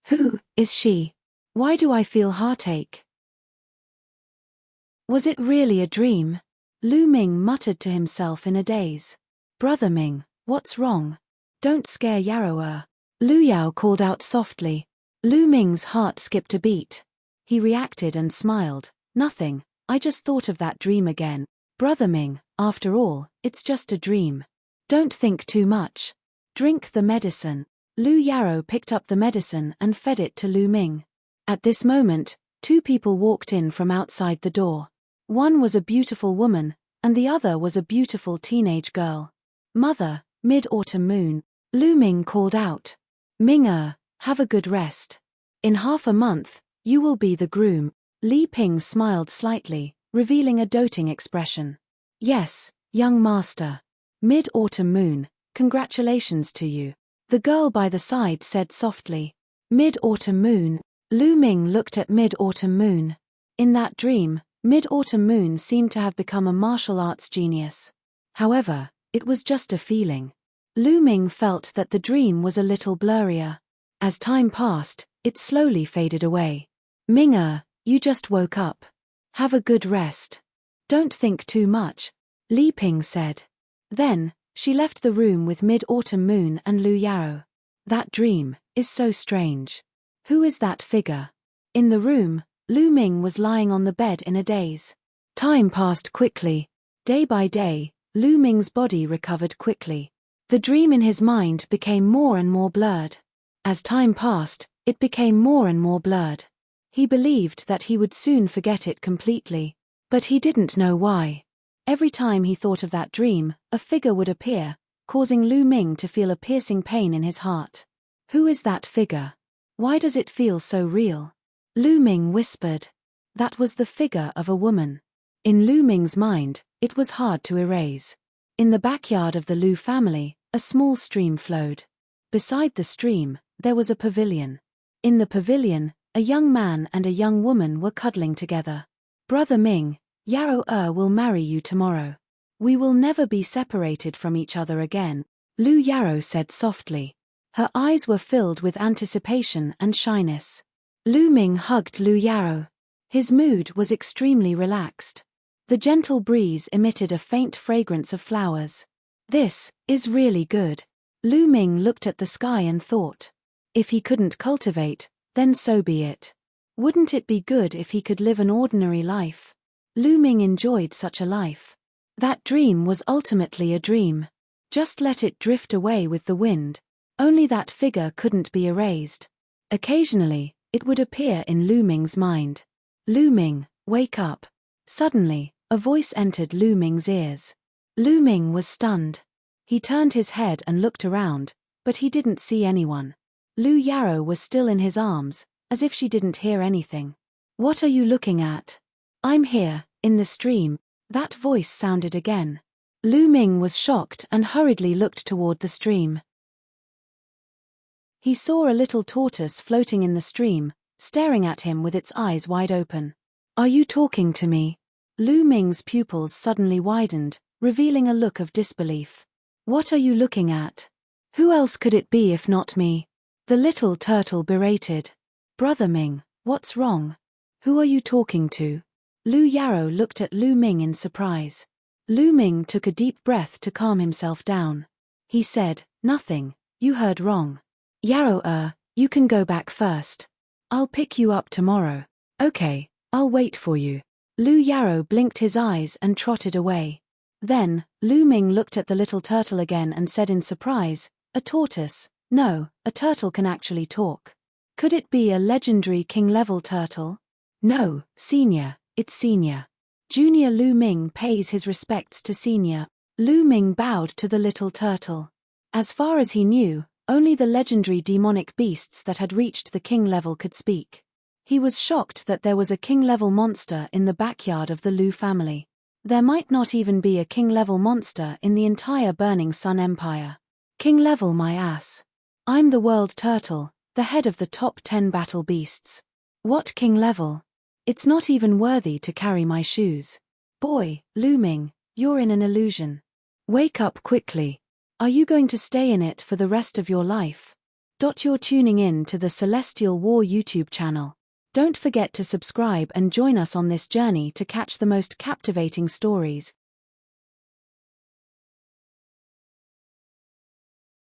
Who is she? Why do I feel heartache? Was it really a dream? Lu Ming muttered to himself in a daze. Brother Ming, what's wrong? Don't scare Yarrow. Lu Yao called out softly. Lu Ming's heart skipped a beat. He reacted and smiled. Nothing, I just thought of that dream again. Brother Ming, after all, it's just a dream. Don't think too much. Drink the medicine. Lu Yarrow picked up the medicine and fed it to Lu Ming. At this moment, two people walked in from outside the door. One was a beautiful woman, and the other was a beautiful teenage girl. Mother, Mid-Autumn Moon, Lu Ming called out. Ming have a good rest. In half a month, you will be the groom. Li Ping smiled slightly, revealing a doting expression. Yes, young master. Mid-Autumn Moon, congratulations to you. The girl by the side said softly. Mid-Autumn Moon. Lu Ming looked at Mid-Autumn Moon. In that dream, Mid-Autumn Moon seemed to have become a martial arts genius. However, it was just a feeling. Lu Ming felt that the dream was a little blurrier. As time passed, it slowly faded away. Ming you just woke up. Have a good rest. Don't think too much, Li Ping said. Then, she left the room with Mid-Autumn Moon and Lu Yarrow. That dream is so strange. Who is that figure? In the room, Lu Ming was lying on the bed in a daze. Time passed quickly. Day by day, Lu Ming's body recovered quickly. The dream in his mind became more and more blurred. As time passed, it became more and more blurred. He believed that he would soon forget it completely. But he didn't know why. Every time he thought of that dream, a figure would appear, causing Lu Ming to feel a piercing pain in his heart. Who is that figure? Why does it feel so real? Lu Ming whispered. That was the figure of a woman. In Lu Ming's mind, it was hard to erase. In the backyard of the Lu family, a small stream flowed. Beside the stream, there was a pavilion. In the pavilion, a young man and a young woman were cuddling together. Brother Ming, Yarrow will marry you tomorrow. We will never be separated from each other again, Lu Yarrow said softly. Her eyes were filled with anticipation and shyness. Lu Ming hugged Lu Yarrow. His mood was extremely relaxed. The gentle breeze emitted a faint fragrance of flowers. This is really good. Lu Ming looked at the sky and thought. If he couldn't cultivate, then so be it. Wouldn't it be good if he could live an ordinary life? Lu Ming enjoyed such a life. That dream was ultimately a dream. Just let it drift away with the wind. Only that figure couldn't be erased. Occasionally, it would appear in Lu Ming's mind. Lu Ming, wake up. Suddenly, a voice entered Lu Ming's ears. Lu Ming was stunned. He turned his head and looked around, but he didn't see anyone. Lu Yarrow was still in his arms, as if she didn't hear anything. What are you looking at? I'm here, in the stream. That voice sounded again. Lu Ming was shocked and hurriedly looked toward the stream. He saw a little tortoise floating in the stream, staring at him with its eyes wide open. Are you talking to me? Lu Ming's pupils suddenly widened, revealing a look of disbelief. What are you looking at? Who else could it be if not me? The little turtle berated. Brother Ming, what's wrong? Who are you talking to? Lu Yarrow looked at Lu Ming in surprise. Lu Ming took a deep breath to calm himself down. He said, nothing, you heard wrong. Yarrow, you can go back first. I'll pick you up tomorrow. Okay, I'll wait for you. Lu Yarrow blinked his eyes and trotted away. Then, Lu Ming looked at the little turtle again and said in surprise, a tortoise? No, a turtle can actually talk. Could it be a legendary king-level turtle? No, Senior, it's Senior. Junior Lu Ming pays his respects to Senior. Lu Ming bowed to the little turtle. As far as he knew, only the legendary demonic beasts that had reached the king level could speak. He was shocked that there was a king-level monster in the backyard of the Lu family. There might not even be a king-level monster in the entire Burning Sun Empire. King-level my ass. I'm the world turtle, the head of the top 10 battle beasts. What king-level? It's not even worthy to carry my shoes. Boy, Lu Ming, you're in an illusion. Wake up quickly. Are you going to stay in it for the rest of your life? You're tuning in to the Celestial War YouTube channel. Don't forget to subscribe and join us on this journey to catch the most captivating stories,